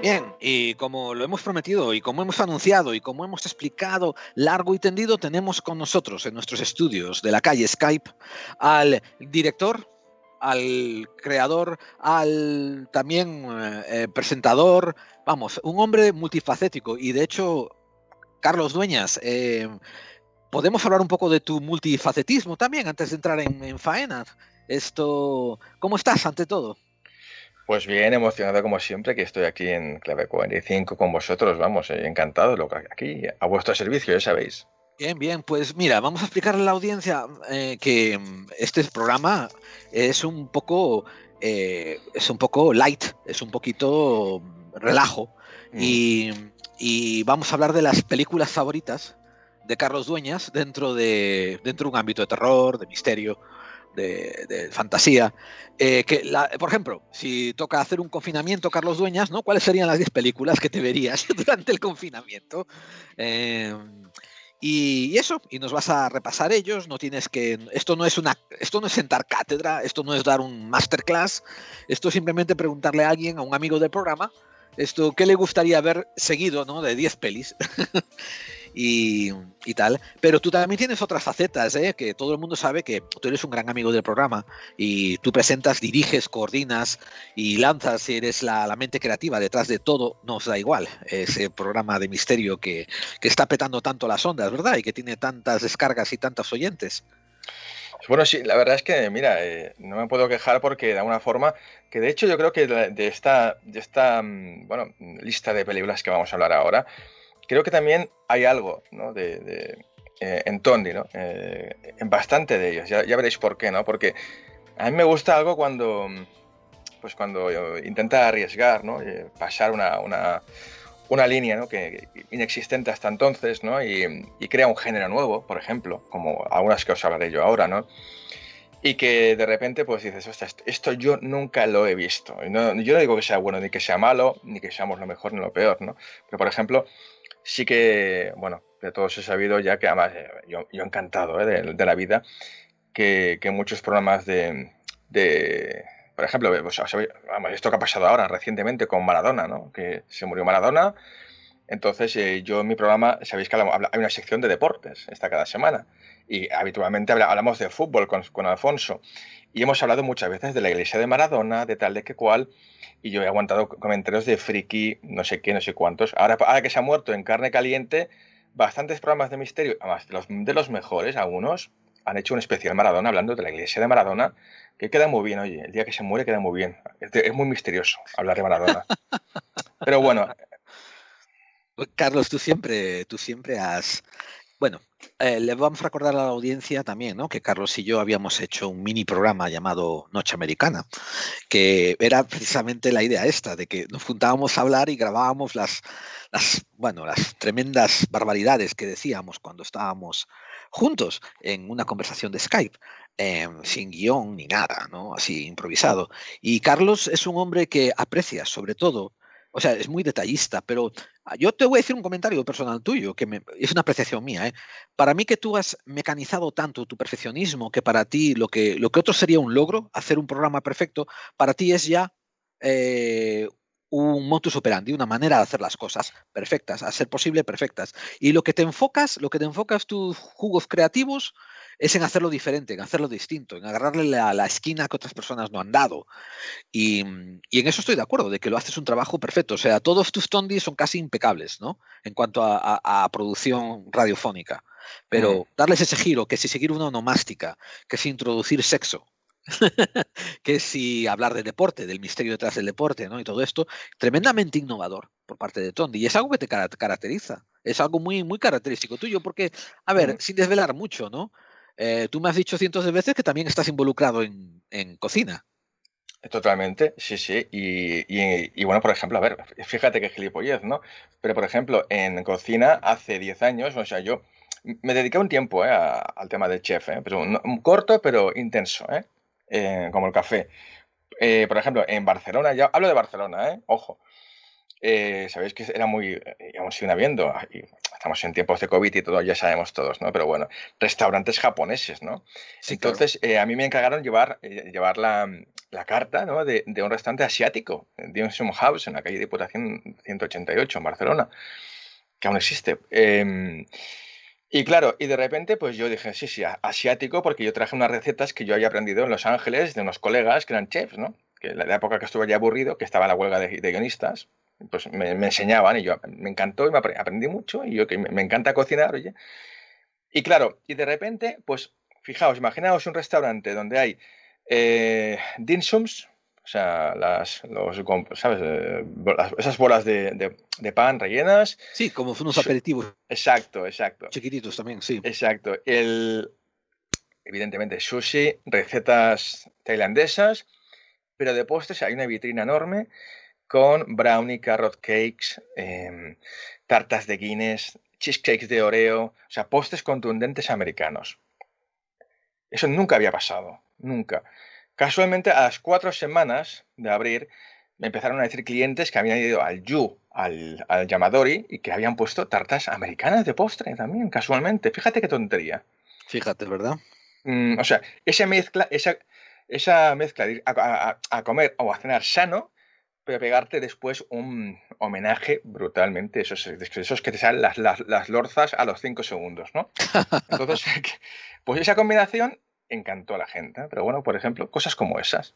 Bien, y como lo hemos prometido y como hemos anunciado y como hemos explicado largo y tendido, tenemos con nosotros en nuestros estudios de la calle Skype al director, al creador, al también presentador, vamos, un hombre multifacético. Y de hecho, Carlos Dueñas, podemos hablar un poco de tu multifacetismo también antes de entrar en faena. ¿Cómo estás ante todo? Pues bien, emocionado como siempre que estoy aquí en Clave 45 con vosotros, vamos, encantado, aquí a vuestro servicio, ya sabéis. Bien, bien, pues mira, vamos a explicarle a la audiencia que este programa es un poco light, es un poquito relajo Mm. y, y vamos a hablar de las películas favoritas de Carlos Dueñas dentro de un ámbito de terror, de misterio, de fantasía. Por ejemplo, si toca hacer un confinamiento, Carlos Dueñas, ¿no? ¿Cuáles serían las 10 películas que te verías durante el confinamiento? Eh, y eso, y nos vas a repasar ellos, no tienes que, esto no es sentar cátedra, esto no es dar un masterclass, esto es simplemente preguntarle a alguien, a un amigo del programa, qué le gustaría ver seguido, ¿no? De 10 pelis y, y tal. Pero tú también tienes otras facetas, ¿eh? Que todo el mundo sabe que tú eres un gran amigo del programa y tú presentas, diriges, coordinas y lanzas, y eres la mente creativa detrás de todo, nos da igual, ese programa de misterio que está petando tanto las ondas, ¿verdad? Y que tiene tantas descargas y tantos oyentes. Bueno, sí, la verdad es que, mira, no me puedo quejar porque de alguna forma, que de hecho yo creo que bueno, lista de películas que vamos a hablar ahora, creo que también hay algo, ¿no? En Tondi, ¿no? En bastante de ellos, ya veréis por qué, ¿no? Porque a mí me gusta algo cuando intenta arriesgar, ¿no? Pasar una línea, ¿no? que inexistente hasta entonces, ¿no? Y crea un género nuevo, por ejemplo, como algunas que os hablaré yo ahora, ¿no? Y que de repente pues dices, ostras, esto yo nunca lo he visto. Yo no digo que sea bueno ni que sea malo, ni que seamos lo mejor ni lo peor, ¿no? Pero por ejemplo, sí que, bueno, de todos he sabido ya que además yo encantado de la vida, que muchos programas de por ejemplo, pues, vamos, esto que ha pasado ahora recientemente con Maradona, ¿no? Que se murió Maradona. Entonces, yo en mi programa, sabéis que hay una sección de deportes, esta cada semana. Y habitualmente hablamos de fútbol con Alfonso. Y hemos hablado muchas veces de la iglesia de Maradona, de tal, de que cual. Y yo he aguantado comentarios de friki, no sé qué, no sé cuántos. Ahora que se ha muerto en carne caliente, bastantes programas de misterio, además de los mejores, algunos, han hecho un especial Maradona hablando de la iglesia de Maradona, que queda muy bien, oye, el día que se muere queda muy bien. Es muy misterioso hablar de Maradona. Pero bueno, Carlos, tú siempre has... Bueno, le vamos a recordar a la audiencia también, ¿no? Que Carlos y yo habíamos hecho un mini programa llamado Noche Americana, que era precisamente la idea esta, de que nos juntábamos a hablar y grabábamos bueno, las tremendas barbaridades que decíamos cuando estábamos juntos en una conversación de Skype, sin guión ni nada, ¿no? Así improvisado. Y Carlos es un hombre que aprecia sobre todo, o sea, es muy detallista, pero yo te voy a decir un comentario personal tuyo, es una apreciación mía, ¿eh? Para mí que tú has mecanizado tanto tu perfeccionismo que para ti lo que otro sería un logro, hacer un programa perfecto, para ti es ya eh, un modus operandi, una manera de hacer las cosas perfectas, a ser posible perfectas. Y lo que te enfocas tus jugos creativos es en hacerlo diferente, en hacerlo distinto, en agarrarle la esquina que otras personas no han dado. Y en eso estoy de acuerdo, de que lo haces un trabajo perfecto. O sea, todos tus tondis son casi impecables, ¿no? En cuanto a producción radiofónica. mm, Pero darles ese giro, que si seguir una onomástica, que si introducir sexo, que si hablar de deporte, del misterio detrás del deporte, ¿no? Y todo esto, tremendamente innovador por parte de Tondi. Y es algo que te caracteriza, es algo muy, muy característico tuyo, porque, a ver, mm. sin desvelar mucho, ¿no? Tú me has dicho cientos de veces que también estás involucrado en cocina. Totalmente, sí, sí. Y bueno, por ejemplo, a ver, fíjate qué gilipollez, ¿no? Pero por ejemplo, en cocina hace 10 años, o sea, yo me dediqué un tiempo, al tema del chef, pero corto pero intenso, como el café. Por ejemplo, en Barcelona, ya hablo de Barcelona, ojo. sabéis que era muy, y aún siguen habiendo, y estamos en tiempos de COVID y todo, ya sabemos todos, ¿no? Pero bueno, restaurantes japoneses, ¿no? Sí, claro. Entonces, a mí me encargaron llevar la carta, ¿no? de un restaurante asiático, Dim Sum House, en la calle Diputación 188, en Barcelona, que aún existe. Y claro, y de repente, pues yo dije, sí, sí, asiático, porque yo traje unas recetas que yo había aprendido en Los Ángeles de unos colegas que eran chefs, ¿no? Que en la época que estuve ya aburrido, que estaba la huelga de guionistas, pues me enseñaban y yo me encantó y aprendí mucho y yo que me encanta cocinar, oye. Y claro, y de repente, pues fijaos, imaginaos un restaurante donde hay dim sums, o sea, ¿sabes? Esas bolas de pan rellenas. Sí, como unos aperitivos Exacto, exacto. chiquititos también, sí. Exacto. Evidentemente, sushi, recetas tailandesas, pero de postres hay una vitrina enorme con brownie, carrot cakes, tartas de Guinness, cheesecakes de Oreo, o sea, postres contundentes americanos. Eso nunca había pasado, nunca. Casualmente, a las 4 semanas de abrir, me empezaron a decir clientes que habían ido al Yamadori y que habían puesto tartas americanas de postre también, casualmente. Fíjate qué tontería. Fíjate, ¿verdad? O sea, esa mezcla de ir a comer o a cenar sano, pero pegarte después un homenaje brutalmente, esos que te salen las lorzas a los 5 segundos, ¿no? Entonces, pues esa combinación encantó a la gente, ¿eh? Pero bueno, por ejemplo, cosas como esas.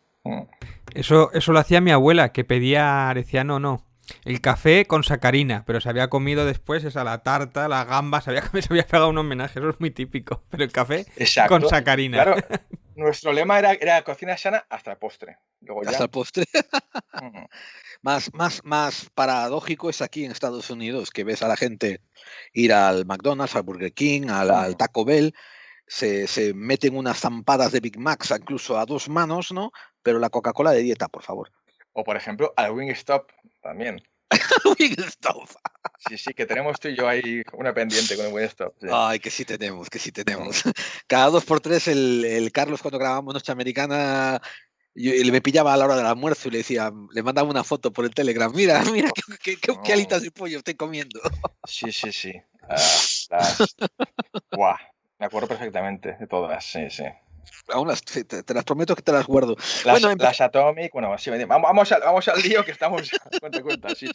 Eso lo hacía mi abuela, que pedía, decía, no, no, el café con sacarina, pero se había comido después esa, la tarta, la gamba, se había pegado un homenaje, eso es muy típico, pero el café con Exacto. sacarina. Claro, nuestro lema era cocina sana hasta el postre. Luego Hasta ya. el postre. mm, Más paradójico es aquí en Estados Unidos, que ves a la gente ir al McDonald's, al Burger King, al mm. Taco Bell, se meten unas zampadas de Big Macs incluso a dos manos, ¿no? Pero la Coca-Cola de dieta, por favor. O por ejemplo, al Wingstop también. Wingstop. Sí, sí, que tenemos tú y yo ahí una pendiente con el Wingstop. Sí. Ay, que sí tenemos, que sí Mm. tenemos. Cada 2 por 3 el Carlos cuando grabamos Noche Americana me pillaba a la hora del almuerzo y le decía, le mandaba una foto por el Telegram. Mira, mira qué Oh, alitas de pollo estoy comiendo. sí, sí, sí. Ah, las... Buah, me acuerdo perfectamente de todas, sí, sí. Aún te las prometo que te las guardo. Las, Bueno, las Atomic, bueno, sí, vamos al lío que estamos. Cuenta, sí.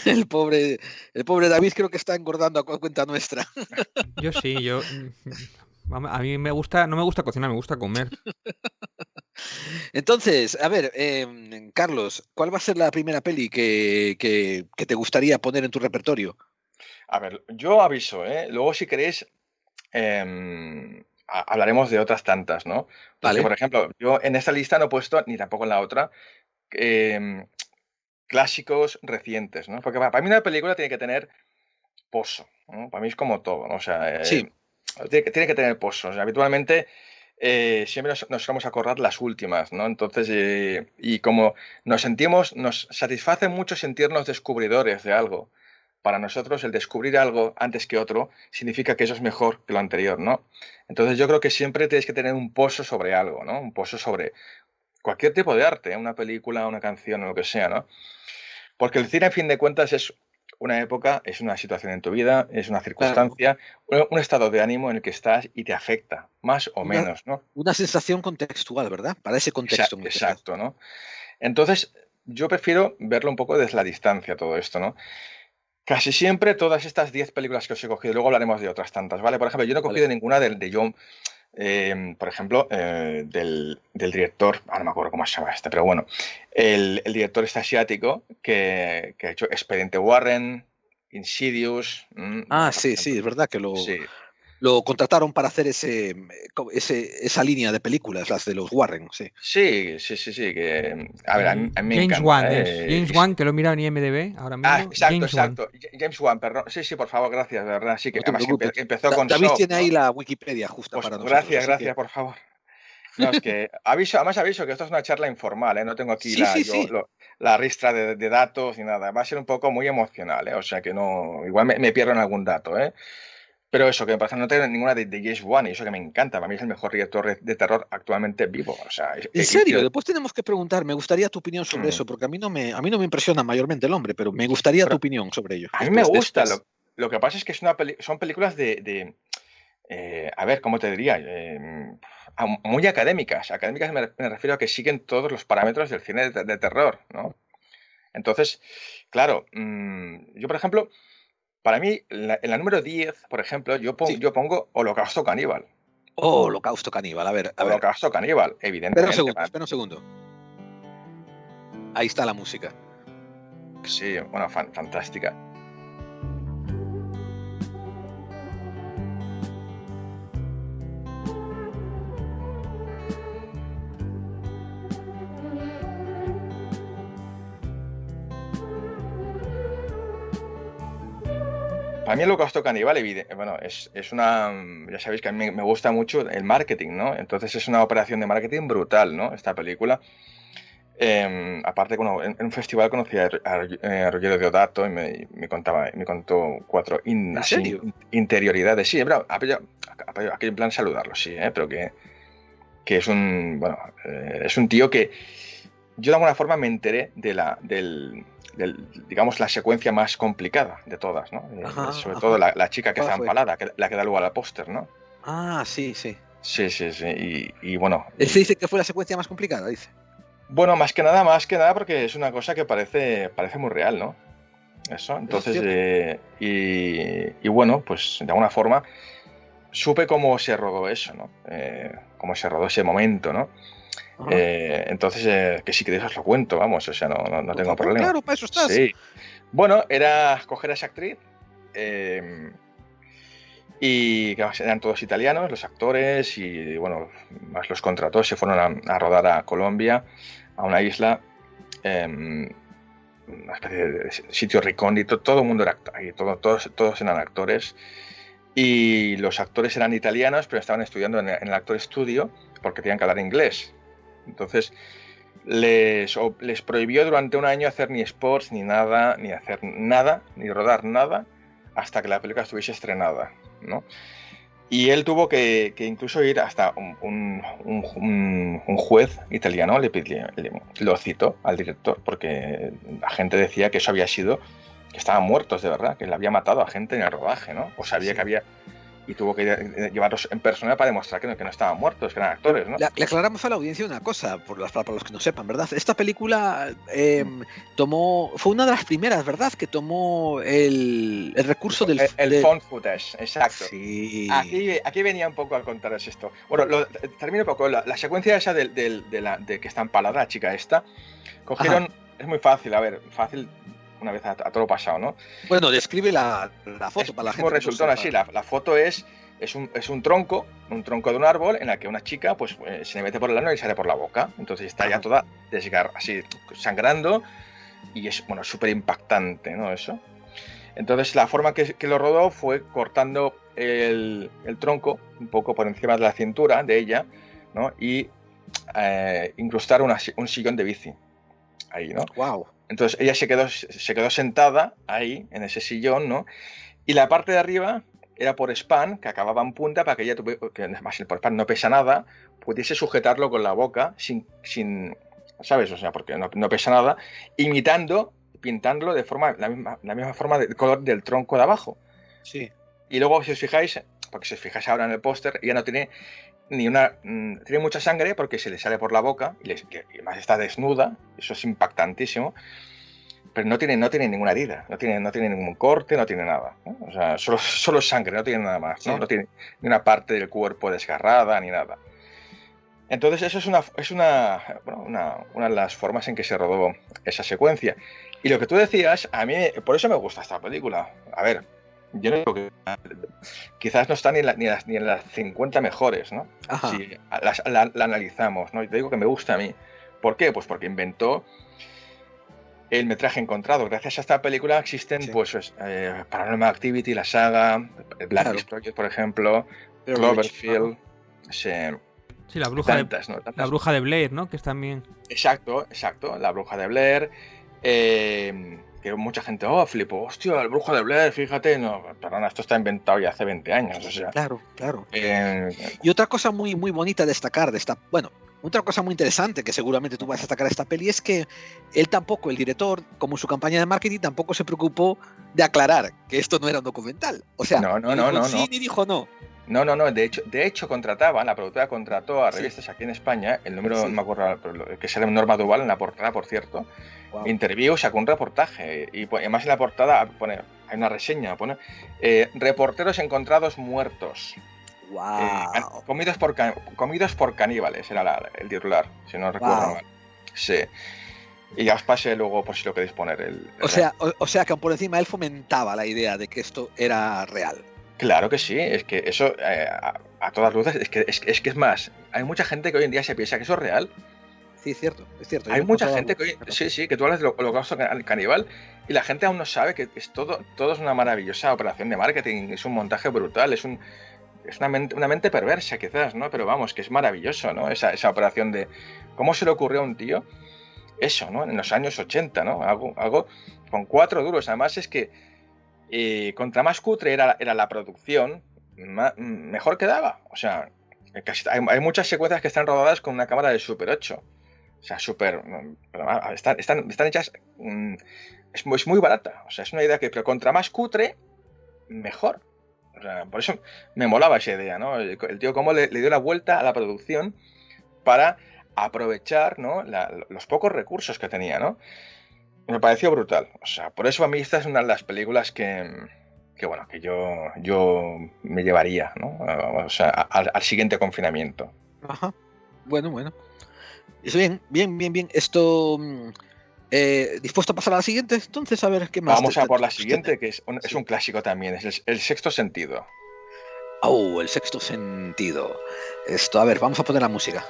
el pobre, el pobre David creo que está engordando a cuenta nuestra. Yo sí, a mí me gusta, no me gusta cocinar, me gusta comer. Entonces, a ver, Carlos, ¿cuál va a ser la primera peli que te gustaría poner en tu repertorio? A ver, yo aviso, ¿eh? Luego, si queréis, hablaremos de otras tantas, ¿no? Porque, Vale, por ejemplo, yo en esta lista no he puesto, ni tampoco en la otra, em, clásicos recientes, ¿no? Porque para mí una película tiene que tener pozo, ¿no? Para mí es como todo, ¿no? O sea, sí, tiene que tener pozo. O sea, habitualmente siempre nos vamos a acordar las últimas, ¿no? Entonces, y como nos satisface mucho sentirnos descubridores de algo. Para nosotros el descubrir algo antes que otro significa que eso es mejor que lo anterior, ¿no? Entonces yo creo que siempre tienes que tener un pozo sobre algo, ¿no? Un pozo sobre cualquier tipo de arte, una película, una canción o lo que sea, ¿no? Porque el cine, a fin de cuentas, es una época, es una situación en tu vida, es una claro. circunstancia, un estado de ánimo en el que estás y te afecta, más o Una, menos, ¿no? una sensación contextual, ¿verdad? Para ese contexto en el que estás. Exacto, ¿no? Entonces, yo prefiero verlo un poco desde la distancia todo esto, ¿no? Casi siempre todas estas 10 películas que os he cogido, luego hablaremos de otras tantas, ¿vale? Por ejemplo, yo no he Vale. cogido ninguna de John, por ejemplo, del director, no me acuerdo cómo se llama este, pero bueno, el director este asiático que ha hecho Expediente Warren, Insidious, Ah, por sí, sí, es ejemplo. verdad que Sí, lo contrataron para hacer esa línea de películas, las de los Warren, sí. sí, sí, sí, sí, que, a ver, a mí me James encanta, Wan es. ¿eh? James Wan, que lo he mirado en IMDb ahora mismo. Exacto, James Wan. exacto. James Wan, perdón. Sí, sí, por favor, gracias, de verdad. Sí, que No te además preocupes. empezó con David Soap, tiene ahí ¿no? la Wikipedia justa Pues para nosotros, gracias, así que gracias, por favor. No, es que además aviso que esto es una charla informal, ¿eh? No tengo aquí sí, sí, sí. la ristra de datos ni nada. Va a ser un poco muy emocional, ¿eh? O sea que no, igual me pierdo en algún dato, ¿eh? Pero eso, que me parece no tener ninguna de James Wan, y eso que me encanta. Para mí es el mejor director de terror actualmente vivo. O sea, En serio, después tenemos que preguntar, me gustaría tu opinión sobre eso, porque a mí no me impresiona mayormente el hombre, pero me gustaría tu opinión sobre ello. A mí me gusta. Lo que pasa es que son películas a ver, ¿cómo te diría? Muy académicas. Académicas me refiero a que siguen todos los parámetros del cine de terror, ¿no? Entonces, claro, yo, por ejemplo, para mí, en la número 10, por ejemplo, yo pongo Holocausto Caníbal. Oh, Holocausto Caníbal, a ver. Holocausto Caníbal, evidentemente. Espera un segundo. Ahí está la música. Sí, bueno, fantástica. Para mí el Holocausto Caníbal, bueno, es una... Ya sabéis que a mí me gusta mucho el marketing, ¿no? Entonces es una operación de marketing brutal, ¿no? Esta película. Aparte, en un festival conocí a Ruggero Deodato y me contó 4 interioridades. Sí, aquí en plan saludarlo, sí, pero que es es un tío que yo de alguna forma me enteré del digamos, la secuencia más complicada de todas, ¿no? Sobre todo la chica que está empalada, la que da lugar al póster, ¿no? Ah, sí. Sí. Y bueno... Él se dice que fue la secuencia más complicada, dice. Bueno, más que nada porque es una cosa que parece muy real, ¿no? Eso, entonces... y bueno, pues de alguna forma supe cómo se rodó eso, ¿no? Cómo se rodó ese momento, ¿no? Entonces, que si queréis os lo cuento, vamos, o sea, no tengo problema. Claro, para eso estás. Sí. Bueno, era coger a esa actriz y que eran todos italianos, los actores, y bueno, más los contrató, se fueron a rodar a Colombia, a una isla, una especie de sitio recóndito, todo el mundo era ahí, todos eran actores. Y los actores eran italianos, pero estaban estudiando en el Actor Studio porque tenían que hablar inglés. Entonces les prohibió durante un año hacer ni spots, ni nada, ni hacer nada, ni rodar nada, hasta que la película estuviese estrenada, ¿no? Y él tuvo que incluso ir hasta un juez italiano, lo citó al director, porque la gente decía que eso había sido, que estaban muertos de verdad, que le había matado a gente en el rodaje, ¿no? O sabía que había... Y tuvo que llevarlos en persona para demostrar que no estaban muertos, que eran actores, ¿no? Le aclaramos a la audiencia una cosa, para los que no sepan, ¿verdad? Esta película fue una de las primeras, ¿verdad? Que tomó el recurso del... El found footage, exacto. Sí. Aquí venía un poco a contaros esto. Bueno, termino un poco. La secuencia esa de que está empalada la chica esta, cogieron... Ajá. Es muy fácil, fácil... una vez a todo pasado, ¿no? Bueno, describe la foto para la gente. Como resultó así, la foto es un tronco de un árbol en la que una chica pues se le mete por el ano y sale por la boca. Entonces está ya toda así sangrando y es, bueno, súper impactante, ¿no? Eso. Entonces la forma que lo rodó fue cortando el tronco un poco por encima de la cintura de ella, ¿no? Y incrustar un sillón de bici ahí, ¿no? Wow. Entonces ella se quedó sentada ahí, en ese sillón, ¿no? Y la parte de arriba era por span, que acababa en punta, para que ella, que además el por span no pesa nada, pudiese sujetarlo con la boca sin ¿sabes? O sea, porque no pesa nada, pintándolo de la misma forma de color del tronco de abajo. Sí. Y luego, si os fijáis, porque si os fijáis ahora en el póster, ella no tiene tiene mucha sangre porque se le sale por la boca y además está desnuda, eso es impactantísimo, pero no tiene ninguna herida, no tiene ningún corte, no tiene nada, ¿no? O sea, solo sangre, no tiene nada más, ¿no? Sí. No tiene ni una parte del cuerpo desgarrada ni nada. Entonces eso es una de las formas en que se rodó esa secuencia. Y lo que tú decías, a mí, por eso me gusta esta película. A ver, yo no digo que quizás no está ni en las 50 mejores, ¿no? Ajá. Si la analizamos, ¿no? Y te digo que me gusta a mí. ¿Por qué? Pues porque inventó el metraje encontrado. Gracias a esta película existen, sí, pues, Paranormal Activity, la saga, Black List Project, por ejemplo, Cloverfield, sí, la bruja tantas, ¿no? La bruja de Blair, ¿no? Que es también... Exacto, la bruja de Blair. que mucha gente, flipo, hostia, el brujo de Blair, fíjate, no, perdona, esto está inventado ya hace 20 años, o sea. Claro. Y otra cosa muy, muy bonita a destacar de esta, bueno, otra cosa muy interesante que seguramente tú vas a destacar de esta peli es que él tampoco, el director, como su campaña de marketing, tampoco se preocupó de aclarar que esto no era un documental. O sea, ni dijo sí ni dijo no. No, de hecho la productora contrató a revistas aquí en España, el número, no me acuerdo, que sale Norma Duval en la portada, por cierto, Interview, sacó un reportaje, y además en la portada pone, hay una reseña, pone, reporteros encontrados muertos. Wow. Comidos por caníbales, era el titular, si no recuerdo mal. Sí. Y ya os pasé luego por si lo queréis poner. O sea que por encima él fomentaba la idea de que esto era real. Claro que sí, es que eso, a todas luces, es que es más, hay mucha gente que hoy en día se piensa que eso es real. Sí, es cierto. Hay mucha gente que hoy, sí, que tú hablas de holocausto caníbal y la gente aún no sabe que es todo es una maravillosa operación de marketing, es un montaje brutal, es una mente perversa quizás, ¿no? Pero vamos, que es maravilloso, ¿no? Esa operación de cómo se le ocurrió a un tío eso, ¿no? En los años 80, ¿no? Algo con 4 duros, además es que contra más cutre era la producción, mejor quedaba. O sea, hay muchas secuencias que están rodadas con una cámara de Super 8. O sea, están hechas... es muy barata. O sea, es una idea que, pero contra más cutre, mejor. O sea, por eso me molaba esa idea, ¿no? El tío cómo le dio la vuelta a la producción para aprovechar, ¿no? Los pocos recursos que tenía, ¿no? Me pareció brutal. O sea, por eso a mí esta es una de las películas que bueno, que yo me llevaría, ¿no? O sea, al siguiente confinamiento. Ajá. Bueno. Eso bien. Esto... ¿dispuesto a pasar a la siguiente? Entonces, a ver qué más. Vamos a por la siguiente, que es un clásico también, es el Sexto Sentido. El Sexto Sentido. Esto, a ver, vamos a poner la música.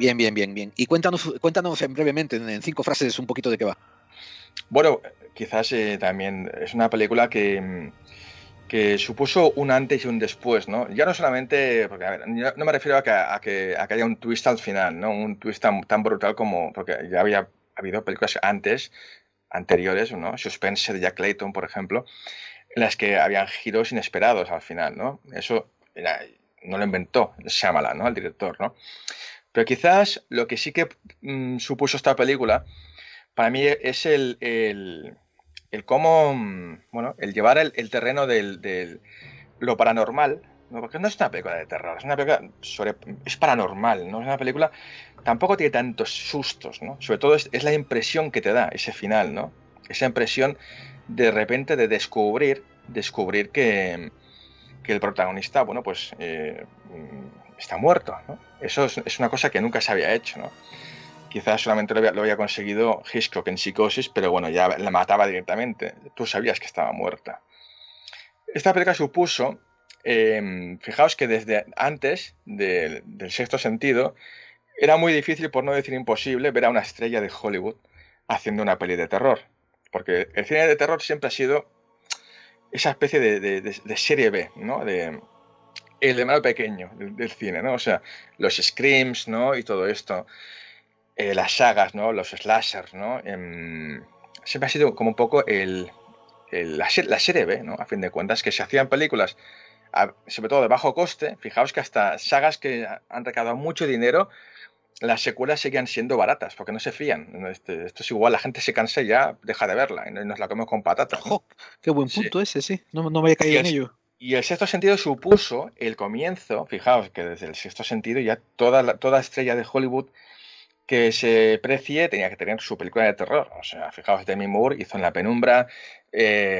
Bien. Y cuéntanos brevemente, en 5 frases, un poquito de qué va. Bueno, quizás también es una película que supuso un antes y un después, ¿no? Ya no solamente, porque a ver, no me refiero a que haya un twist al final, ¿no? Un twist tan brutal como, porque ya había habido películas anteriores, ¿no? Suspense de Jack Layton, por ejemplo, en las que habían giros inesperados al final, ¿no? Eso no lo inventó Shyamalan, ¿no? El director, ¿no? Pero quizás lo que sí que supuso esta película, para mí es el cómo, bueno, el llevar el terreno de lo paranormal, ¿no? Porque no es una película de terror, es una película es paranormal, ¿no? Es una película, tampoco tiene tantos sustos, ¿no? Sobre todo es la impresión que te da ese final, ¿no? Esa impresión de repente de descubrir que el protagonista, bueno, pues está muerto, ¿no? Eso es una cosa que nunca se había hecho, ¿no? Quizás solamente lo había conseguido Hitchcock en Psicosis, pero bueno, ya la mataba directamente. Tú sabías que estaba muerta. Esta película supuso, fijaos que desde antes del Sexto Sentido, era muy difícil, por no decir imposible, ver a una estrella de Hollywood haciendo una peli de terror. Porque el cine de terror siempre ha sido esa especie de serie B, ¿no? El hermano pequeño del cine, ¿no? O sea, los screams, ¿no? Y todo esto. Las sagas, ¿no? Los slashers, ¿no? Siempre ha sido como un poco la serie B, ¿no? A fin de cuentas, que se hacían películas, sobre todo de bajo coste. Fijaos que hasta sagas que han recaudado mucho dinero, las secuelas seguían siendo baratas, porque no se fían. Esto es igual, la gente se cansa y ya deja de verla, y nos la comemos con patatas, ¿no? Qué buen punto ese, sí. No me había caído en ello. Y el Sexto Sentido supuso el comienzo, fijaos que desde el Sexto Sentido ya toda estrella de Hollywood que se precie tenía que tener su película de terror. O sea, fijaos, Demi Moore hizo En la penumbra,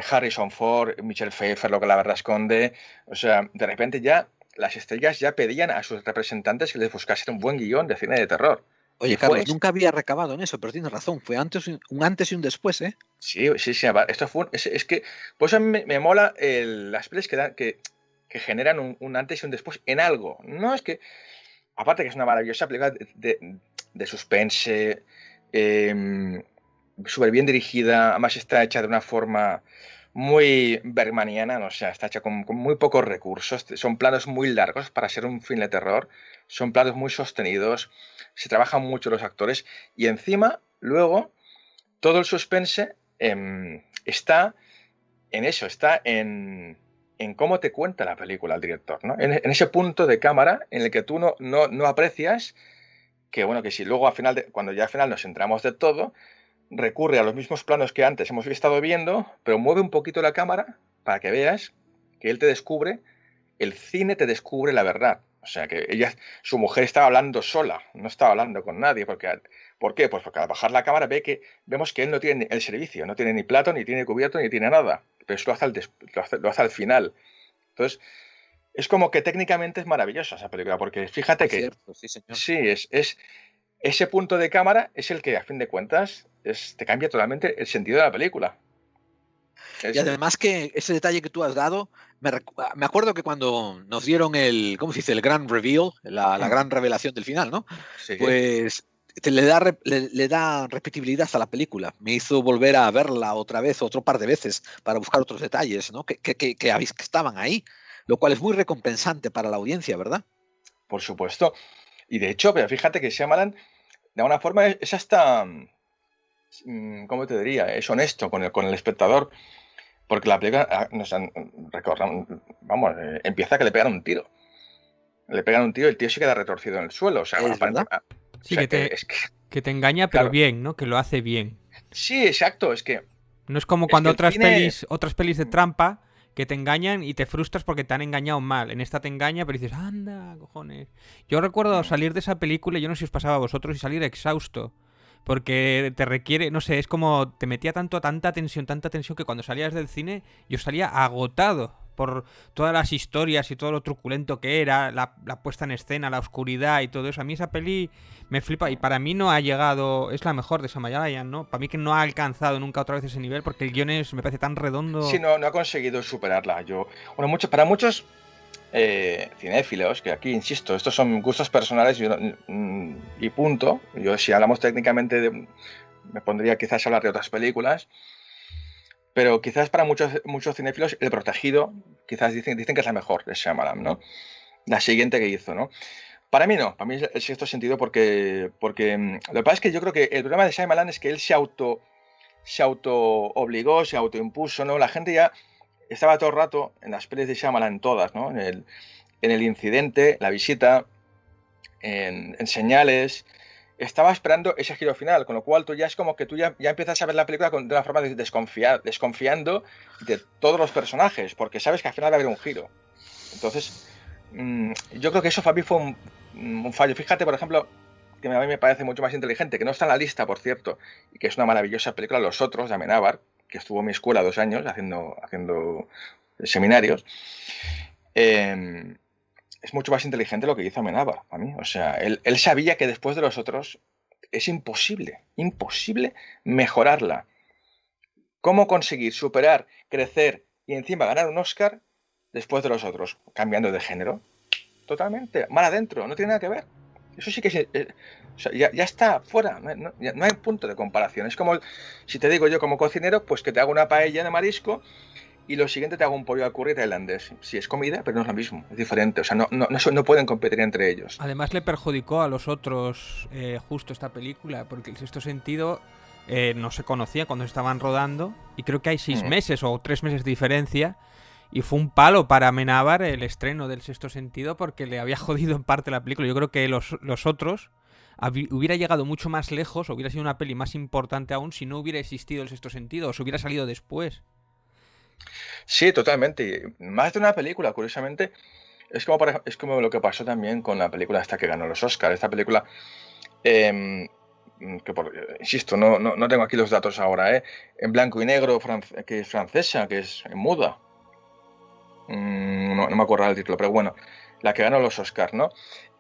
Harrison Ford, Michelle Pfeiffer, Lo que la verdad esconde. O sea, de repente ya las estrellas ya pedían a sus representantes que les buscasen un buen guión de cine de terror. Oye, Carlos, nunca había recabado en eso, pero tienes razón. Fue un antes y un después, ¿eh? Sí. Esto fue es que, pues a mí me mola las pelis que que generan un antes y un después en algo. No es que, aparte que es una maravillosa película de suspense, súper bien dirigida, además está hecha de una forma muy bergmaniana, ¿no? O sea, está hecha con muy pocos recursos, son planos muy largos para ser un film de terror, son planos muy sostenidos, se trabajan mucho los actores y encima, luego, todo el suspense está en eso, está en cómo te cuenta la película el director, ¿no? En ese punto de cámara en el que tú no aprecias que, bueno, que si luego al final, cuando ya al final nos centramos de todo, recurre a los mismos planos que antes hemos estado viendo, pero mueve un poquito la cámara para que veas que él te descubre, el cine te descubre la verdad. O sea, que su mujer estaba hablando sola, no estaba hablando con nadie. ¿Por qué? Pues porque al bajar la cámara vemos que él no tiene el servicio, no tiene ni plato, ni tiene cubierto, ni tiene nada. Pero eso lo hace al final. Entonces, es como que técnicamente es maravillosa esa película, porque fíjate Es que cierto, sí, señor. sí, ese punto de cámara es el que, a fin de cuentas, te cambia totalmente el sentido de la película. Y además que ese detalle que tú has dado, me acuerdo que cuando nos dieron ¿cómo se dice? El gran reveal, la gran revelación del final, ¿no? Sí. Pues le da repetibilidad a la película. Me hizo volver a verla otra vez, otro par de veces, para buscar otros detalles, ¿no? Que estaban ahí, lo cual es muy recompensante para la audiencia, ¿verdad? Por supuesto. Y de hecho, pero fíjate que Shyamalan, de alguna forma, es hasta, ¿cómo te diría? Es honesto con el espectador, porque la película, empieza que le pegan un tiro. Le pegan un tiro y el tío se queda retorcido en el suelo. O sea, ¿Es verdad? Sí, que te engaña, pero claro, bien, ¿no? Que lo hace bien. Sí, exacto. Es que no es como cuando otras cine... pelis de trampa que te engañan y te frustras porque te han engañado mal. En esta te engaña, pero dices, anda, cojones. Yo recuerdo salir de esa película, yo no sé si os pasaba a vosotros, y salir exhausto. Porque te requiere, no sé, es como te metía tanta tensión que cuando salías del cine yo salía agotado por todas las historias y todo lo truculento que era, la puesta en escena, la oscuridad y todo eso. A mí esa peli me flipa y para mí no ha llegado, es la mejor de Shyamalan, ¿no? Para mí que no ha alcanzado nunca otra vez ese nivel porque el guion me parece tan redondo. Sí, no ha conseguido superarla. Para muchos cinéfilos, que aquí, insisto, estos son gustos personales y punto. Yo, si hablamos técnicamente, me pondría quizás a hablar de otras películas, pero quizás para muchos cinéfilos, El Protegido, quizás dicen que es la mejor de Shyamalan, ¿no? La siguiente que hizo, ¿no? Para mí no, para mí es el Sexto Sentido porque lo que pasa es que yo creo que el problema de Shyamalan es que él se auto obligó, se autoimpuso, ¿no? La gente ya estaba todo el rato en las pelis de Shyamalan, todas, ¿no? En el Incidente, La Visita, en Señales. Estaba esperando ese giro final, con lo cual tú ya es como que tú ya empiezas a ver la película de una forma desconfiando de todos los personajes, porque sabes que al final va a haber un giro. Entonces, yo creo que eso para mí fue un fallo. Fíjate, por ejemplo, que a mí me parece mucho más inteligente, que no está en la lista, por cierto, y que es una maravillosa película, Los Otros, de Amenábar, que estuvo en mi escuela 2 años haciendo seminarios. Es mucho más inteligente lo que hizo Amenábar, a mí. O sea, él sabía que después de Los Otros es imposible mejorarla. ¿Cómo conseguir superar, crecer y encima ganar un Oscar después de Los Otros? Cambiando de género. Totalmente. Mar adentro, no tiene nada que ver. Eso sí que o sea, ya está fuera, no hay punto de comparación. Es como si te digo yo como cocinero, pues que te hago una paella de marisco y lo siguiente te hago un pollo al curry tailandés. Sí, es comida, pero no es lo mismo, es diferente. O sea, no pueden competir entre ellos. Además le perjudicó a los otros justo esta película, porque el Sexto Sentido no se conocía cuando se estaban rodando y creo que hay 6 meses o 3 meses de diferencia. Y fue un palo para Amenábar el estreno del Sexto Sentido porque le había jodido en parte la película. Yo creo que los otros hubiera llegado mucho más lejos, hubiera sido una peli más importante aún si no hubiera existido el Sexto Sentido o si hubiera salido después. Sí, totalmente. Más de una película, curiosamente, es como lo que pasó también con la película esta que ganó los Oscars. Esta película, insisto, no tengo aquí los datos ahora, en blanco y negro, que es francesa, que es muda. No me acuerdo del título, pero bueno, la que ganó los Oscars, ¿no?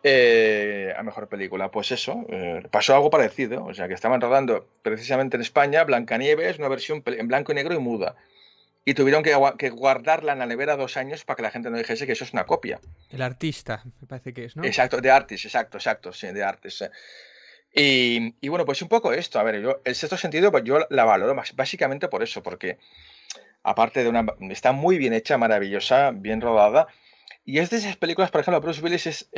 A mejor película. Pues eso, pasó algo parecido. O sea, que estaban rodando precisamente en España Blancanieves, una versión en blanco y negro y muda. y tuvieron que guardarla en la nevera 2 años para que la gente no dijese que eso es una copia. El artista, me parece que es, ¿no? Exacto, de Artist, exacto, sí, de Artist. Y bueno, pues un poco esto, a ver, yo el sexto sentido, pues yo la valoro básicamente por eso, porque aparte está muy bien hecha, maravillosa, bien rodada, y es de esas películas, por ejemplo, Bruce Willis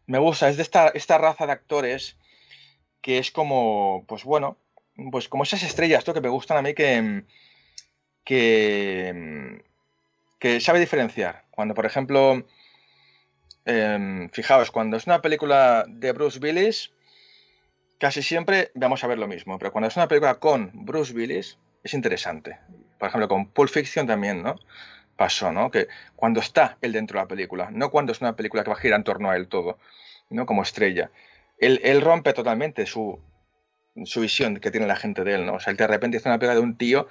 me gusta, es de esta raza de actores que es como, pues bueno, pues como esas estrellas, ¿no? Que me gustan a mí que, que sabe diferenciar. Cuando, por ejemplo, fijaos, cuando es una película de Bruce Willis, casi siempre vamos a ver lo mismo, pero cuando es una película con Bruce Willis, es interesante. Por ejemplo, con Pulp Fiction también, ¿no? Pasó, ¿no? Que cuando está él dentro de la película, no cuando es una película que va a girar en torno a él todo, ¿no? Como estrella. Él rompe totalmente su visión que tiene la gente de él, ¿no? O sea, él de repente hace una película de un tío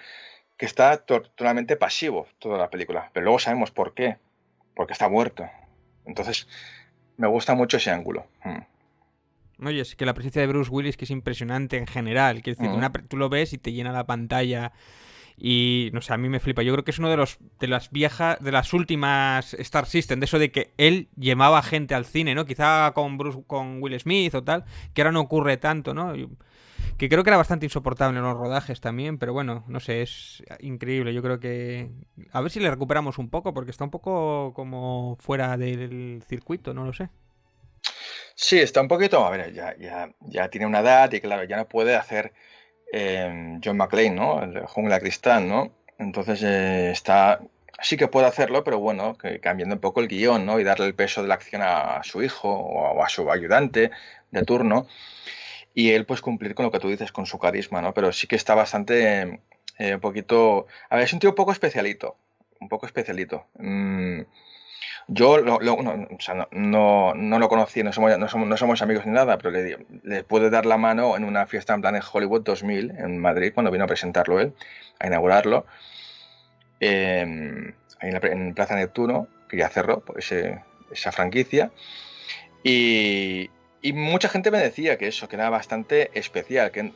que está totalmente pasivo toda la película, pero luego sabemos por qué, porque está muerto. Entonces, me gusta mucho ese ángulo. Oye, es que la presencia de Bruce Willis que es impresionante en general. Quiero decir, tú lo ves y te llena la pantalla. Y no sé, a mí me flipa. Yo creo que es uno de las últimas Star System, de eso de que él llevaba gente al cine, ¿no? Quizá con Will Smith o tal, que ahora no ocurre tanto, ¿no? Que creo que era bastante insoportable en los rodajes también, pero bueno, no sé, es increíble. Yo creo que a ver si le recuperamos un poco, porque está un poco como fuera del circuito, no lo sé. Sí, está un poquito, a ver, ya tiene una edad y claro, ya no puede hacer John McClane, ¿no? El de Jungla Cristal, ¿no? Entonces sí que puede hacerlo, pero bueno, cambiando un poco el guión, ¿no? Y darle el peso de la acción a su hijo o a su ayudante de turno. Y él pues cumplir con lo que tú dices, con su carisma, ¿no? Pero sí que está bastante, un poquito, a ver, es un tío un poco especialito, un poco especialito. Yo o sea, no lo conocí, no somos amigos ni nada, pero le pude dar la mano en una fiesta en Planet Hollywood 2000 en Madrid, cuando vino a presentarlo él, a inaugurarlo, ahí en Plaza Neptuno, que ya cerró pues, esa franquicia. Y mucha gente me decía que eso, que era bastante especial, que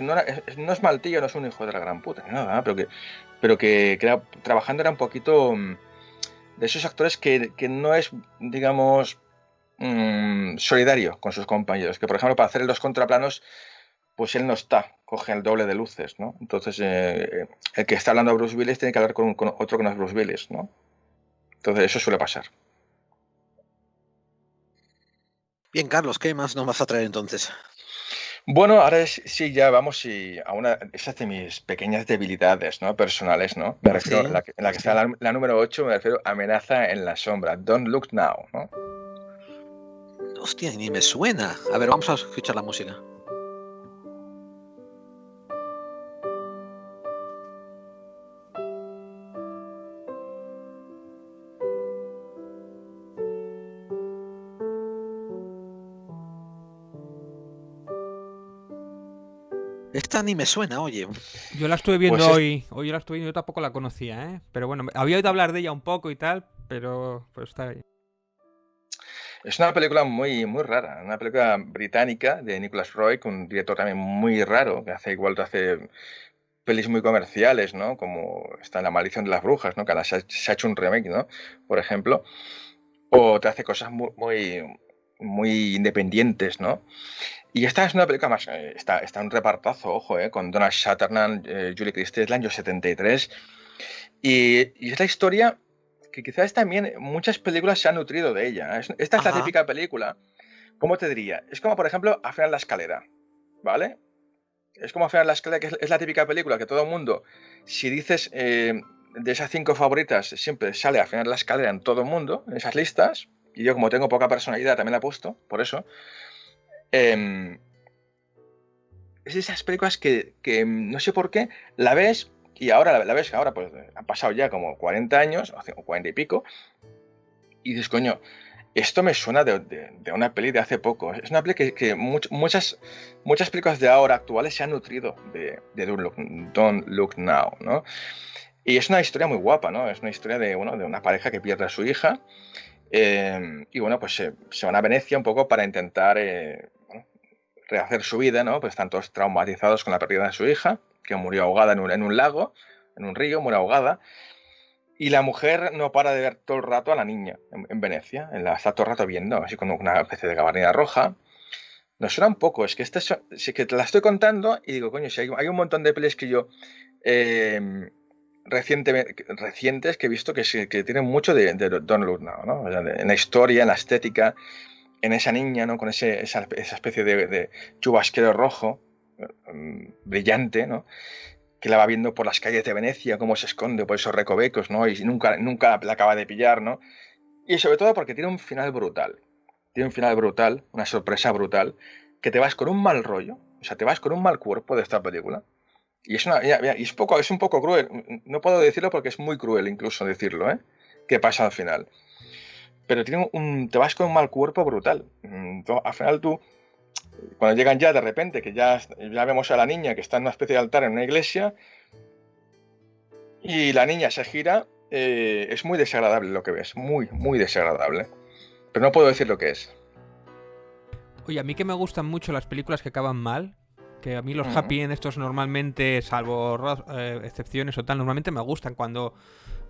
no es mal tío, no es un hijo de la gran puta, ni nada, pero que trabajando era un poquito de esos actores que no es, digamos, solidario con sus compañeros. Que, por ejemplo, para hacer los contraplanos, pues él no está, coge el doble de luces, ¿no? Entonces, el que está hablando a Bruce Willis tiene que hablar con otro que no es Bruce Willis, ¿no? Entonces, eso suele pasar. Bien, Carlos, ¿qué más nos vas a traer entonces? Bueno, ahora sí, ya vamos a esas de mis pequeñas debilidades, ¿no? Personales, ¿no? Me refiero Sí, en la que está la número 8, me refiero a Amenaza en la sombra, Don't Look Now, ¿no? Hostia, ni me suena. A ver, vamos a escuchar la música. Esta ni me suena, oye. Yo la estuve viendo Pues hoy la estuve viendo, yo tampoco la conocía, ¿eh? Pero bueno, había oído hablar de ella un poco y tal, pero está bien. es una película muy, muy rara, una película británica de Nicholas Roeg, un director también muy raro, que hace pelis muy comerciales, ¿no? Como está La maldición de las brujas, ¿no? Que ahora se ha hecho un remake, ¿no? Por ejemplo. O te hace cosas muy, muy, muy independientes, ¿no? Y esta es una película más, está un repartazo, ojo, con Donald Sutherland, Julie Christie, es del año 73. Y es la historia que quizás también muchas películas se han nutrido de ella. Esta es la Ajá. típica película, ¿cómo te diría? Es como, por ejemplo, Afinar la escalera, ¿vale? Es como Afinar la escalera, que es la típica película que todo el mundo, si dices de esas 5 favoritas, siempre sale Afinar la escalera en todo el mundo, en esas listas. Y yo, como tengo poca personalidad, también la he puesto, por eso. Eh, es de esas películas que no sé por qué la ves y ahora la ves, ahora pues han pasado ya como 40 años, o 40 y pico, y dices, coño, esto me suena de una peli de hace poco. Es una peli que muchas películas de ahora actuales se han nutrido de Don't Look Now, ¿no? Y es una historia muy guapa, ¿no? Es una historia de una pareja que pierde a su hija y bueno, pues se van a Venecia un poco para intentar rehacer su vida, ¿no? Pues están todos traumatizados con la pérdida de su hija, que murió ahogada en un lago, en un río, muere ahogada. Y la mujer no para de ver todo el rato a la niña en Venecia. Está todo el rato viendo, así como una especie de gabardina roja. Nos suena un poco, es que sí que te la estoy contando y digo, coño, si hay un montón de pelis que yo recientes que he visto que tienen mucho de Don't Look Now, ¿no? O sea, en la historia, en la estética, en esa niña, ¿no? Con esa especie de chubasquero rojo, brillante, ¿no? Que la va viendo por las calles de Venecia, cómo se esconde por esos recovecos, ¿no? Y nunca la acaba de pillar, ¿no? Y sobre todo porque tiene un final brutal. Tiene un final brutal, una sorpresa brutal, que te vas con un mal rollo, o sea, te vas con un mal cuerpo de esta película. Y es un poco cruel. No puedo decirlo porque es muy cruel incluso decirlo, ¿eh? ¿Qué pasa al final? Pero te vas con un mal cuerpo brutal. Al final tú, cuando llegan ya de repente, que ya vemos a la niña que está en una especie de altar en una iglesia, y la niña se gira, es muy desagradable lo que ves, muy, muy desagradable. Pero no puedo decir lo que es. Oye, a mí que me gustan mucho las películas que acaban mal, que a mí los happy end estos normalmente, salvo excepciones o tal, normalmente me gustan cuando,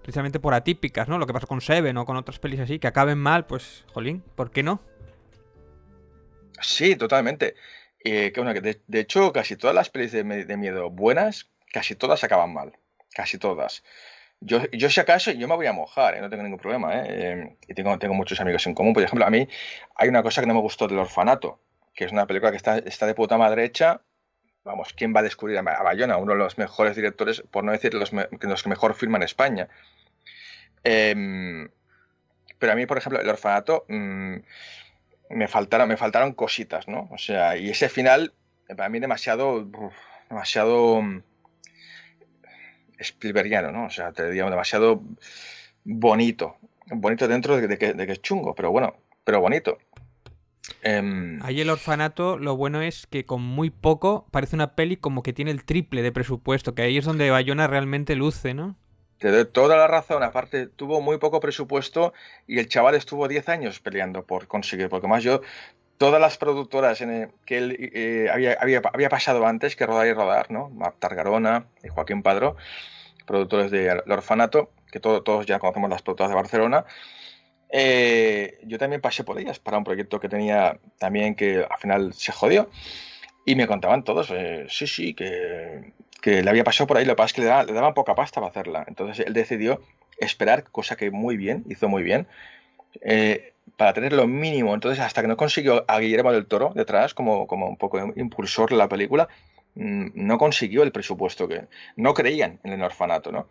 precisamente por atípicas, ¿no? Lo que pasó con Seven o con otras pelis así, que acaben mal, pues, jolín, ¿por qué no? Sí, totalmente. De hecho, casi todas las pelis de miedo buenas, casi todas acaban mal. Casi todas. Yo si acaso, yo me voy a mojar, no tengo ningún problema, y tengo muchos amigos en común. Por ejemplo, a mí hay una cosa que no me gustó del Orfanato, que es una película que está de puta madre hecha. Vamos, ¿quién va a descubrir a Bayona? Uno de los mejores directores, por no decir los que mejor filman en España. Pero a mí, por ejemplo, el Orfanato me faltaron cositas, ¿no? O sea, y ese final, para mí demasiado Spielbergiano, ¿no? O sea, te digo, demasiado bonito. Bonito dentro de que es chungo, pero bueno, pero bonito. Ahí el Orfanato, lo bueno es que con muy poco parece una peli como que tiene el triple de presupuesto, que ahí es donde Bayona realmente luce, ¿no? Te doy toda la razón. Aparte, tuvo muy poco presupuesto y el chaval estuvo 10 años peleando por conseguir, porque más todas las productoras que él había pasado antes que rodar y rodar, ¿no? Targarona y Joaquín Padró, productores de El Orfanato, que todos ya conocemos las productoras de Barcelona. Yo también pasé por ellas para un proyecto que tenía también que al final se jodió y me contaban todos, sí, que le había pasado por ahí, lo que pasa es que le daban poca pasta para hacerla. Entonces él decidió esperar, cosa que hizo muy bien, para tener lo mínimo. Entonces, hasta que no consiguió a Guillermo del Toro detrás, como un poco impulsor de la película, no consiguió el presupuesto que no creían en el orfanato, ¿no?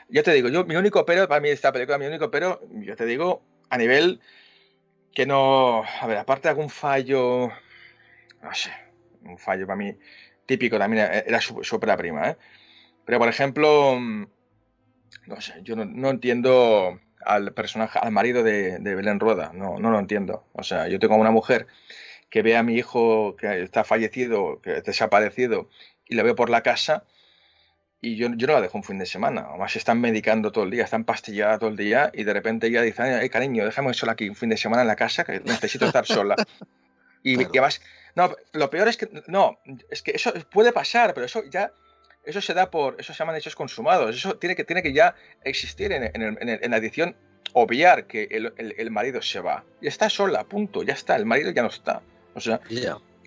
Ya te digo, mi único pero para mí de esta película, yo te digo, a nivel que no, a ver, aparte de algún fallo, no sé, un fallo para mí típico también era su ópera prima, ¿eh? Pero por ejemplo, no sé, yo no entiendo al personaje, al marido de Belén Rueda, no lo entiendo. O sea, yo tengo una mujer que ve a mi hijo que está fallecido, que está desaparecido, y la veo por la casa, y yo no la dejo un fin de semana. Además, se están medicando todo el día, están pastillada todo el día, y de repente ella dice, ay, cariño, déjame sola aquí un fin de semana en la casa, que necesito estar sola. Y además, no, lo peor es que, no, es que eso puede pasar, pero eso se da eso se llaman hechos consumados, eso tiene que ya existir en la edición, obviar que el marido se va. Y está sola, punto, ya está, el marido ya no está. O sea,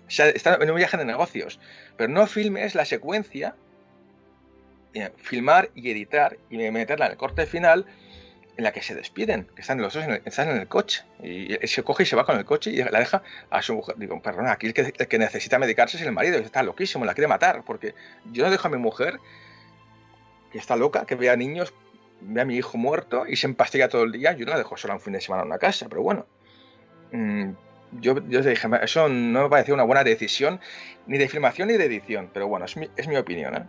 está en un viaje de negocios. Pero no filmes la secuencia, filmar y editar y meterla en el corte final, en la que se despiden, que están los dos están en el coche, y se coge y se va con el coche y la deja a su mujer. Digo, perdona, aquí el que necesita medicarse es el marido, está loquísimo, la quiere matar, porque yo no dejo a mi mujer, que está loca, que vea niños, ve a mi hijo muerto y se empastilla todo el día, yo no la dejo sola un fin de semana en una casa, pero bueno, yo te dije, eso no me pareció una buena decisión, ni de filmación ni de edición, pero bueno, es mi opinión, ¿eh?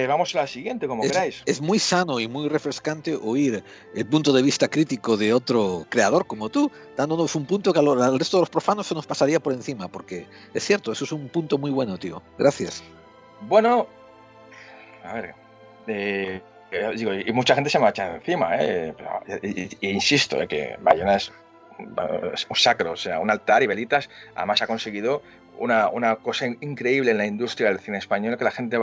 Vamos a la siguiente, como queráis. Es muy sano y muy refrescante oír el punto de vista crítico de otro creador como tú, dándonos un punto que al resto de los profanos se nos pasaría por encima, porque es cierto, eso es un punto muy bueno, tío. Gracias. Bueno, a ver, digo, y mucha gente se me va a echar encima, pero, insisto, que Bayona es un sacro, o sea, un altar y velitas. Además ha conseguido una cosa increíble en la industria del cine español, que la gente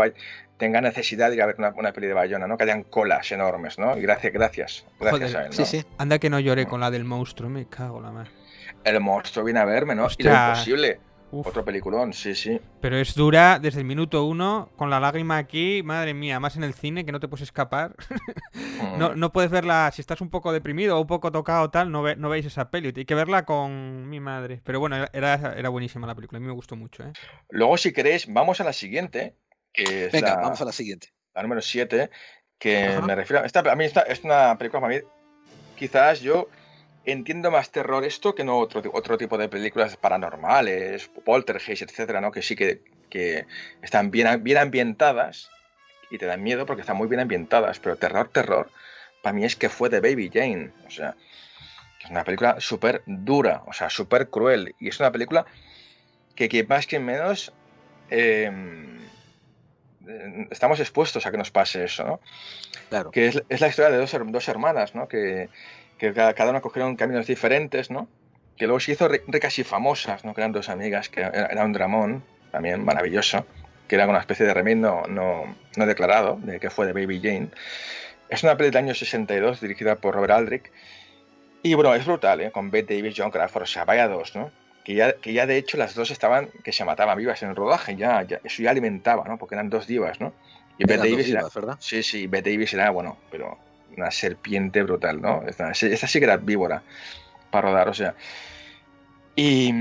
tenga necesidad de ir a ver una peli de Bayona, ¿no? Que hayan colas enormes, ¿no? Y gracias Joder, a él, ¿no? Sí, sí. anda que no lloré con la del monstruo, me cago la madre. El monstruo viene a verme, ¿no? Y Lo Hostia. Imposible. Uf. Otro peliculón, sí. Pero es dura desde el minuto 1, con la lágrima aquí, madre mía, más en el cine que no te puedes escapar. No puedes verla, si estás un poco deprimido o un poco tocado o tal, no veis esa peli. Hay que verla con mi madre. Pero bueno, era buenísima la película, a mí me gustó mucho, ¿eh? Luego, si queréis, vamos a la siguiente, que es Venga, vamos a la siguiente. La número 7, que Ajá. me refiero... a mí esta es una película, para mí, quizás yo entiendo más terror esto que no otro tipo de películas paranormales, poltergeist, etcétera, ¿no? Que sí que están bien ambientadas y te dan miedo porque están muy bien ambientadas, pero terror, para mí es que fue de Baby Jane, o sea, que es una película súper dura, o sea, súper cruel, y es una película que más que menos estamos expuestos a que nos pase eso, ¿no? Claro. Que es la historia de dos hermanas, ¿no? Que cada una cogieron caminos diferentes, ¿no? Que luego se hizo casi famosas, ¿no? Que eran dos amigas, que era un dramón también maravilloso, que era una especie de remake no declarado, de que fue de Baby Jane. Es una peli del año 62, dirigida por Robert Aldrich. Y bueno, es brutal, ¿eh? Con Bette Davis, John Crawford, o sea, vaya dos, ¿no? Que ya de hecho las dos estaban, que se mataban vivas en el rodaje, eso ya alimentaba, ¿no? Porque eran dos divas, ¿no? Y Bette Davis divas, ¿verdad? Sí, Bette Davis era, bueno, pero una serpiente brutal, ¿no? Esta sí que era víbora para rodar, o sea. Y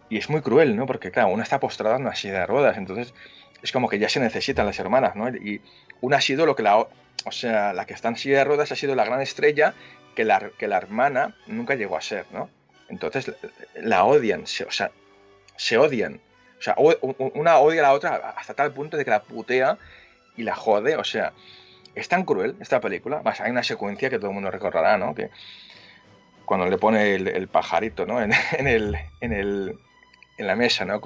es muy cruel, ¿no? Porque, claro, una está postrada en una silla de ruedas, entonces es como que ya se necesitan las hermanas, ¿no? Y una ha sido la que está en silla de ruedas ha sido la gran estrella que la hermana nunca llegó a ser, ¿no? Entonces la odian, se odian. O sea, una odia a la otra hasta tal punto de que la putea y la jode, o sea, es tan cruel esta película. Más hay una secuencia que todo el mundo recordará, ¿no? Que cuando le pone el pajarito, ¿no? En la mesa, ¿no?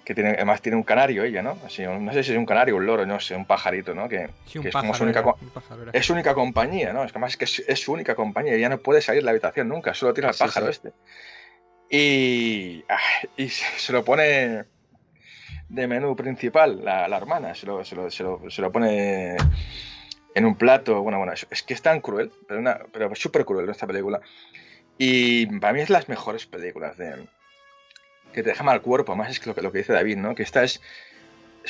Además tiene un canario ella, ¿no? Así, no sé si es un canario o un loro, no sé, un pajarito, ¿no? Sí, que es como su única compañía, ¿no? Es que es su única compañía, ella no puede salir de la habitación nunca, solo tira al pájaro este. Y se lo pone de menú principal la hermana, se lo pone en un plato. Bueno, es que es tan cruel, pero súper cruel esta película. Y para mí es las mejores películas que te deja mal cuerpo. Además es lo que dice David, ¿no? Que esta es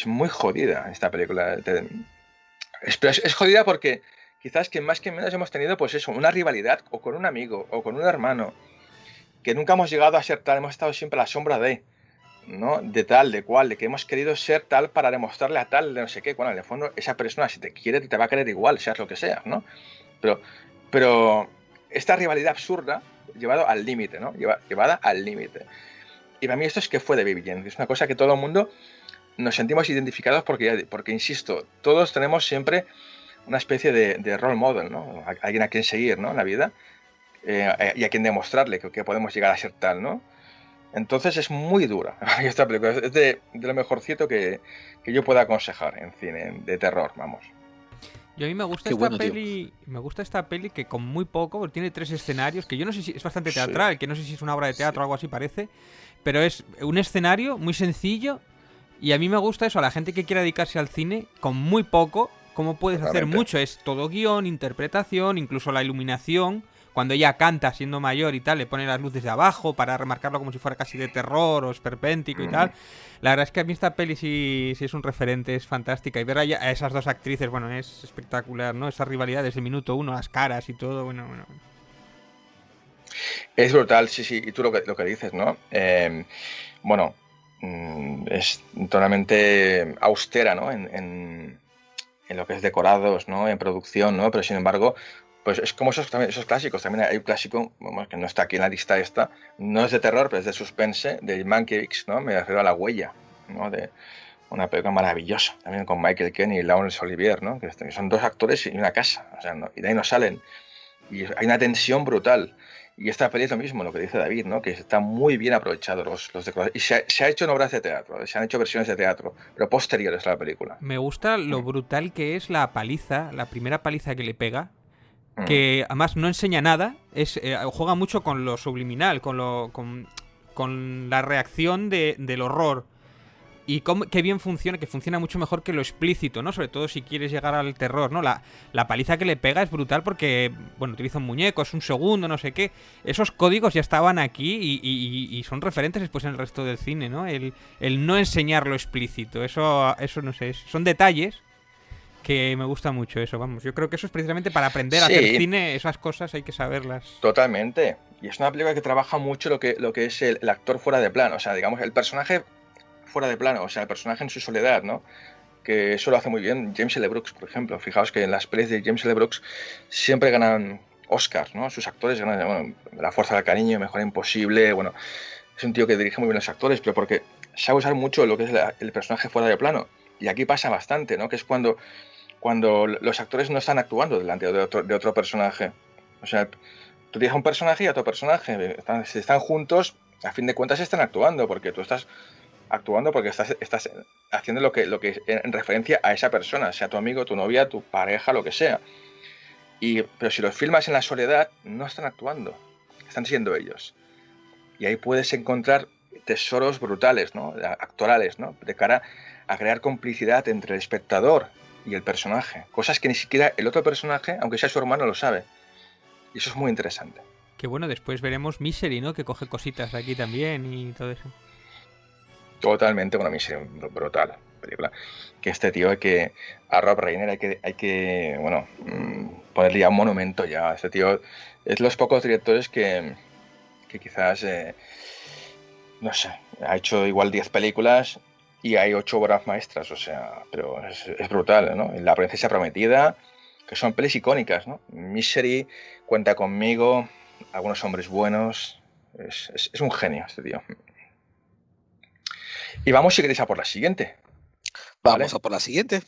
muy jodida, esta película. Es jodida porque quizás que más que menos hemos tenido, pues eso, una rivalidad o con un amigo o con un hermano, que nunca hemos llegado a ser tal, hemos estado siempre a la sombra ¿no? De tal, de cual, de que hemos querido ser tal para demostrarle a tal, de no sé qué. Bueno, en el fondo, esa persona, si te quiere, te va a querer igual, seas lo que seas, ¿no? Pero esta rivalidad absurda, llevada al límite, ¿no? Llevada al límite. Y para mí esto es que fue de Baby Jane, que es una cosa que todo el mundo nos sentimos identificados porque, insisto, todos tenemos siempre una especie de role model, ¿no? Alguien a quien seguir, ¿no? En la vida, y a quien demostrarle que podemos llegar a ser tal, ¿no? Entonces es muy dura. Esta película es de lo mejorcito que yo pueda aconsejar en cine de terror, vamos. Y a mí me gusta me gusta esta peli que con muy poco, porque tiene 3 escenarios, que yo no sé si es bastante teatral, sí. Que no sé si es una obra de teatro o algo así parece, pero es un escenario muy sencillo y a mí me gusta eso, a la gente que quiera dedicarse al cine, con muy poco, cómo puedes hacer mucho, es todo guión, interpretación, incluso la iluminación. Cuando ella canta siendo mayor y tal, le pone las luces de abajo para remarcarlo como si fuera casi de terror o esperpéntico y tal. La verdad es que a mí esta peli sí es un referente, es fantástica. Y ver a esas dos actrices, bueno, es espectacular, ¿no? Esa rivalidad desde el minuto 1, las caras y todo, bueno. Es brutal, sí. Y tú lo que dices, ¿no? Es totalmente austera, ¿no? En lo que es decorados, ¿no? En producción, ¿no? Pero sin embargo, pues es como esos clásicos. También hay un clásico, que no está aquí en la lista esta, no es de terror, pero es de suspense, de Mankiewicz, ¿no? Me refiero a La huella, ¿no? De una película maravillosa, también con Michael Caine y Laurence Olivier, ¿no? Que son 2 actores y una casa, o sea, ¿no? Y de ahí no salen. Y hay una tensión brutal. Y esta peli es lo mismo, lo que dice David, ¿no? Que está muy bien aprovechado los decorados. Y se ha hecho en obras de teatro, se han hecho versiones de teatro, pero posteriores a la película. Me gusta lo brutal que es la paliza, la primera paliza que le pega. que además no enseña nada, juega mucho con lo subliminal, con la reacción del horror. Y qué bien funciona, que funciona mucho mejor que lo explícito, ¿no? Sobre todo si quieres llegar al terror, ¿no? La paliza que le pega es brutal porque, bueno, utiliza un muñeco, es un segundo, no sé qué. Esos códigos ya estaban aquí y son referentes después en el resto del cine, ¿no? El no enseñar lo explícito, eso no sé, son detalles que me gusta mucho eso, vamos. Yo creo que eso es precisamente para aprender a hacer cine, esas cosas hay que saberlas. Totalmente. Y es una película que trabaja mucho lo que es el actor fuera de plano, o sea, digamos, el personaje fuera de plano, o sea, el personaje en su soledad, ¿no? Que eso lo hace muy bien James L. Brooks, por ejemplo. Fijaos que en las pelis de James L. Brooks siempre ganan Oscars, ¿no? Sus actores ganan, bueno, La fuerza del cariño, Mejor Imposible, bueno, es un tío que dirige muy bien los actores, pero porque sabe usar mucho lo que es el personaje fuera de plano. Y aquí pasa bastante, ¿no? Que es cuando los actores no están actuando delante de otro personaje. O sea, tú tienes a un personaje y a otro personaje, si están juntos, a fin de cuentas están actuando, porque tú estás actuando porque estás haciendo lo que en referencia a esa persona, sea tu amigo, tu novia, tu pareja, lo que sea. Pero si los filmas en la soledad, no están actuando, están siendo ellos. Y ahí puedes encontrar tesoros brutales, ¿no? Actorales, ¿no? De cara a crear complicidad entre el espectador y el personaje. Cosas que ni siquiera el otro personaje, aunque sea su hermano, lo sabe. Y eso es muy interesante. Que bueno, después veremos Misery, ¿no? Que coge cositas de aquí también y todo eso. Totalmente, bueno, Misery, brutal película. Que este tío a Rob Reiner hay que bueno, ponerle ya un monumento ya. Este tío es los pocos directores que quizás, no sé, ha hecho igual 10 películas y hay 8 obras maestras, o sea, pero es brutal, ¿no? La princesa prometida, que son pelis icónicas, ¿no? Misery, Cuenta conmigo, Algunos hombres buenos, es un genio este tío. Y vamos, si queréis, a por la siguiente. Vamos a por la siguiente.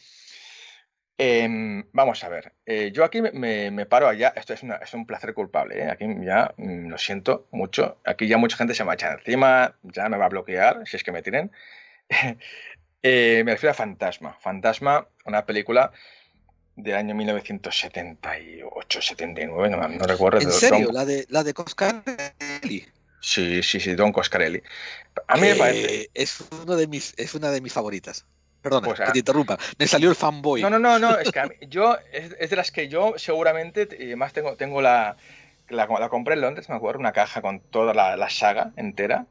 Vamos a ver. Yo aquí me paro allá. Esto es un placer culpable, ¿eh? Aquí ya lo siento mucho. Aquí ya mucha gente se me echa encima. Ya me va a bloquear si es que me tienen. Me refiero a Fantasma. Fantasma, una película del año 1978-79, no recuerdo. ¿En serio? ¿La de Coscarelli? Sí, Don Coscarelli. A mí me parece... Es una de mis favoritas. Perdona, pues, que te interrumpa. Me salió el fanboy. No, es que es de las que yo seguramente más tengo la compré en Londres, me acuerdo, una caja con toda la saga entera.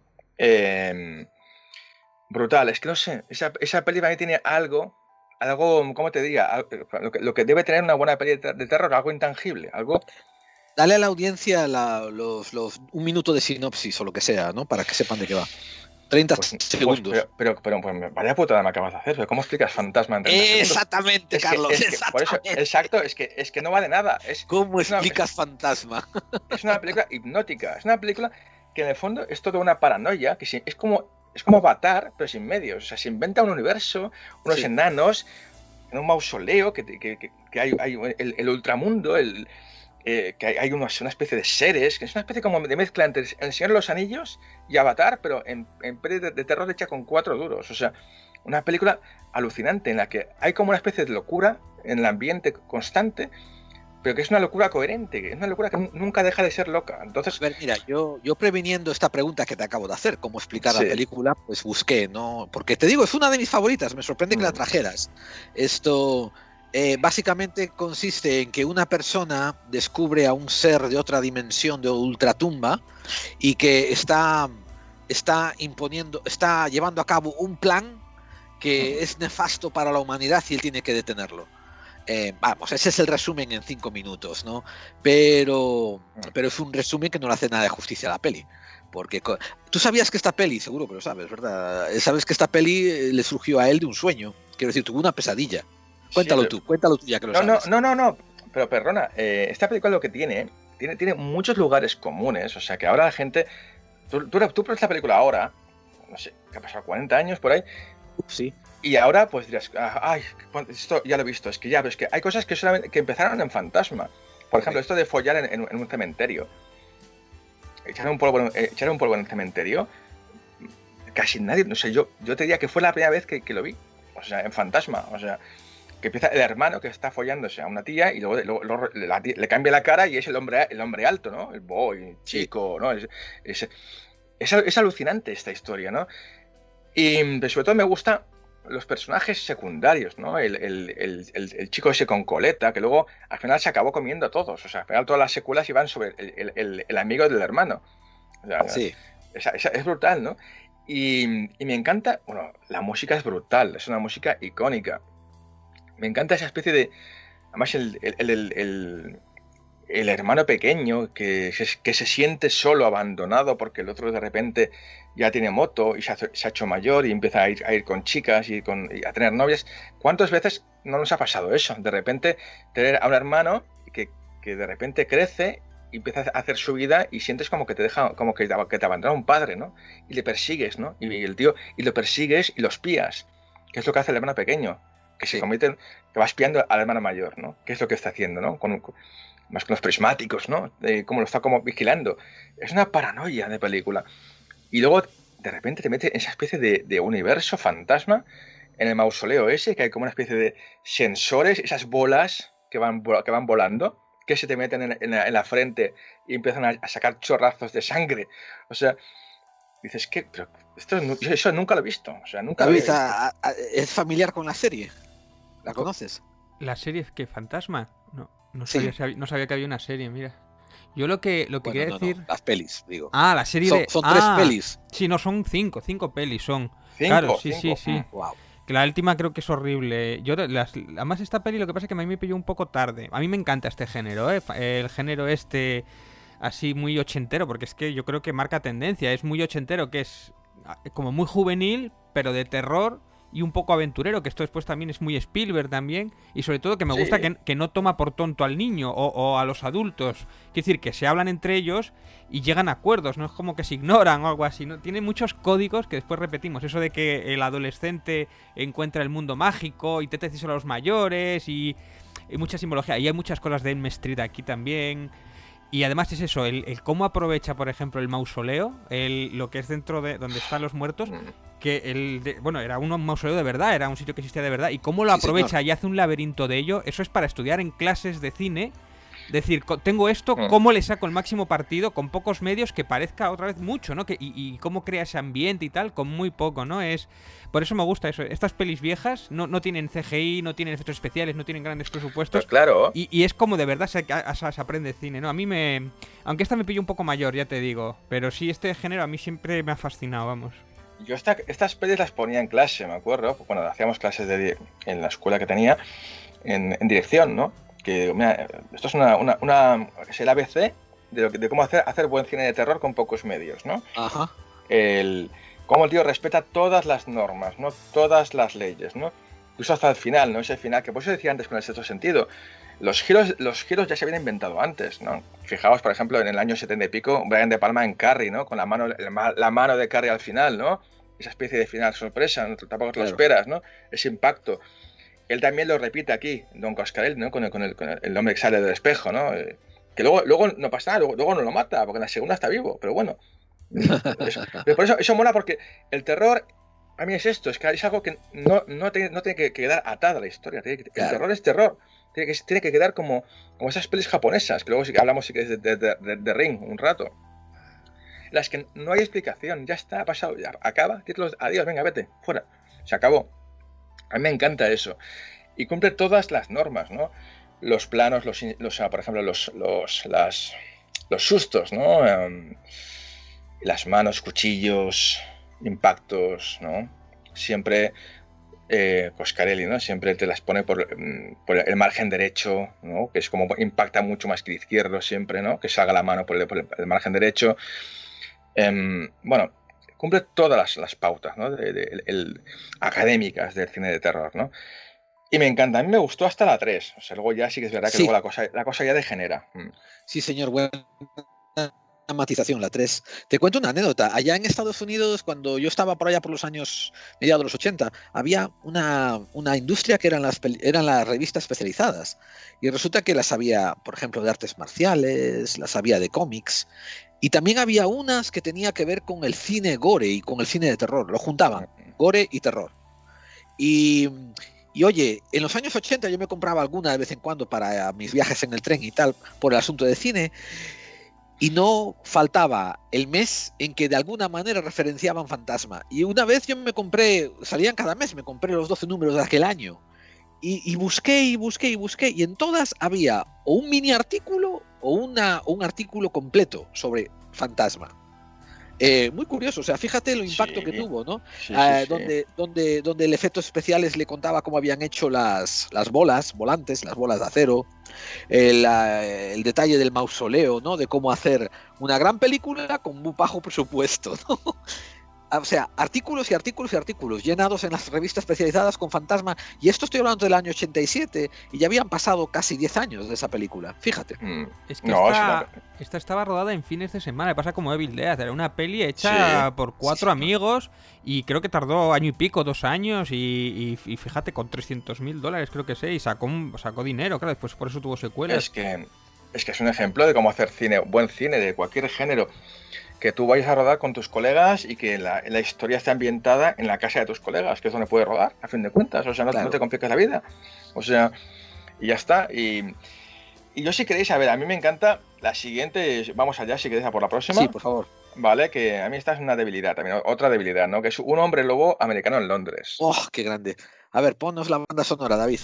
Brutal, es que no sé, esa peli para mí tiene algo, ¿cómo te diría? Lo que debe tener una buena peli de terror, algo intangible, algo... Dale a la audiencia un minuto de sinopsis o lo que sea, ¿no? Para que sepan de qué va. 30 segundos. Pero vaya putada me acabas de hacer. ¿Cómo explicas Fantasma en 30 segundos? Exactamente, Carlos. Por eso, exacto, es que no vale nada. ¿Cómo explicas Fantasma? Es una película hipnótica. Es una película que en el fondo es toda una paranoia, que es como Avatar, pero sin medios. O sea, se inventa un universo, unos enanos, en un mausoleo, que hay el ultramundo, que hay una especie de seres, que es una especie como de mezcla entre El Señor de los Anillos y Avatar, pero en peli de terror hecha con 4 duros. O sea, una película alucinante en la que hay como una especie de locura en el ambiente constante, pero que es una locura coherente, que es una locura que nunca deja de ser loca. Entonces, a ver, mira, yo previniendo esta pregunta que te acabo de hacer, cómo explicar la película, pues busqué, ¿no? Porque te digo, es una de mis favoritas, me sorprende que la trajeras. Esto... básicamente consiste en que una persona descubre a un ser de otra dimensión, de ultratumba, y que está llevando a cabo un plan que es nefasto para la humanidad y él tiene que detenerlo. Vamos, ese es el resumen en 5 minutos, ¿no? Pero es un resumen que no le hace nada de justicia a la peli. Porque tú sabías que esta peli, seguro que lo sabes, ¿verdad? Sabes que esta peli le surgió a él de un sueño. Quiero decir, tuvo una pesadilla. Cuéntalo tú ya que lo sabes. No, pero perdona, esta película lo que tiene muchos lugares comunes, o sea que ahora la gente, tú pones esta película ahora, no sé, ¿qué ha pasado? 40 años por ahí, sí. Y ahora pues dirás, ay, esto ya lo he visto, es que hay cosas que empezaron en Fantasma, por ejemplo, esto de follar en un cementerio, echar un polvo en el cementerio, casi nadie, no sé, yo te diría que fue la primera vez que lo vi, o sea, en Fantasma, o sea... que empieza el hermano que está follándose a una tía y luego le cambia la cara y es el hombre alto, ¿no? El boy, chico, ¿no? Es alucinante esta historia, ¿no? Y sobre todo me gustan los personajes secundarios, ¿no? El chico ese con coleta, que luego al final se acabó comiendo a todos. O sea, al final todas las secuelas iban sobre el amigo del hermano. O sea, Sí. es brutal, ¿no? Y me encanta, bueno, la música es brutal, es una música icónica. Me encanta esa especie de... Además, el hermano pequeño que se siente solo, abandonado, porque el otro de repente ya tiene moto y se ha hecho mayor y empieza a ir con chicas y a tener novias. ¿Cuántas veces no nos ha pasado eso? De repente tener a un hermano que de repente crece y empieza a hacer su vida y sientes como que te deja, como que te abandona un padre, ¿no? Y le persigues, ¿no? Y el tío, y lo persigues y lo espías, que es lo que hace el hermano pequeño, que se convierte, que va espiando al hermano mayor, ¿no? ¿Qué es lo que está haciendo, ¿no? Más con los prismáticos, ¿no? Cómo lo está como vigilando. Es una paranoia de película. Y luego, de repente, te mete en esa especie de universo fantasma, en el mausoleo ese, que hay como una especie de sensores, esas bolas que van volando, que se te meten en la frente y empiezan a sacar chorrazos de sangre. O sea, dices, ¿qué? Pero eso nunca lo he visto. O sea, nunca David, lo he visto. ¿es familiar con la serie? ¿La conoces? ¿La serie qué? ¿Fantasma? No Sí. sabía que había una serie, mira. Yo lo que quería decir... Las pelis, digo. Ah, la serie Son 3 pelis. Sí, no, son 5 pelis son. Cinco. Sí. Wow. Que la última creo que es horrible. Además esta peli lo que pasa es que a mí me pilló un poco tarde. A mí me encanta este género, el género así muy ochentero, porque es que yo creo que marca tendencia. Es muy ochentero, que es como muy juvenil, pero de terror y un poco aventurero, que esto después también es muy Spielberg también, y sobre todo que me gusta que no toma por tonto al niño o a los adultos. Quiere decir que se hablan entre ellos y llegan a acuerdos, no es como que se ignoran o algo así, ¿no? Tiene muchos códigos que después repetimos, eso de que el adolescente encuentra el mundo mágico, intenta decírselo a los mayores y mucha simbología, y hay muchas cosas de Elm Street aquí también. Y además es eso, el cómo aprovecha, por ejemplo, el mausoleo, lo que es dentro de donde están los muertos, que era un mausoleo de verdad, era un sitio que existía de verdad, y cómo lo aprovecha y hace un laberinto de ello, eso es para estudiar en clases de cine. Decir, tengo esto, ¿cómo le saco el máximo partido con pocos medios que parezca otra vez mucho, ¿no? Y cómo crea ese ambiente y tal con muy poco, ¿no? Por eso me gusta eso. Estas pelis viejas no tienen CGI, no tienen efectos especiales, no tienen grandes presupuestos. Pues claro. Y es como de verdad se aprende cine, ¿no? A mí aunque esta me pilló un poco mayor, ya te digo. Pero sí, este género a mí siempre me ha fascinado, vamos. Yo estas pelis las ponía en clase, me acuerdo. Bueno, hacíamos clases en la escuela que tenía, en dirección, ¿no? Que mira, esto es es el ABC de cómo hacer buen cine de terror con pocos medios, ¿no? Ajá. Cómo el tío respeta todas las normas, ¿no? Todas las leyes, ¿no? Incluso hasta el final, ¿no? Ese final, que por eso decía antes con el sexto sentido. Los giros ya se habían inventado antes, ¿no? Fijaos, por ejemplo, en el año 70 y pico, Brian De Palma en Carrie, ¿no? Con la mano de Carrie al final, ¿no? Esa especie de final sorpresa, ¿no? Tampoco te lo esperas, ¿no? Ese impacto. Él también lo repite aquí, Don Coscarelli, ¿no? Con el hombre que sale del espejo, ¿no? Que luego no pasa nada, luego no lo mata, porque en la segunda está vivo, pero bueno. Pero por eso mola, porque el terror, a mí es esto, es que es algo que no tiene que quedar atada a la historia. El terror es terror. Tiene que quedar como esas pelis japonesas, que luego sí que hablamos de Ring un rato. Las que no hay explicación, ya está, ha pasado, ya acaba, títulos, adiós, venga, vete, fuera, se acabó. A mí me encanta eso. Y cumple todas las normas, ¿no? Los planos, por ejemplo, los sustos, ¿no? Las manos, cuchillos, impactos, ¿no? Siempre Coscarelli, ¿no? Siempre te las pone por el margen derecho, ¿no? Que es como impacta mucho más que el izquierdo siempre, ¿no? Que salga la mano por el margen derecho. Bueno, cumple todas las pautas, ¿no? Académicas del cine de terror, ¿no? Y me encanta, a mí me gustó hasta la 3. O sea, luego ya sí que es verdad que luego la cosa ya degenera. Sí, señor, buena matización, la 3. Te cuento una anécdota. Allá en Estados Unidos, cuando yo estaba por allá por los años mediados de los 80, había una industria que eran las revistas especializadas. Y resulta que las había, por ejemplo, de artes marciales, las había de cómics. Y también había unas que tenía que ver con el cine gore y con el cine de terror. Lo juntaban, gore y terror. Y Y oye, en los años 80 yo me compraba alguna de vez en cuando para mis viajes en el tren y tal, por el asunto de cine, y no faltaba el mes en que de alguna manera referenciaban Fantasma. Y una vez yo me compré, salían cada mes, me compré los 12 números de aquel año. Y busqué y busqué y busqué, y en todas había o un mini artículo o un artículo completo sobre Fantasma. Muy curioso, o sea, fíjate el impacto que tuvo, ¿no? Sí, Donde el efecto especiales le contaba cómo habían hecho las bolas volantes, las bolas de acero, el detalle del mausoleo, ¿no? De cómo hacer una gran película con muy bajo presupuesto, ¿no? O sea, artículos y artículos y artículos llenados en las revistas especializadas con Fantasma. Y esto estoy hablando del año 87 y ya habían pasado casi 10 años de esa película. Fíjate. Es que esta estaba rodada en fines de semana. Pasa como Evil Dead. Era una peli hecha por 4 amigos y creo que tardó año y pico, 2 años. Y fíjate, con $300,000 creo que sé. Y sacó dinero, claro. Después por eso tuvo secuelas. Es que es un ejemplo de cómo hacer cine, buen cine de cualquier género. Que tú vayas a rodar con tus colegas y que la historia esté ambientada en la casa de tus colegas, que es donde puedes rodar, a fin de cuentas. O sea, no te compliques la vida. O sea, y ya está. Y yo, si queréis, a ver, a mí me encanta la siguiente. Vamos allá, si queréis, a por la próxima. Sí, por favor. Vale, que a mí esta es una debilidad también, otra debilidad, ¿no? Que es un hombre lobo americano en Londres. ¡Oh, qué grande! A ver, ponnos la banda sonora, David.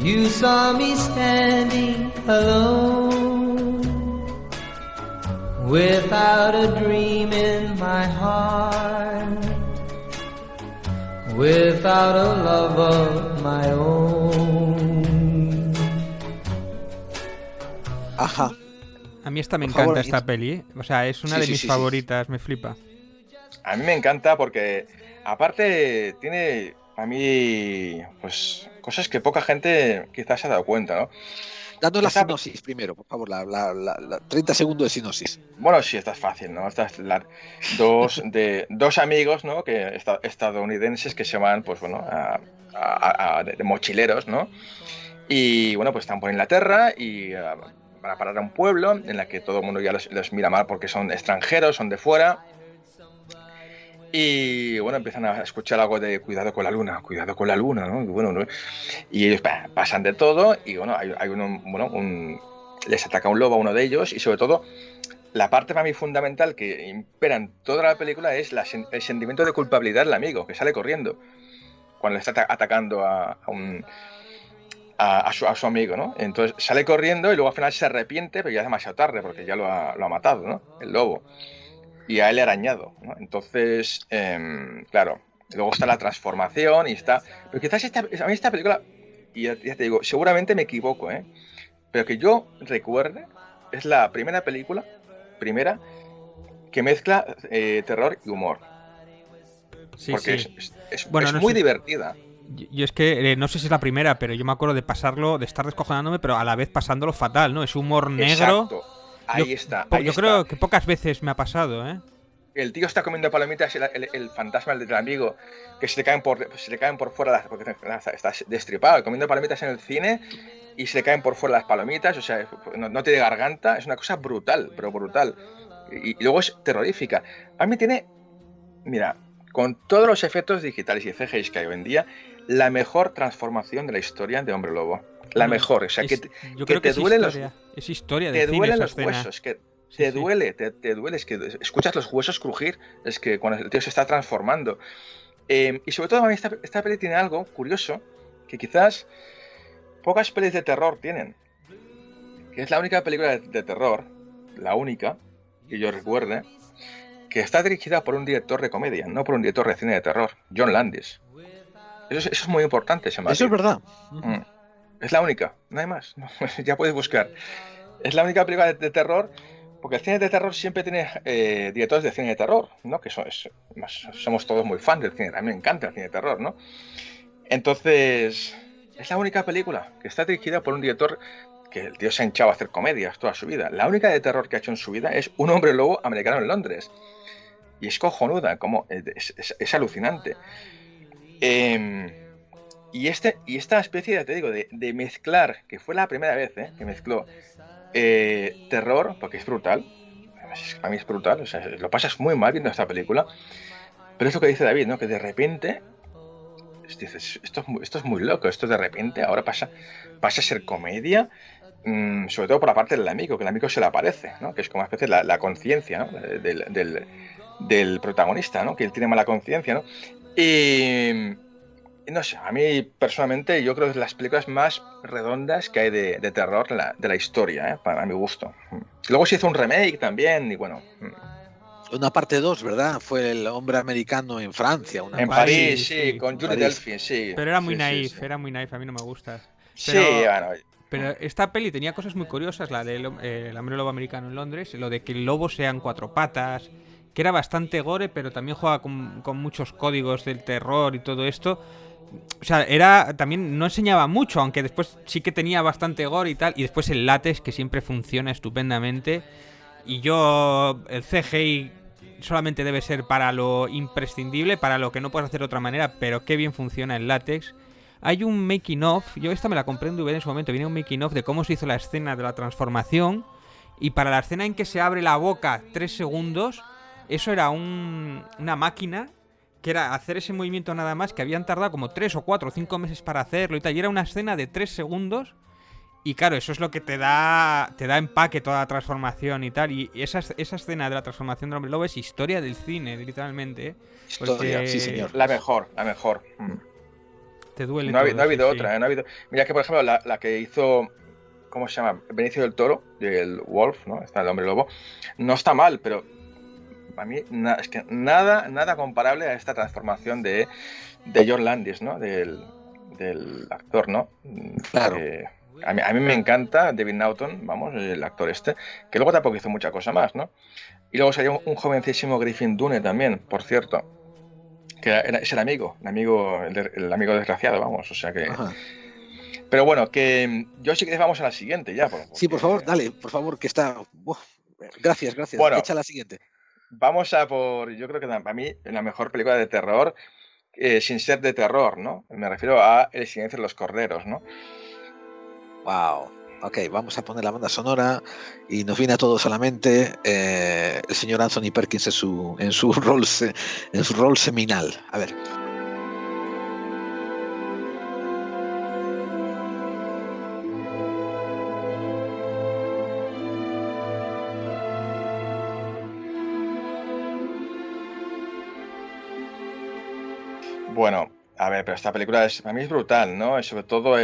You saw me standing alone, without a dream in my heart, without a love of my own. Ajá. A mí esta me encanta, esta peli, ¿eh? O sea, es una de mis favoritas, me flipa. A mí me encanta porque, aparte, tiene a mí, pues, cosas que poca gente quizás se ha dado cuenta, ¿no? Danos la sinopsis primero, por favor, la 30 segundos de sinopsis. Bueno, sí, esta es fácil, ¿no? Esta es dos amigos, ¿no? Estadounidenses que se van, pues bueno, de mochileros, ¿no? Y bueno, pues están por Inglaterra y van a parar a un pueblo en el que todo el mundo ya los mira mal porque son extranjeros, son de fuera. Y bueno, empiezan a escuchar algo de cuidado con la luna, ¿no? Y ellos pasan de todo y bueno, les ataca un lobo a uno de ellos y sobre todo la parte para mí fundamental que impera en toda la película es el sentimiento de culpabilidad del amigo que sale corriendo cuando le está atacando a su amigo, ¿no? Entonces sale corriendo y luego al final se arrepiente, pero ya es demasiado tarde porque ya lo ha matado, ¿no? El lobo. Y a él le ha arañado, ¿no? Entonces, claro, luego está la transformación y está... Pero quizás a mí esta película, y ya te digo, seguramente me equivoco, pero que yo recuerde, es la primera película que mezcla terror y humor. Sí, porque sí. es muy divertida. Yo es que no sé si es la primera, pero yo me acuerdo de pasarlo, de estar descojonándome, pero a la vez pasándolo fatal, ¿no? Es humor negro. Exacto. Ahí está. Yo creo que pocas veces me ha pasado, ¿eh? El tío está comiendo palomitas, el fantasma del amigo, que se le caen por fuera, porque está destripado, comiendo palomitas en el cine y se le caen por fuera las palomitas, o sea, no tiene garganta, es una cosa brutal, pero brutal. Y luego es terrorífica. A mí tiene, mira, con todos los efectos digitales y CGI que hay hoy en día, la mejor transformación de la historia de Hombre Lobo. La mejor, o sea, que te duelen los... Es historia de te cine, duelen los huesos, que te duele, es que escuchas los huesos crujir, es que cuando el tío se está transformando. Y sobre todo a mí esta peli tiene algo curioso, que quizás pocas pelis de terror tienen. Que es la única película de terror, la única, que yo recuerde, que está dirigida por un director de comedia, no por un director de cine de terror, John Landis. Eso es muy importante, ese matiz. Eso es verdad. Es la única, no hay más. Ya puedes buscar. Es la única película de terror, porque el cine de terror siempre tiene directores de cine de terror, ¿no? Que somos todos muy fans del cine. A mí me encanta el cine de terror, ¿no? Entonces, es la única película que está dirigida por un director que el tío se ha hinchado a hacer comedias toda su vida. La única de terror que ha hecho en su vida es Un hombre lobo americano en Londres. Y es cojonuda, es alucinante. Y esta especie, ya te digo, de mezclar, que fue la primera vez que mezcló terror, porque es brutal, para mí es brutal, o sea, lo pasas muy mal viendo esta película, pero es lo que dice David, ¿no? Que de repente dices, esto es muy loco, esto de repente ahora pasa a ser comedia, sobre todo por la parte del amigo, que el amigo se le aparece, ¿no? Que es como una especie de la conciencia, ¿no? del protagonista, ¿no? Que él tiene mala conciencia, ¿no? Y no sé, a mí personalmente yo creo que es de las películas más redondas que hay de terror de la historia, para mi gusto. Luego se hizo un remake también y bueno. Una parte 2, ¿verdad? Fue El hombre americano en Francia. En París, sí, con Julie Delphi, sí. Pero era muy sí, naif, sí. era muy naif, a mí no me gusta. Sí, Pero, bueno. pero esta peli tenía cosas muy curiosas, la del el hombre lobo americano en Londres, lo de que el lobo sean 4 patas, que era bastante gore, pero también juega con muchos códigos del terror y todo esto. O sea, también no enseñaba mucho, aunque después sí que tenía bastante gore y tal. Y después el látex, que siempre funciona estupendamente. Y el CGI solamente debe ser para lo imprescindible, para lo que no puedes hacer de otra manera, pero qué bien funciona el látex. Hay un making of, yo esta me la compré en DVD en su momento, viene un making of de cómo se hizo la escena de la transformación. Y para la escena en que se abre la boca 3 segundos, eso era una máquina que era hacer ese movimiento nada más, que habían tardado como 3 o 4 o 5 meses para hacerlo y tal. Y era una escena de 3 segundos. Y claro, eso es lo que te da empaque toda la transformación y tal. Y esa escena de la transformación del hombre lobo es historia del cine, literalmente. Historia, sí, señor. La mejor. Te duele no todo. No ha habido sí, otra, sí. no ha habido... Mira que, por ejemplo, la que hizo... ¿Cómo se llama? Benicio del Toro, del Wolf, ¿no? Está el hombre lobo. No está mal, pero a mí es que nada comparable a esta transformación de John Landis, ¿no? Del actor, ¿no? Claro. A mí me encanta David Naughton, vamos, el actor este, que luego tampoco hizo mucha cosa más, ¿no? Y luego salió un jovencísimo Griffin Dunne también, por cierto, que es el amigo desgraciado, vamos, o sea que... Ajá. Pero bueno, que yo sí que vamos a la siguiente ya. Sí, por favor, dale, por favor, que está... Gracias. Bueno, echa la siguiente. Vamos a por, yo creo que para mí, la mejor película de terror, sin ser de terror, ¿no? Me refiero a El silencio de los corderos, ¿no? Wow. Ok, vamos a poner la banda sonora y nos viene a todos solamente el señor Anthony Perkins en su rol seminal. A ver. Bueno, a ver, pero esta película para mí es brutal, ¿no? Y sobre todo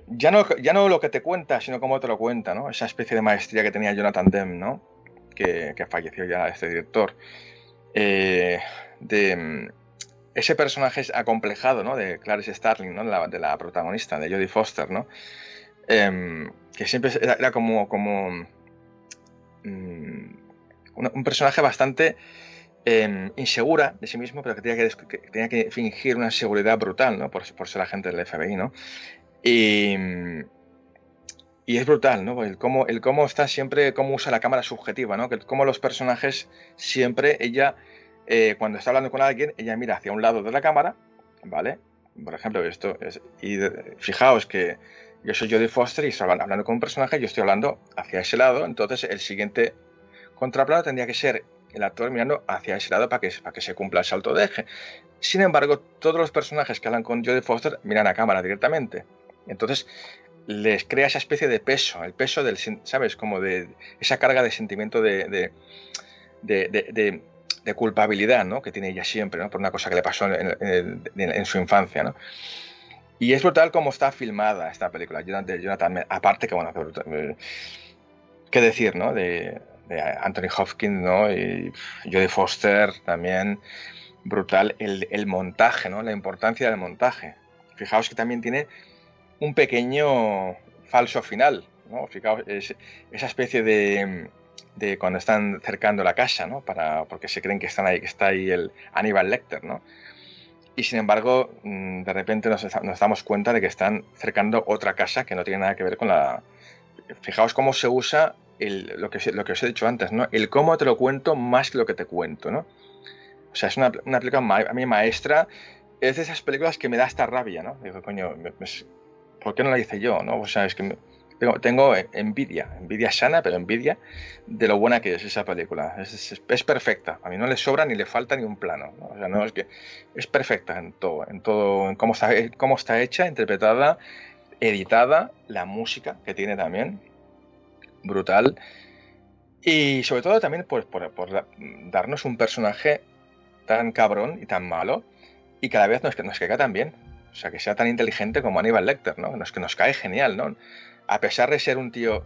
ya no lo que te cuenta, sino cómo te lo cuenta, ¿no? Esa especie de maestría que tenía Jonathan Demme, ¿no? Que falleció ya este director. Ese personaje acomplejado, ¿no? De Clarice Starling, ¿no? De la protagonista, de Jodie Foster, ¿no? Que siempre era como un personaje bastante insegura de sí mismo, pero que tenía que fingir una seguridad brutal, ¿no? Por ser agente del FBI, ¿no? Y es brutal, ¿no? El cómo está siempre, cómo usa la cámara subjetiva, ¿no? Que cómo los personajes siempre, ella, cuando está hablando con alguien, ella mira hacia un lado de la cámara, ¿vale? Por ejemplo, fijaos que yo soy Jodie Foster y estoy hablando con un personaje, yo estoy hablando hacia ese lado, entonces el siguiente contraplano tendría que ser el actor mirando hacia ese lado para que se cumpla el salto de eje. Sin embargo, todos los personajes que hablan con Jodie Foster miran a cámara directamente. Entonces les crea esa especie de peso, el peso del, ¿sabes? Como de esa carga de sentimiento de culpabilidad, ¿no? Que tiene ella siempre, ¿no? Por una cosa que le pasó en su infancia, ¿no? Y es brutal cómo está filmada esta película, Jonathan, aparte que, bueno, qué decir, ¿no? De Anthony Hopkins, ¿no? Y Jodie Foster también, brutal el montaje, ¿no? La importancia del montaje. Fijaos que también tiene un pequeño falso final, ¿no? Fijaos, esa especie de cuando están cercando la casa, ¿no? Porque se creen que está ahí el Hannibal Lecter, ¿no? Y sin embargo, de repente nos damos cuenta de que están cercando otra casa que no tiene nada que ver con la... Fijaos cómo se usa lo que os he dicho antes, ¿no? El cómo te lo cuento más que lo que te cuento, ¿no? O sea, es una película a mí maestra es de esas películas que me da esta rabia, ¿no? Digo, coño, ¿por qué no la hice yo, no? O sea, es que tengo envidia sana, pero envidia de lo buena que es esa película. Es perfecta. A mí no le sobra ni le falta ni un plano, ¿no? O sea, no, es que es perfecta en todo, en cómo está hecha, interpretada, editada, la música que tiene también, brutal. Y sobre todo también por darnos un personaje tan cabrón y tan malo, y cada vez nos caiga tan bien. O sea, que sea tan inteligente como Aníbal Lecter, ¿no? Que nos cae genial, ¿no? A pesar de ser un tío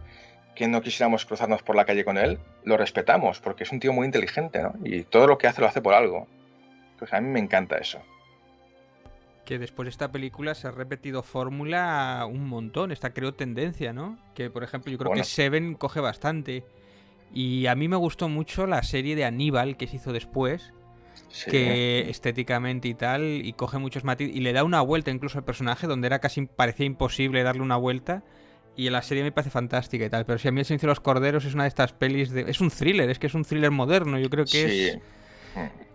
que no quisiéramos cruzarnos por la calle con él, lo respetamos, porque es un tío muy inteligente, ¿no? Y todo lo que hace lo hace por algo. Pues a mí me encanta eso. Que después de esta película se ha repetido fórmula un montón, esta creo tendencia, ¿no? Que por ejemplo yo creo que Seven coge bastante. Y a mí me gustó mucho la serie de Aníbal que se hizo después, sí, que estéticamente y tal, y coge muchos matices, y le da una vuelta incluso al personaje, donde era parecía imposible darle una vuelta, y en la serie me parece fantástica y tal. Pero si a mí El silencio de los corderos es una de estas pelis es un thriller, es que es un thriller moderno, yo creo que sí. Es...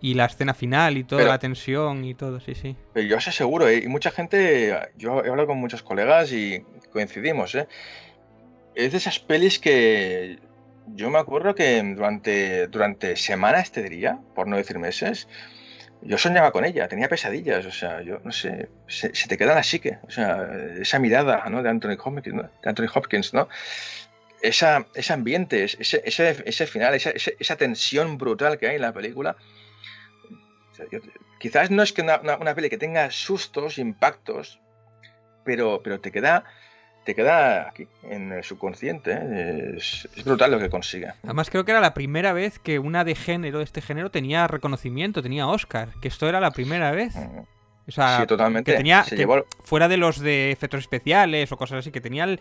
Y la escena final y toda la tensión y todo, sí. Pero yo os aseguro, y mucha gente, yo he hablado con muchos colegas y coincidimos, es de esas pelis que yo me acuerdo que durante semanas, te diría, por no decir meses, yo soñaba con ella, tenía pesadillas, o sea, yo no sé, se te queda en la psique, o sea, esa mirada, ¿no? de Anthony Hopkins, ¿no? Ese ambiente, ese final, esa tensión brutal que hay en la película. O sea, quizás no es que una peli que tenga sustos, impactos, pero te queda aquí, en el subconsciente, ¿eh? Es brutal lo que consigue. Además creo que era la primera vez que una de este género tenía reconocimiento, tenía Oscar, que esto era la primera vez. O sea, sí, totalmente. Que tenía, fuera de los de efectos especiales o cosas así, que tenía el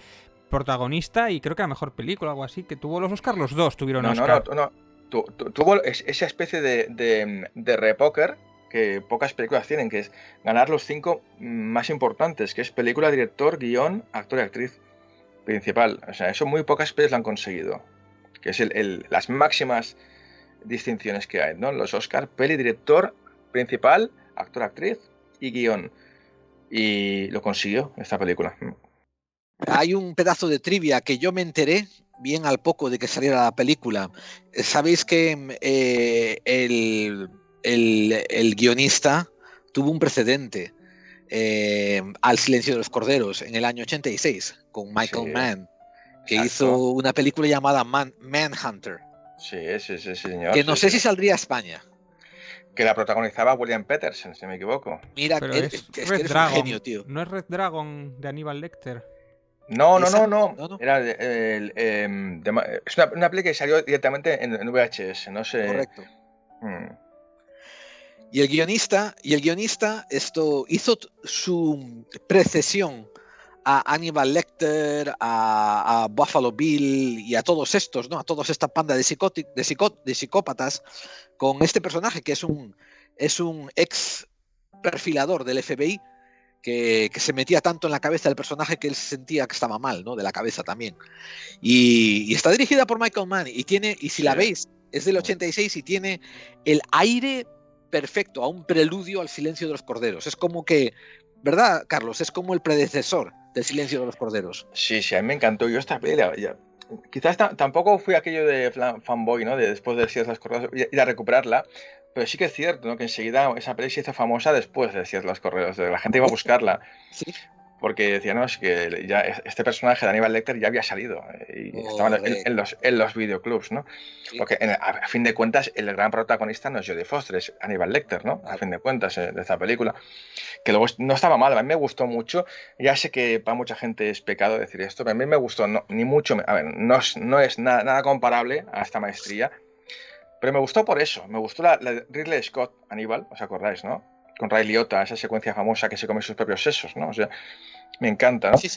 protagonista y creo que la mejor película o algo así, que tuvo los Oscar, los dos tuvieron Oscar. No. Tuvo esa especie de repóker que pocas películas tienen, que es ganar los 5 más importantes, que es película, director, guión, actor y actriz principal. O sea, eso muy pocas películas lo han conseguido, que es las máximas distinciones que hay, ¿no? Los Oscar, peli, director principal, actor, actriz y guión. Y lo consiguió esta película. Hay un pedazo de trivia que yo me enteré bien al poco de que saliera la película. Sabéis que el guionista tuvo un precedente al silencio de los corderos en el año 86 con Michael Mann, que hizo una película llamada Manhunter. Sí, señor. Que no sé si saldría a España. Que la protagonizaba William Peterson, si no me equivoco. Mira, es eres un genio, tío. ¿No es Red Dragon de Aníbal Lecter? No. Era es una peli que salió directamente en VHS, no sé. Correcto. Y el guionista hizo su precesión a Aníbal Lecter, a Buffalo Bill y a todos estos, ¿no? A toda esta panda de psicópatas con este personaje que es un ex perfilador del FBI que se metía tanto en la cabeza del personaje que él sentía que estaba mal, ¿no? De la cabeza también. Y está dirigida por Michael Mann y si la veis, es del 86 y tiene el aire perfecto a un preludio al Silencio de los Corderos. Es como que, ¿verdad, Carlos? Es como el predecesor del Silencio de los Corderos. Sí, a mí me encantó. Yo esta peli quizás tampoco fui aquello de fanboy, ¿no? De después de Silencio de los Corderos ir a recuperarla. Pero sí que es cierto, ¿no? Que enseguida esa peli se hizo famosa después de Silencio de los Corderos. La gente iba a buscarla. Sí. Porque decía, no, es que ya este personaje de Aníbal Lecter ya había salido y estaba en los videoclubs, ¿no? Sí. Porque a fin de cuentas el gran protagonista no es Jodie Foster, es Aníbal Lecter, ¿no? A fin de cuentas de esta película, que luego no estaba mal, a mí me gustó mucho. Ya sé que para mucha gente es pecado decir esto, pero a mí me gustó, ni mucho, a ver, no es nada comparable a esta maestría, pero me gustó por eso, me gustó la Ridley Scott, Aníbal, ¿os acordáis, no? Con Ray Liotta, esa secuencia famosa que se come sus propios sesos, ¿no? O sea, me encanta, ¿no? Sí.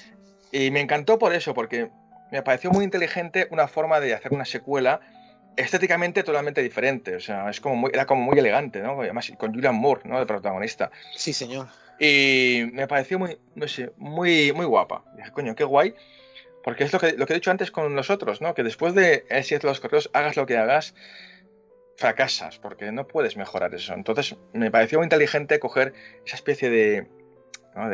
Y me encantó por eso, porque me pareció muy inteligente una forma de hacer una secuela estéticamente totalmente diferente. O sea, era como muy elegante, ¿no? Además, con Julianne Moore, ¿no? De protagonista. Sí, señor. Y me pareció muy guapa. Dije, coño, qué guay. Porque es lo que he dicho antes con nosotros, ¿no? Que después de El silencio de los corderos, hagas lo que hagas, fracasas, porque no puedes mejorar eso. Entonces me pareció muy inteligente coger esa especie de, ¿no?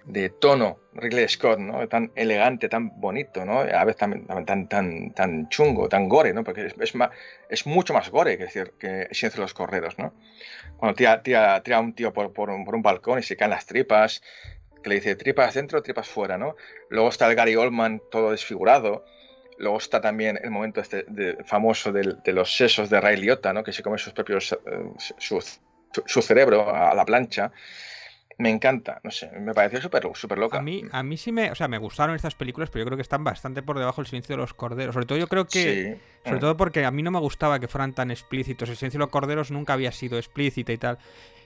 de tono Ridley Scott, ¿no? Tan elegante, tan bonito, ¿no? A la vez también tan chungo, tan gore, ¿no? Porque es mucho más gore que Silencio de los Corderos, ¿no? Cuando tira a un tío por un balcón y se caen las tripas, que le dice tripas dentro, tripas fuera, ¿no? Luego está el Gary Oldman todo desfigurado. Luego está también el momento famoso de los sesos de Ray Liotta, ¿no? Que se come sus propios su cerebro a la plancha. Me encanta, no sé, me pareció súper loca. A mí sí o sea, me gustaron estas películas, pero yo creo que están bastante por debajo del Silencio de los Corderos. Sobre todo yo creo que... Sí. Sobre todo porque a mí no me gustaba que fueran tan explícitos. El Silencio de los Corderos nunca había sido explícita y tal.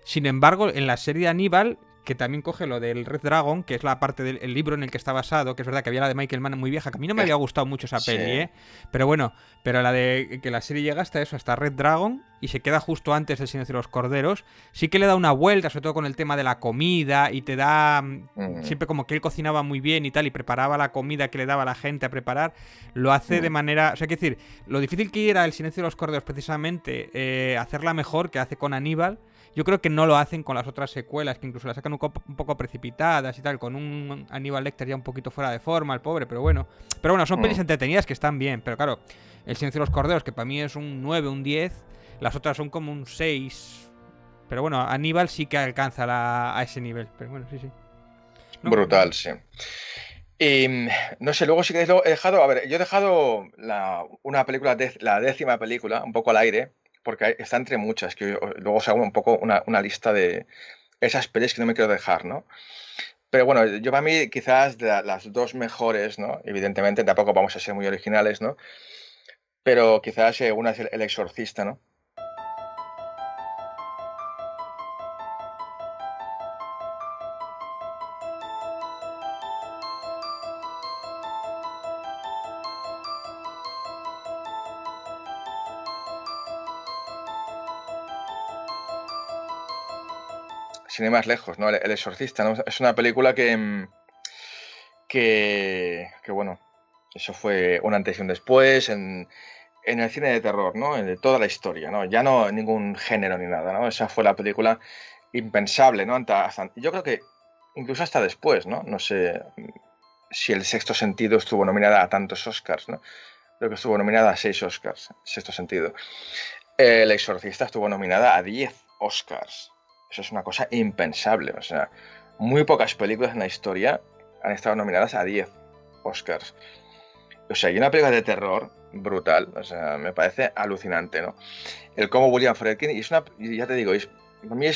Sin embargo, en la serie de Aníbal, que también coge lo del Red Dragon, que es la parte del libro en el que está basado, que es verdad que había la de Michael Mann muy vieja, que a mí no me había gustado mucho esa peli, ¿eh? Pero bueno, pero la de que la serie llega hasta eso, hasta Red Dragon, y se queda justo antes del Silencio de los Corderos, sí que le da una vuelta, sobre todo con el tema de la comida, y te da siempre como que él cocinaba muy bien y tal, y preparaba la comida que le daba a la gente a preparar, lo hace de manera... O sea, quiero decir, lo difícil que era el Silencio de los Corderos precisamente, hacerla mejor que hace con Aníbal. Yo creo que no lo hacen con las otras secuelas, que incluso las sacan un poco precipitadas y tal, con un Aníbal Lecter ya un poquito fuera de forma, el pobre, pero bueno. Pero bueno, son pelis entretenidas que están bien, pero claro, El Silencio de los Corderos, que para mí es un 9, un 10, las otras son como un 6. Pero bueno, Aníbal sí que alcanza a ese nivel, pero bueno, sí. ¿No? Brutal, sí. Y no sé, luego sí que he dejado, yo he dejado una película, la 10ª película, un poco al aire, porque está entre muchas, que luego os hago un poco una lista de esas pelis que no me quiero dejar, ¿no? Pero bueno, yo para mí quizás las dos mejores, ¿no? Evidentemente tampoco vamos a ser muy originales, ¿no? Pero quizás una es El Exorcista, ¿no? Sin ir más lejos, ¿no? El Exorcista, ¿no? Es una película que bueno, eso fue un antes y un después en el cine de terror, ¿no? De toda la historia, ¿no? Ya no ningún género ni nada, ¿no? Esa fue la película impensable, ¿no? Yo creo que incluso hasta después, ¿no? No sé si El Sexto Sentido estuvo nominada a tantos Oscars, ¿no? Creo que estuvo nominada a 6 Oscars, Sexto Sentido. El Exorcista estuvo nominada a 10 Oscars. Eso es una cosa impensable. O sea, muy pocas películas en la historia han estado nominadas a 10 Oscars. O sea, y una película de terror brutal. O sea, me parece alucinante, ¿no? El cómo William Friedkin, y ya te digo, para mí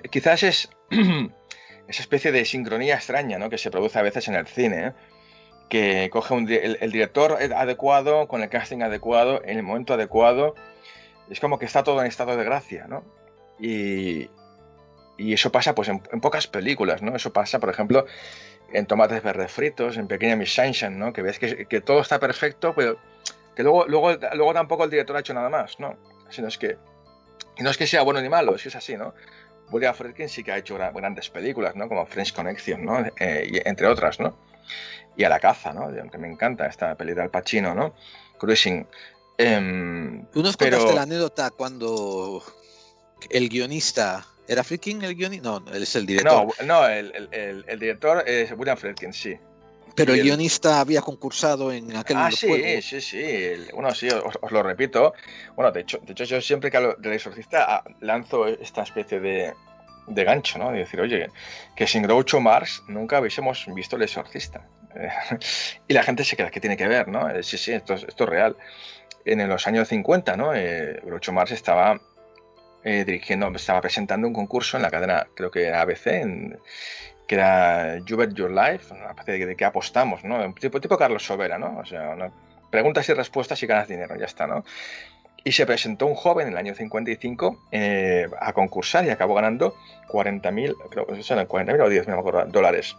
quizás es esa especie de sincronía extraña, ¿no? Que se produce a veces en el cine, ¿eh? Que coge el director adecuado, con el casting adecuado, en el momento adecuado. Es como que está todo en estado de gracia, ¿no? Y eso pasa pues en pocas películas, ¿no? Eso pasa, por ejemplo, en Tomates Verdes Fritos, en Pequeña Miss Sunshine, ¿no? Que ves que todo está perfecto, pero que luego tampoco el director ha hecho nada más, ¿no? Sino es que, y no es que sea bueno ni malo, es que es así, ¿no? William Friedkin sí que ha hecho grandes películas, ¿no? Como French Connection, ¿no? Y entre otras, ¿no? Y A la caza, ¿no? Aunque me encanta esta peli de Al Pacino, ¿no? Cruising. Tú nos contaste la anécdota cuando el guionista... ¿Era Friedkin el guionista? No, él es el director. No, el director es William Friedkin, sí. Pero el guionista había concursado en aquel juego. Sí. Bueno, sí, os lo repito. Bueno, de hecho yo siempre que hablo del Exorcista lanzo esta especie de gancho, ¿no? De decir, oye, que sin Groucho Marx nunca hubiésemos visto El Exorcista. Y la gente se queda, ¿qué tiene que ver, no? Sí, esto es real. En los años 50, ¿no? Groucho Marx estaba estaba presentando un concurso en la cadena, creo que era ABC, que era You Bet Your Life, una especie de que apostamos, ¿no? Tipo Carlos Sobera, ¿no? O sea, preguntas y respuestas y ganas dinero, ya está, ¿no? Y se presentó un joven en el año 55 a concursar y acabó ganando 40.000, creo que son 40.000 o 10.000, no me acuerdo, dólares.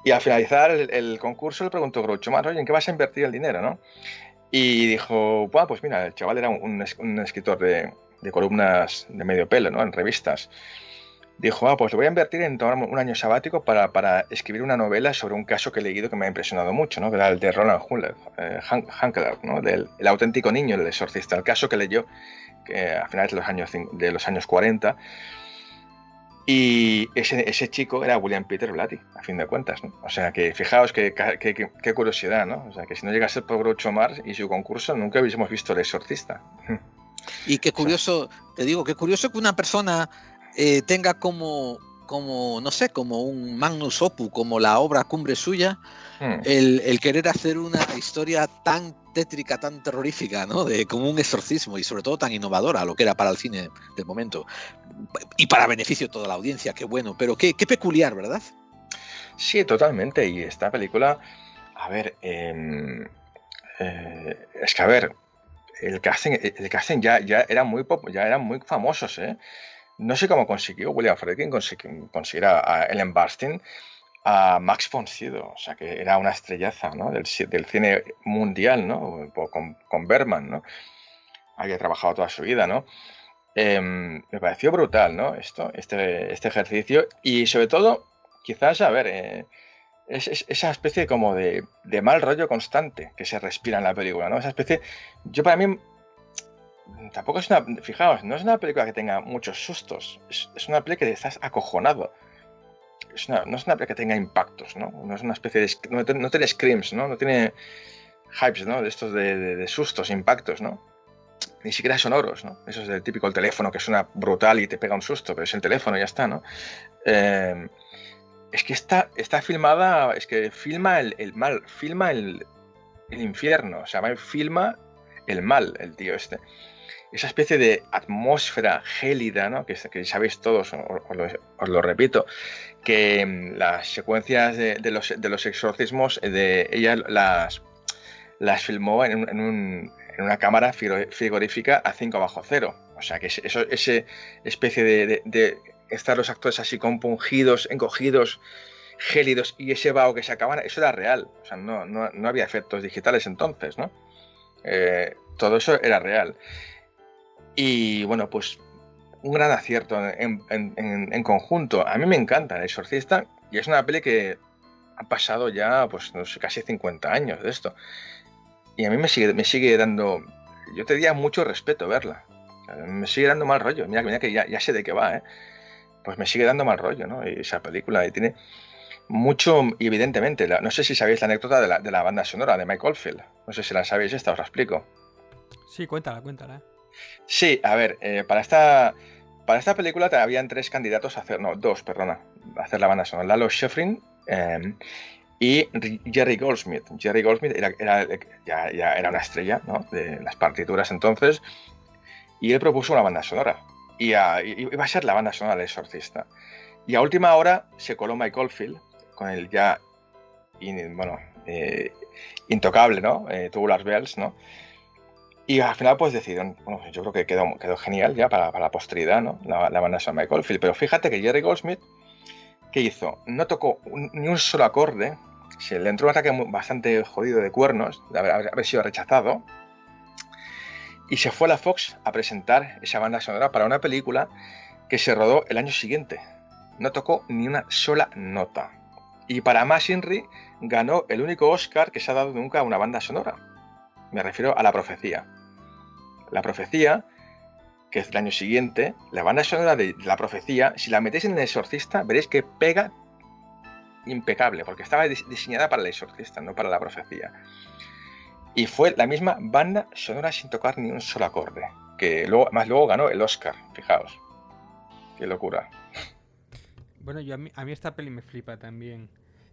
Y al finalizar el concurso le preguntó Groucho Marx, oye, ¿en qué vas a invertir el dinero, no? Y dijo, bueno, pues mira, el chaval era un escritor de columnas de medio pelo, ¿no? En revistas. dijo, pues lo voy a invertir en tomar un año sabático para escribir una novela sobre un caso que he leído que me ha impresionado mucho, ¿no? Que era el de Roland Hunkeler, ¿no? Del el auténtico niño, el exorcista, el caso que leyó a finales de los años 40. Y ese chico era William Peter Blatty, a fin de cuentas, ¿no? O sea que fijaos qué curiosidad, ¿no? O sea que si no llegase por Groucho Marx y su concurso, nunca hubiésemos visto El Exorcista. Y qué curioso, te digo, qué curioso que una persona tenga como, no sé, como un magnus opus, como la obra cumbre suya, el querer hacer una historia tan tétrica, tan terrorífica, ¿no? Como un exorcismo, y sobre todo tan innovadora, lo que era para el cine del momento. Y para beneficio de toda la audiencia, qué bueno, pero qué peculiar, ¿verdad? Sí, totalmente. Y esta película, a ver, es que a ver, el casting ya eran muy famosos, ¿eh? No sé cómo consiguió William Friedkin conseguir a Ellen Burstyn, a Max von Sydow, o sea que era una estrellaza, ¿no? del cine mundial, ¿no? Con Bergman, ¿no? Había trabajado toda su vida, ¿no? Me pareció brutal, ¿no? Este ejercicio, y sobre todo, quizás, a ver, esa especie como de mal rollo constante que se respira en la película, ¿no? Esa especie, para mí, tampoco es fijaos, no es una película que tenga muchos sustos, es una película que estás acojonado. No es una película que tenga impactos, ¿no? No es una especie de, no tiene screams, ¿no? No tiene hypes, ¿no? De estos de sustos, impactos, ¿no? Ni siquiera sonoros, ¿no? Eso es del típico el teléfono que suena brutal y te pega un susto, pero es el teléfono y ya está, ¿no? Es que está filmada, es que filma el mal, filma el infierno, o sea, filma el mal, el tío este. Esa especie de atmósfera gélida, ¿no? Que sabéis todos, os lo repito, que las secuencias de los exorcismos, ella las filmó en una cámara frigorífica a 5/0. O sea que ese especie de estar los actores así compungidos, encogidos, gélidos, y ese vaho que se acaban, eso era real. O sea, no había efectos digitales entonces, ¿no? Todo eso era real. Y bueno, pues un gran acierto en conjunto. A mí me encanta El Exorcista, y es una peli que ha pasado ya, pues no sé, casi 50 años de esto. Y a mí me sigue dando, yo te diría, mucho respeto verla. O sea, me sigue dando mal rollo. Mira que ya sé de qué va, ¿eh? Pues me sigue dando mal rollo, ¿no? Y esa película, y tiene mucho, y evidentemente, no sé si sabéis la anécdota de la banda sonora de Mike Oldfield. No sé si la sabéis, os la explico. Sí, cuéntala. Sí, a ver, para esta película habían dos candidatos a hacer la banda sonora. Lalo Schifrin y Jerry Goldsmith. Jerry Goldsmith ya era una estrella, ¿no? De las partituras entonces, y él propuso una banda sonora. Y iba a ser la banda sonora del Exorcista. Y a última hora se coló Mike Oldfield con el ya intocable, ¿no? Tubular Bells, ¿no? Y al final pues decidieron, bueno, yo creo que quedó genial ya para la posteridad, ¿no? La banda sonora de Mike Oldfield. Pero fíjate que Jerry Goldsmith, ¿qué hizo? No tocó ni un solo acorde. Se le entró un ataque bastante jodido de cuernos, de haber sido rechazado. Y se fue a la Fox a presentar esa banda sonora para una película que se rodó el año siguiente. No tocó ni una sola nota. Y para más Inri, ganó el único Oscar que se ha dado nunca a una banda sonora. Me refiero a La Profecía. La Profecía, que es del año siguiente, la banda sonora de La Profecía, si la metéis en El Exorcista, veréis que pega impecable, porque estaba diseñada para El Exorcista, no para La Profecía. Y fue la misma banda sonora sin tocar ni un solo acorde, que luego ganó el Oscar, fijaos. Qué locura. Bueno, a mí esta peli me flipa también.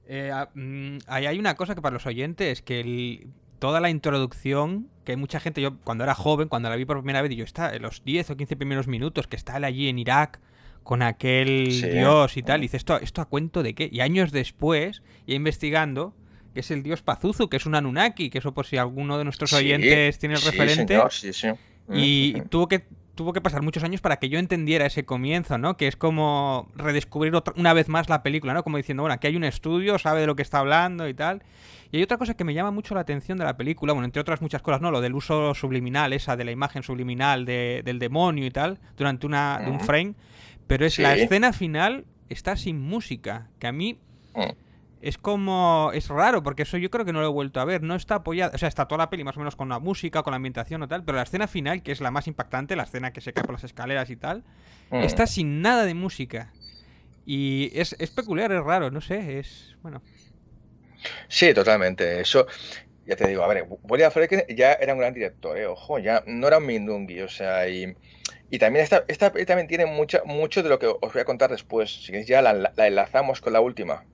Ahí hay una cosa que para los oyentes, que toda la introducción, que hay mucha gente, yo cuando era joven, cuando la vi por primera vez, y yo en los 10 o 15 primeros minutos, que está él allí en Irak con aquel dios y tal, y dice, ¿esto a cuento de qué? Y años después, ya investigando, que es el dios Pazuzu, que es un Anunnaki, que eso por si alguno de nuestros oyentes tiene el referente. Señor, y tuvo que pasar muchos años para que yo entendiera ese comienzo, ¿no? Que es como redescubrir una vez más la película, ¿no? Como diciendo, bueno, aquí hay un estudio, sabe de lo que está hablando y tal. Y hay otra cosa que me llama mucho la atención de la película, bueno, entre otras muchas cosas, ¿no? Lo del uso subliminal, esa de la imagen subliminal del demonio y tal, durante de un frame. Pero es la Sí. escena final está sin música, que a mí Mm. es como... es raro, porque eso yo creo que no lo he vuelto a ver. No está apoyada... O sea, está toda la peli más o menos con la música, con la ambientación o tal, pero la escena final, que es la más impactante, la escena que se cae por las escaleras y tal, está sin nada de música. Y es peculiar, es raro, no sé, es... bueno... Sí, totalmente. Eso, ya te digo, a ver, William Friedkin ya era un gran director, ojo, ya no era un mindungui, o sea, y también esta peli también tiene mucho de lo que os voy a contar después. Si queréis ya la enlazamos con la última,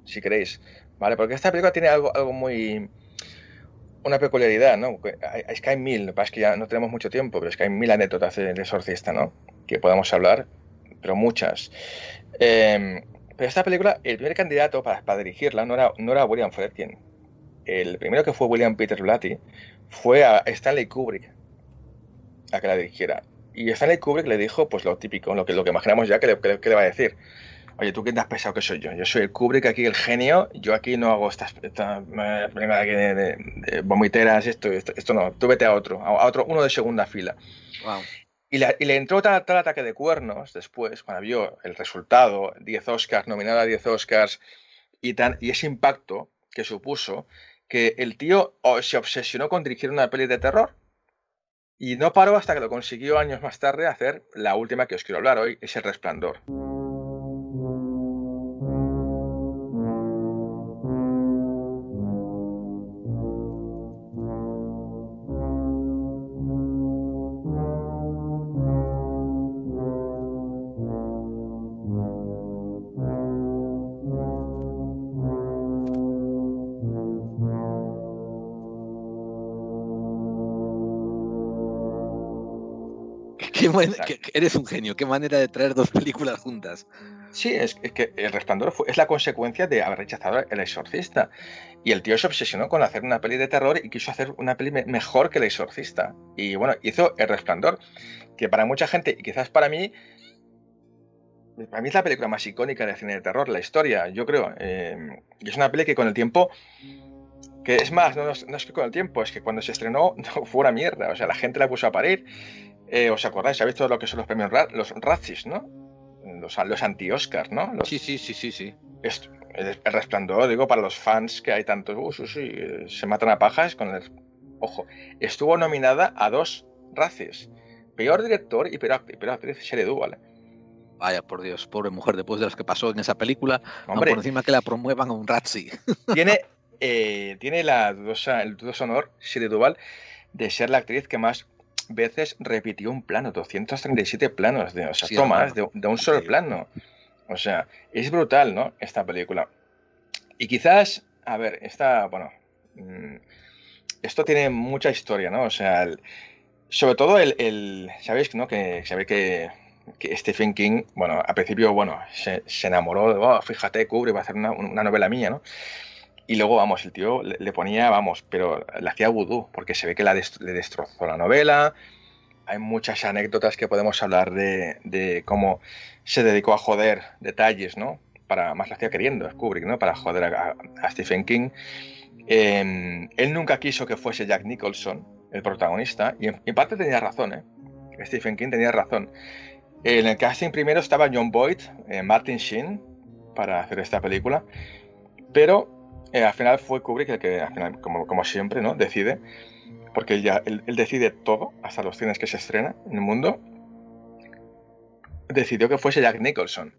si queréis, ¿vale? Porque esta película tiene algo muy... una peculiaridad, ¿no? Es que hay mil, lo que pasa es que ya no tenemos mucho tiempo, pero es que hay mil anécdotas del Exorcista, ¿no? Que podamos hablar, pero muchas. Pero esta película, el primer candidato para dirigirla no era William Friedkin. El primero que fue William Peter Blatty fue a Stanley Kubrick a que la dirigiera. Y Stanley Kubrick le dijo, pues lo típico, lo que imaginamos ya que le va a decir. Oye, ¿tú quién te has pensado que soy yo? Yo soy el Kubrick aquí, el genio. Yo aquí no hago estas películas de vomiteras, esto no. Tú vete a otro, uno de segunda fila. Wow. Y le entró tal ataque de cuernos después, cuando vio el resultado, 10 Oscars, nominada a 10 Oscars, y ese impacto que supuso, que el tío se obsesionó con dirigir una peli de terror. Y no paró hasta que lo consiguió años más tarde hacer la última que os quiero hablar hoy, es El Resplandor. Eres un genio, qué manera de traer dos películas juntas. Sí, es que El Resplandor es la consecuencia de haber rechazado El Exorcista. Y el tío se obsesionó con hacer una peli de terror y quiso hacer una peli mejor que El Exorcista. Y bueno, hizo El Resplandor, que para mucha gente, y quizás para mí es la película más icónica de cine de terror, la historia, yo creo. Y es una peli que con el tiempo... que es más, no es que con el tiempo, es que cuando se estrenó no, fue una mierda. O sea, la gente la puso a parir. ¿Os acordáis? ¿Habéis visto lo que son los premios los Razzies, no? Los anti-Oscars, ¿no? Sí. El Resplandor, digo, para los fans que hay tantos, sí, se matan a pajas con el... Ojo, estuvo nominada a 2 Razzies. Peor director y peor actriz, Shelley Duvall. Vaya, por Dios, pobre mujer, después de lo que pasó en esa película, Hombre, por encima que la promuevan a un Razzie. Tiene el dudoso honor, Shelley Duvall, de ser la actriz que más veces repitió un plano, 237 planos, tomas de un solo plano. O sea, es brutal, ¿no? Esta película. Y quizás, a ver, esto tiene mucha historia, ¿no? O sea, sobre todo ¿sabéis, no? Sabéis que Stephen King, bueno, al principio, se enamoró de, fíjate, Kubrick va a hacer una novela mía, ¿no? Y luego, el tío le ponía, pero le hacía vudú, porque se ve que le destrozó la novela. Hay muchas anécdotas que podemos hablar de cómo se dedicó a joder detalles, ¿no? Más lo hacía queriendo, es Kubrick, ¿no? Para joder a Stephen King. Él nunca quiso que fuese Jack Nicholson el protagonista, y en parte tenía razón, ¿eh? Stephen King tenía razón. En el casting primero estaba John Boyd, Martin Sheen, para hacer esta película, pero al final fue Kubrick el que, al final, como siempre, ¿no? Decide, porque él decide todo, hasta los cines que se estrena en el mundo. Decidió que fuese Jack Nicholson.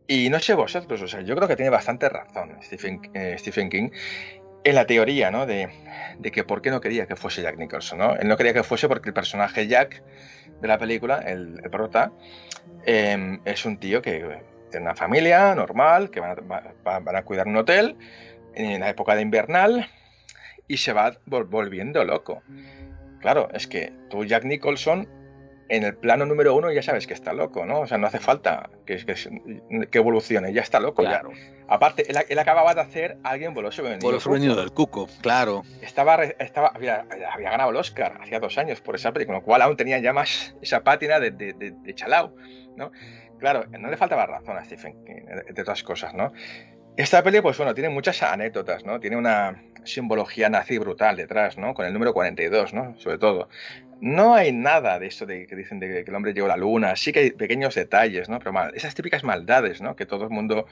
Y no sé vosotros, o sea, yo creo que tiene bastante razón Stephen King en la teoría, ¿no? De que por qué no quería que fuese Jack Nicholson, ¿no? Él no quería que fuese porque el personaje Jack de la película, el prota, es un tío que tiene una familia normal, que van a cuidar un hotel en la época de invernal y se va volviendo loco. Claro, es que tú, Jack Nicholson, en el plano número 1 ya sabes que está loco, ¿no? O sea, no hace falta que evolucione, ya está loco. Claro. Ya. Aparte, él acababa de hacer Alguien voló sobre el nido del cuco, claro. Había ganado el Oscar hacía 2 años por esa película, con lo cual aún tenía ya más esa pátina de chalao, ¿no? Claro, no le faltaba razón a Stephen King, de todas cosas, ¿no? Esta peli, pues bueno, tiene muchas anécdotas, ¿no? Tiene simbología nazi brutal detrás, ¿no? Con el número 42, ¿no? Sobre todo. No hay nada de esto de que dicen de que el hombre llegó a la luna. Sí que hay pequeños detalles, ¿no? Pero esas típicas maldades, ¿no? Que todo el mundo,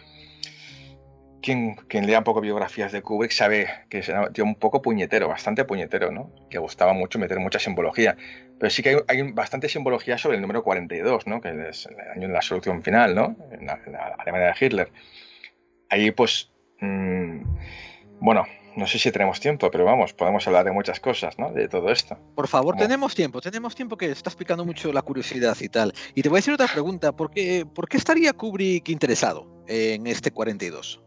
quien lea un poco biografías de Kubrick, sabe que es un tío un poco puñetero, bastante puñetero, ¿no? Que gustaba mucho meter mucha simbología. Pero sí que hay bastante simbología sobre el número 42, ¿no? Que es el año de la solución final, ¿no? En la Alemania de Hitler. Ahí, pues, bueno, no sé si tenemos tiempo, pero vamos, podemos hablar de muchas cosas, ¿no? De todo esto. Por favor, tenemos tiempo que estás picando mucho la curiosidad y tal. Y te voy a decir otra pregunta, ¿por qué estaría Kubrick interesado en este 42?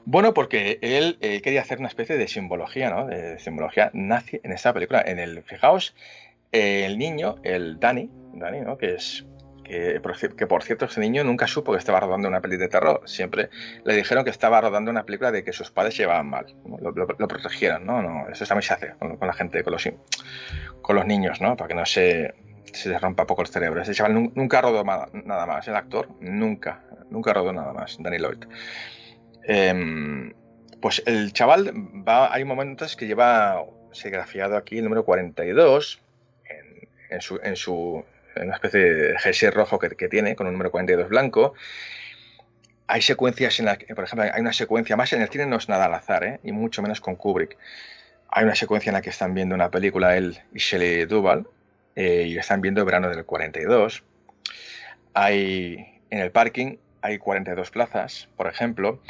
Bueno, porque él quería hacer una especie de simbología, ¿no? De simbología nazi en esta película. Fijaos, el niño, el Danny, ¿no? Que por cierto, ese niño nunca supo que estaba rodando una peli de terror. Siempre le dijeron que estaba rodando una película de que sus padres se llevaban mal, ¿no? Lo protegieran, ¿no? Eso también se hace con la gente, con los niños, ¿no? Para que no se les rompa poco el cerebro. Ese chaval nunca rodó nada más. El actor nunca rodó nada más, Danny Lloyd. Pues el chaval hay momentos que lleva serigrafiado aquí el número 42 en una especie de jersey rojo que tiene con un número 42 blanco. Hay secuencias en las que, por ejemplo, hay una secuencia más en el cine, no es nada al azar, y mucho menos con Kubrick. Hay una secuencia en la que están viendo una película él y Shelley Duvall y están viendo Verano del 42. En el parking hay 42 plazas, por ejemplo,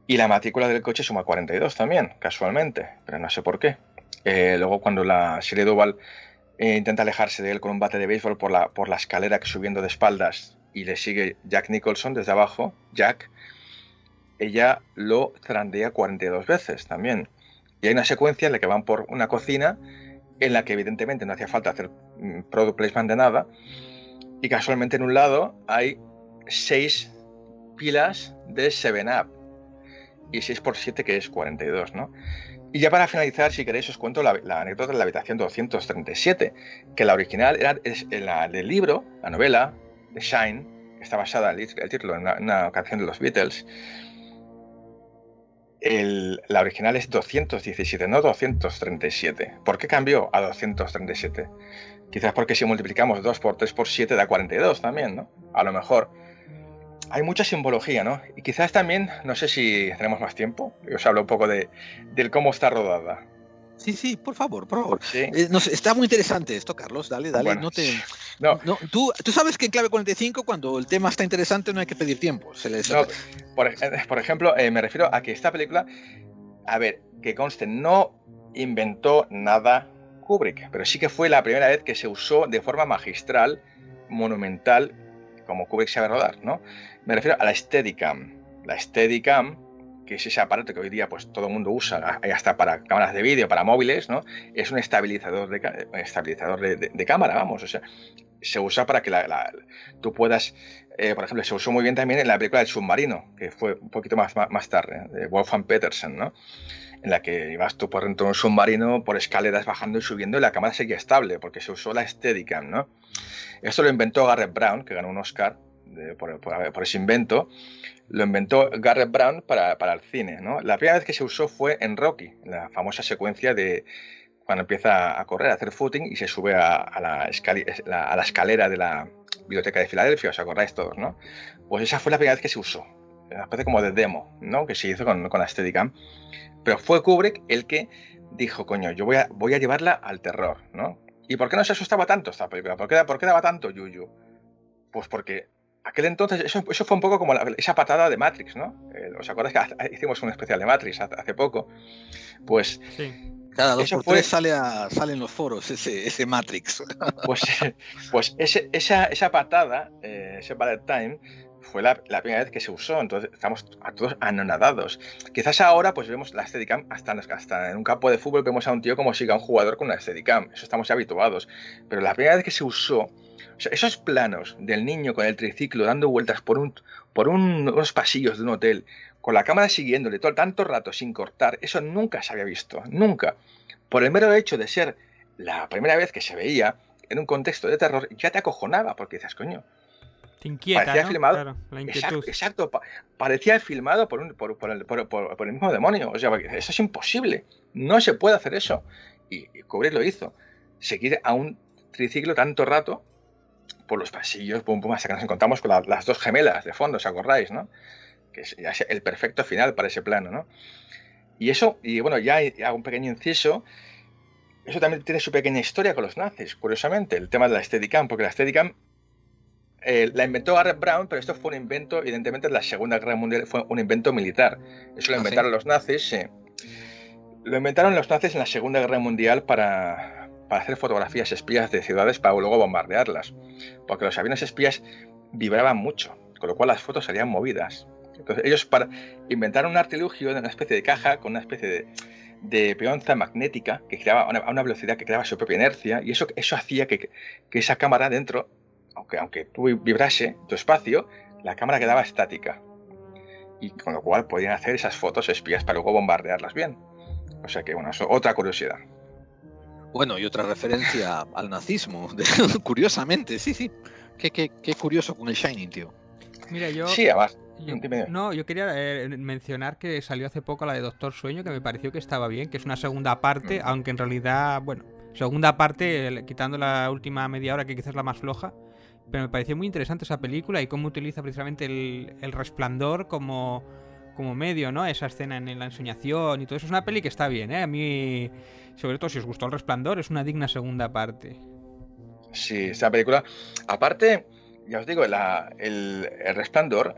y la matrícula del coche suma 42 también, casualmente, pero no sé por qué. Luego cuando la Shelley Duvall intenta alejarse de él con un bate de béisbol por la escalera que subiendo de espaldas y le sigue Jack Nicholson desde abajo, Jack, ella lo zarandea 42 veces también. Y hay una secuencia en la que van por una cocina en la que evidentemente no hacía falta hacer product placement de nada y casualmente en un lado hay 6 pilas de 7-Up y 6 por 7 que es 42, ¿no? Y ya para finalizar, si queréis, os cuento la anécdota de la habitación 237, que la original es la del libro, la novela de Shine, que está basada el título en una canción de los Beatles. La original es 217, no 237. ¿Por qué cambió a 237? Quizás porque si multiplicamos 2 por 3 por 7 da 42 también, ¿no? A lo mejor. Hay mucha simbología, ¿no? Y quizás también, no sé si tenemos más tiempo, os hablo un poco del cómo está rodada. Sí, por favor. ¿Sí? Está muy interesante esto, Carlos, dale. Bueno, no, tú sabes que en Clave 45, cuando el tema está interesante, no hay que pedir tiempo. Por ejemplo, me refiero a que esta película, a ver, que conste, no inventó nada Kubrick, pero sí que fue la primera vez que se usó de forma magistral, monumental, como Kubrick sabe rodar, ¿no? Me refiero a la Steadicam. La Steadicam, que es ese aparato que hoy día pues todo el mundo usa, hasta para cámaras de vídeo, para móviles, ¿no? Es un estabilizador de cámara, vamos, o sea, se usa para que tú puedas, por ejemplo, se usó muy bien también en la película del submarino, que fue un poquito más tarde, de Wolfgang Petersen, ¿no? En la que ibas tú por dentro de un submarino, por escaleras bajando y subiendo, y la cámara seguía estable, porque se usó la Steadicam, ¿no? Esto lo inventó Garrett Brown, que ganó un Oscar por ese invento. Lo inventó Garrett Brown para el cine, ¿no? La primera vez que se usó fue en Rocky, la famosa secuencia de cuando empieza a correr, a hacer footing y se sube a la escalera de la biblioteca de Filadelfia, os acordáis todos, ¿no? Pues esa fue la primera vez que se usó, una especie como de demo, ¿no? Que se hizo con la Steadicam. Pero fue Kubrick el que dijo, coño, yo voy a llevarla al terror, ¿no? ¿Y por qué no se asustaba tanto esta película? ¿Por qué daba tanto yuyu? Pues porque aquel entonces, eso fue un poco como esa patada de Matrix, ¿no? ¿Os acordáis que hicimos un especial de Matrix hace poco? Pues sí. Cada 2x3 sale en los foros ese Matrix. Pues esa patada, ese bullet time, fue la primera vez que se usó, entonces estamos a todos anonadados. Quizás ahora pues vemos la Steadicam, hasta en un campo de fútbol vemos a un tío como sigue a un jugador con una Steadicam, eso estamos ya habituados, pero la primera vez que se usó, o sea, esos planos del niño con el triciclo dando vueltas por unos pasillos de un hotel, con la cámara siguiéndole tanto rato sin cortar, eso nunca se había visto, nunca. Por el mero hecho de ser la primera vez que se veía en un contexto de terror, ya te acojonaba, porque dices, coño, Te inquieta, parecía ¿no? filmado. Claro, la inquietud. Exacto, parecía filmado por el mismo demonio. O sea, eso es imposible. No se puede hacer eso. Y Kubrick lo hizo. Seguir a un triciclo tanto rato por los pasillos, pum, pum, hasta que nos encontramos con las dos gemelas de fondo, ¿os acordáis, no? Que es ya el perfecto final para ese plano, ¿no? Y eso, y bueno, ya hago un pequeño inciso. Eso también tiene su pequeña historia con los nazis, curiosamente, el tema de la Steadicam, porque la Steadicam la inventó Garrett Brown, pero esto fue un invento, evidentemente, en la Segunda Guerra Mundial, fue un invento militar. Eso lo inventaron los nazis, sí. Lo inventaron los nazis en la Segunda Guerra Mundial para hacer fotografías espías de ciudades para luego bombardearlas. Porque los aviones espías vibraban mucho, con lo cual las fotos salían movidas. Entonces ellos inventaron un artilugio de una especie de caja con una especie de peonza magnética que creaba a una velocidad que creaba su propia inercia, y eso hacía que esa cámara dentro, aunque tú vibrase tu espacio, la cámara quedaba estática. Y con lo cual podían hacer esas fotos espías para luego bombardearlas bien. O sea que, bueno, eso, otra curiosidad. Bueno, y otra referencia al nazismo, curiosamente, sí. Qué curioso con el Shining, tío. Mira, Sí, además. Yo quería mencionar que salió hace poco la de Doctor Sueño, que me pareció que estaba bien, que es una segunda parte, aunque en realidad, bueno, segunda parte, quitando la última media hora, que quizás es la más floja, pero me pareció muy interesante esa película y cómo utiliza precisamente el resplandor como medio, ¿no? Esa escena en la ensoñación y todo eso. Es una peli que está bien, ¿eh? A mí, sobre todo si os gustó El Resplandor, es una digna segunda parte. Sí, esa película, aparte, ya os digo, el Resplandor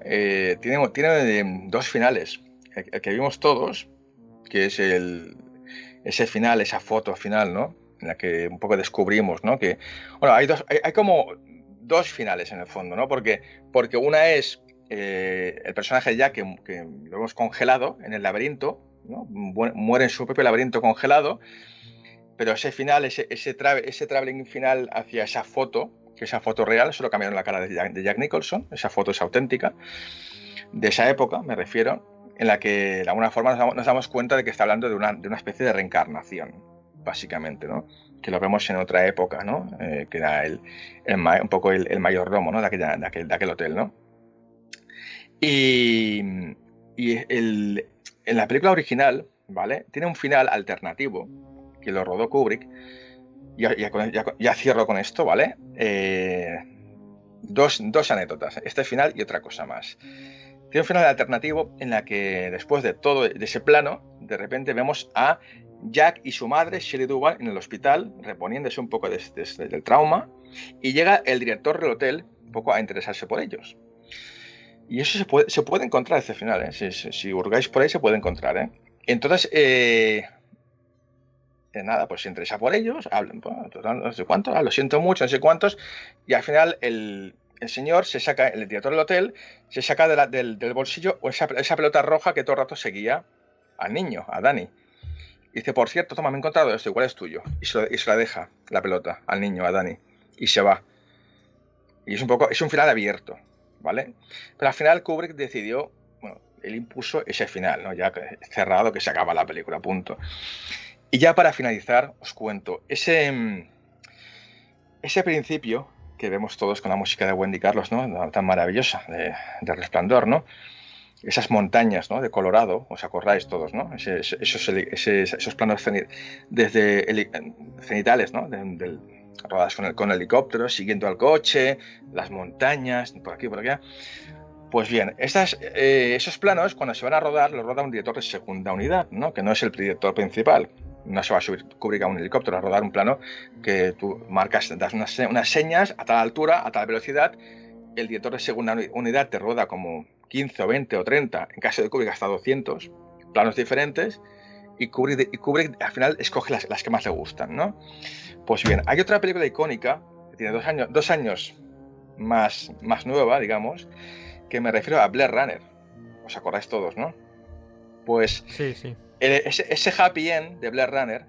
tiene dos finales. El que vimos todos, que es ese final, esa foto final, ¿no? En la que un poco descubrimos, ¿no? Que, bueno, hay como dos finales en el fondo, ¿no? Porque una es el personaje ya que lo hemos congelado en el laberinto, ¿no? Muere en su propio laberinto congelado, pero ese final, ese traveling final hacia esa foto, que esa foto real, solo cambiaron la cara de Jack Nicholson, esa foto es auténtica, de esa época, me refiero, en la que de alguna forma nos damos cuenta de que está hablando de una especie de reencarnación, básicamente, ¿no? Que lo vemos en otra época, ¿no? Que era un poco el mayordomo, ¿no? de aquel hotel, ¿no? Y en la película original, ¿vale? Tiene un final alternativo que lo rodó Kubrick. Ya cierro con esto, ¿vale? Dos anécdotas, este final y otra cosa más. Tiene un final alternativo en la que después de todo ese plano, de repente vemos a Jack y su madre, Shelley Duvall, en el hospital, reponiéndose un poco del trauma, y llega el director del hotel un poco a interesarse por ellos. Y eso se puede encontrar ese final, ¿eh? Si hurgáis por ahí se puede encontrar, ¿eh? Entonces, nada, pues se interesa por ellos, hablan, no sé cuántos, lo siento mucho, no sé cuántos, y al final el señor se saca, el director del hotel, se saca del bolsillo esa pelota roja que todo el rato seguía al niño, a Danny. Y dice, por cierto, toma, me he encontrado esto, igual es tuyo. Y se la deja, la pelota, al niño, a Danny. Y se va. Y es un final abierto, ¿vale? Pero al final Kubrick decidió, bueno, él impuso ese final, ¿no? Ya cerrado, que se acaba la película, punto. Y ya para finalizar, os cuento, ese principio que vemos todos con la música de Wendy Carlos, ¿no? Tan maravillosa, de Resplandor, ¿no? Esas montañas, ¿no? De Colorado, os acordáis todos, ¿no? Esos planos cenitales, ¿no? Rodadas con helicóptero, siguiendo al coche, las montañas, por aquí, por allá. Pues bien, esos planos, cuando se van a rodar, los roda un director de segunda unidad, ¿no? Que no es el director principal. No se va a subir Kubrick a un helicóptero a rodar un plano que tú marcas, das unas señas a tal altura, a tal velocidad. El director de segunda unidad te roda como 15 o 20 o 30, en caso de Kubrick hasta 200 planos diferentes, y Kubrick al final escoge las que más le gustan, ¿no? Pues bien, hay otra película icónica que tiene 2 años más nueva, digamos, que me refiero a Blade Runner. ¿Os acordáis todos, no? Pues sí. Ese happy end de Blade Runner,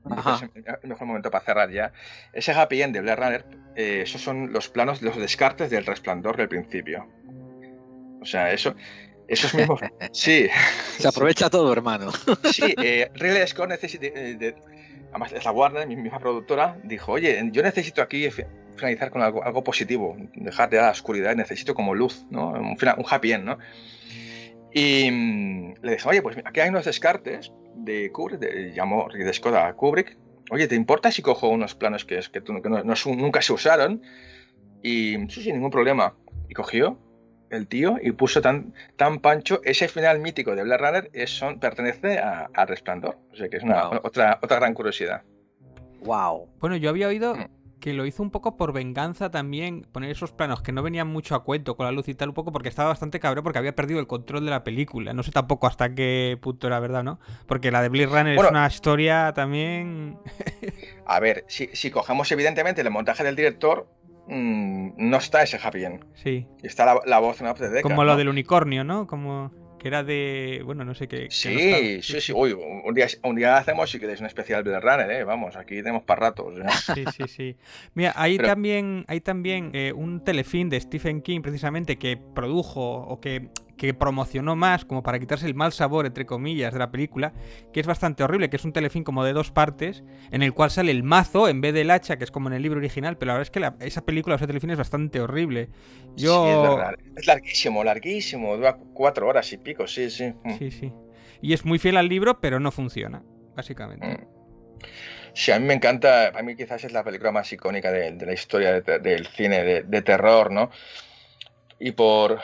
es el mejor momento para cerrar ya. Ese happy end de Blade Runner, esos son los planos, los descartes del Resplandor del principio. O sea, esos mismos. Sí. Se aprovecha todo, hermano. Sí, Ridley Scott además es la Warner, mi misma productora, dijo, oye, yo necesito aquí finalizar con algo positivo, dejar de la oscuridad, necesito como luz, ¿no? Un happy end, ¿no? Y le dije, oye, pues aquí hay unos descartes de Kubrick, llamó Ridley Scott a Kubrick, oye, ¿te importa si cojo unos planos que nunca se usaron? Y sí, ningún problema. Y cogió el tío y puso tan pancho, ese final mítico de Blade Runner pertenece a Resplandor, o sea que es otra gran curiosidad. Wow. Bueno, yo había oído que lo hizo un poco por venganza también, poner esos planos que no venían mucho a cuento con la luz y tal, un poco porque estaba bastante cabrón porque había perdido el control de la película. No sé tampoco hasta qué punto era verdad, ¿no? Porque la de Blade Runner es una historia también... A ver, si cogemos evidentemente el montaje del director, no está ese happy end. Sí. Está la voz de Deckard, como lo del unicornio, ¿no? Como... que era de... bueno, no sé qué... Sí. Uy, un día hacemos, si queréis, un especial Blade Runner, vamos, aquí tenemos para ratos. Sí. Mira, hay también un telefilm de Stephen King, precisamente, que produjo o que promocionó más, como para quitarse el mal sabor, entre comillas, de la película, que es bastante horrible, que es un telefilm como de 2 partes, en el cual sale el mazo en vez del hacha, que es como en el libro original, pero la verdad es que esa película, o ese telefilm es bastante horrible. Sí, es verdad. Es larguísimo, dura 4 horas y pico, sí. Sí. Y es muy fiel al libro, pero no funciona, básicamente. Sí, a mí me encanta, a mí quizás es la película más icónica de la historia del cine de terror, ¿no? Y por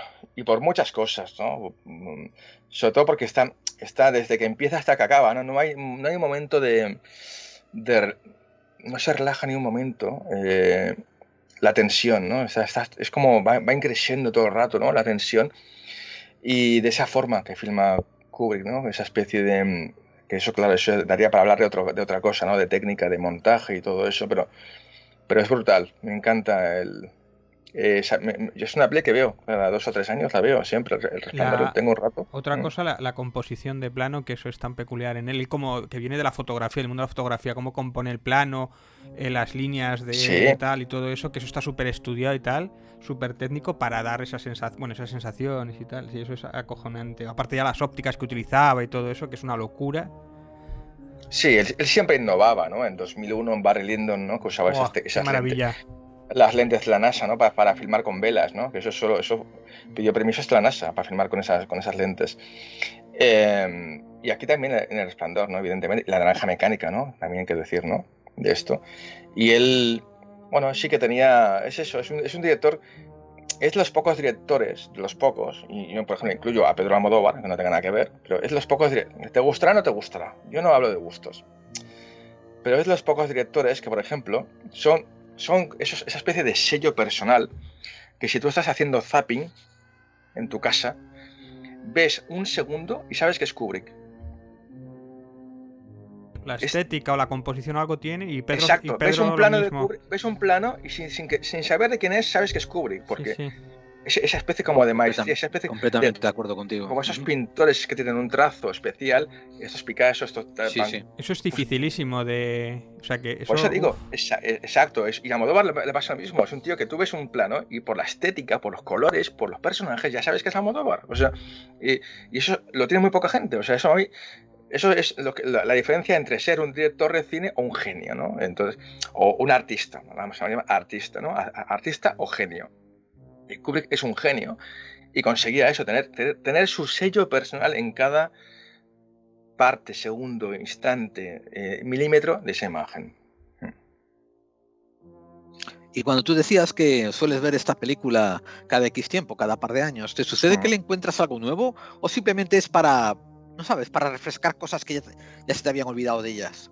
muchas cosas, ¿no? Sobre todo porque está desde que empieza hasta que acaba, ¿no? No hay un momento no se relaja ni un momento la tensión, ¿no? Es como va creciendo todo el rato, ¿no? La tensión. Y de esa forma que filma Kubrick, ¿no? Esa especie de... que eso, claro, eso daría para hablar de otra cosa, ¿no? De técnica, de montaje y todo eso, pero es brutal. Me encanta yo es una play que veo, cada 2 o 3 años la veo siempre, el Resplandor lo tengo un rato. Otra cosa, la composición de plano, que eso es tan peculiar en él, como que viene de la fotografía, del mundo de la fotografía, cómo compone el plano, las líneas de tal y todo eso, que eso está súper estudiado y tal, súper técnico para dar esas sensaciones y tal, sí, eso es acojonante. Aparte ya las ópticas que utilizaba y todo eso, que es una locura. Sí, él siempre innovaba, ¿no? En 2001 en Barry Lyndon, ¿no? Que usaba esas maravilla. Las lentes de la NASA, ¿no? Para filmar con velas, ¿no? Que eso pidió permisos de la NASA para filmar con esas lentes. Y aquí también en el Resplandor, ¿no? Evidentemente, la naranja mecánica, ¿no? También hay que decir, ¿no? De esto. Y él, bueno, sí que tenía, es un director, es los pocos directores, y yo, por ejemplo, incluyo a Pedro Almodóvar, que no tenga nada que ver, pero es los pocos directores, ¿te gustará o no te gustará? Yo no hablo de gustos. Pero es los pocos directores que, por ejemplo, son esa especie de sello personal que si tú estás haciendo zapping en tu casa, ves un segundo y sabes que es Kubrick. La estética o la composición o algo tiene y Pedro. Exacto, y Pedro ves un plano y sin saber de quién es, sabes que es Kubrick, porque sí. Esa especie como de maestría, esa especie completamente de acuerdo contigo. Como esos pintores que tienen un trazo especial, estos Picasso, Sí. Eso es dificilísimo de... O sea que eso... Por eso digo, exacto, y a Almodóvar le pasa lo mismo, es un tío que tú ves un plano y por la estética, por los colores, por los personajes, ya sabes que es Almodóvar, o sea, y eso lo tiene muy poca gente, o sea, eso es la diferencia entre ser un director de cine o un genio, ¿no? Entonces, o un artista, vamos a llamar artista, ¿no? Artista o genio. Y Kubrick es un genio y conseguía eso, tener su sello personal en cada parte, segundo, instante, milímetro de esa imagen. Y cuando tú decías que sueles ver esta película cada X tiempo, cada par de años, ¿te sucede que le encuentras algo nuevo o simplemente es para, no sabes, para refrescar cosas que ya se te habían olvidado de ellas?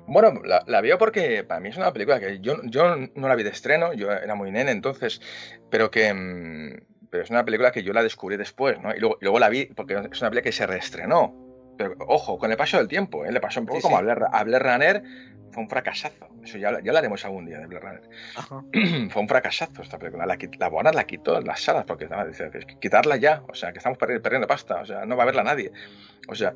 Bueno, la veo porque para mí es una película que yo no la vi de estreno, yo era muy nene entonces, pero es una película que yo la descubrí después, ¿no? Y luego la vi porque es una película que se reestrenó. Pero ojo, con el paso del tiempo, le pasó un poco como a Blade Runner, fue un fracasazo. Eso ya lo haremos algún día de Blade Runner. Ajá. Fue un fracasazo esta película. La Warner la quitó en las salas porque quitarla ya, o sea, que estamos perdiendo pasta, o sea, no va a verla nadie. O sea,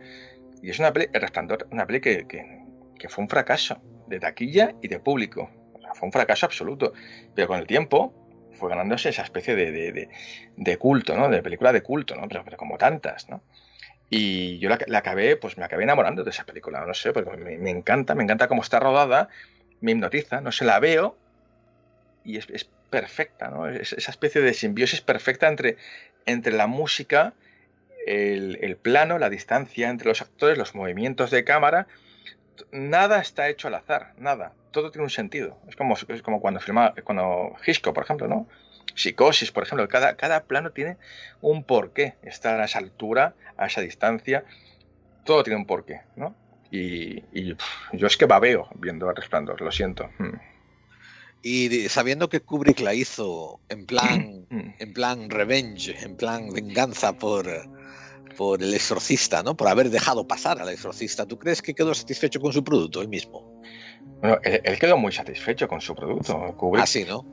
y es una peli, El Resplandor, una peli que fue un fracaso de taquilla y de público. O sea, fue un fracaso absoluto. Pero con el tiempo fue ganándose esa especie de culto, ¿no? De película de culto, ¿no? Pero como tantas, ¿no? Y yo me acabé enamorando de esa película, no sé, porque me encanta cómo está rodada, me hipnotiza, no se la veo y es perfecta, ¿no? Esa especie de simbiosis perfecta entre la música, el plano, la distancia entre los actores, los movimientos de cámara. Nada está hecho al azar, nada. Todo tiene un sentido. Es como cuando Hitchcock, por ejemplo, ¿no? Psicosis, por ejemplo. Cada plano tiene un porqué. Está a esa altura, a esa distancia. Todo tiene un porqué, ¿no? Y yo es que babeo viendo El Resplandor, lo siento. Y sabiendo que Kubrick la hizo en plan revenge, en plan venganza por El Exorcista, ¿no? Por haber dejado pasar al Exorcista. ¿Tú crees que quedó satisfecho con su producto, él mismo? Bueno, él quedó muy satisfecho con su producto. Kubrick, sí, ¿no?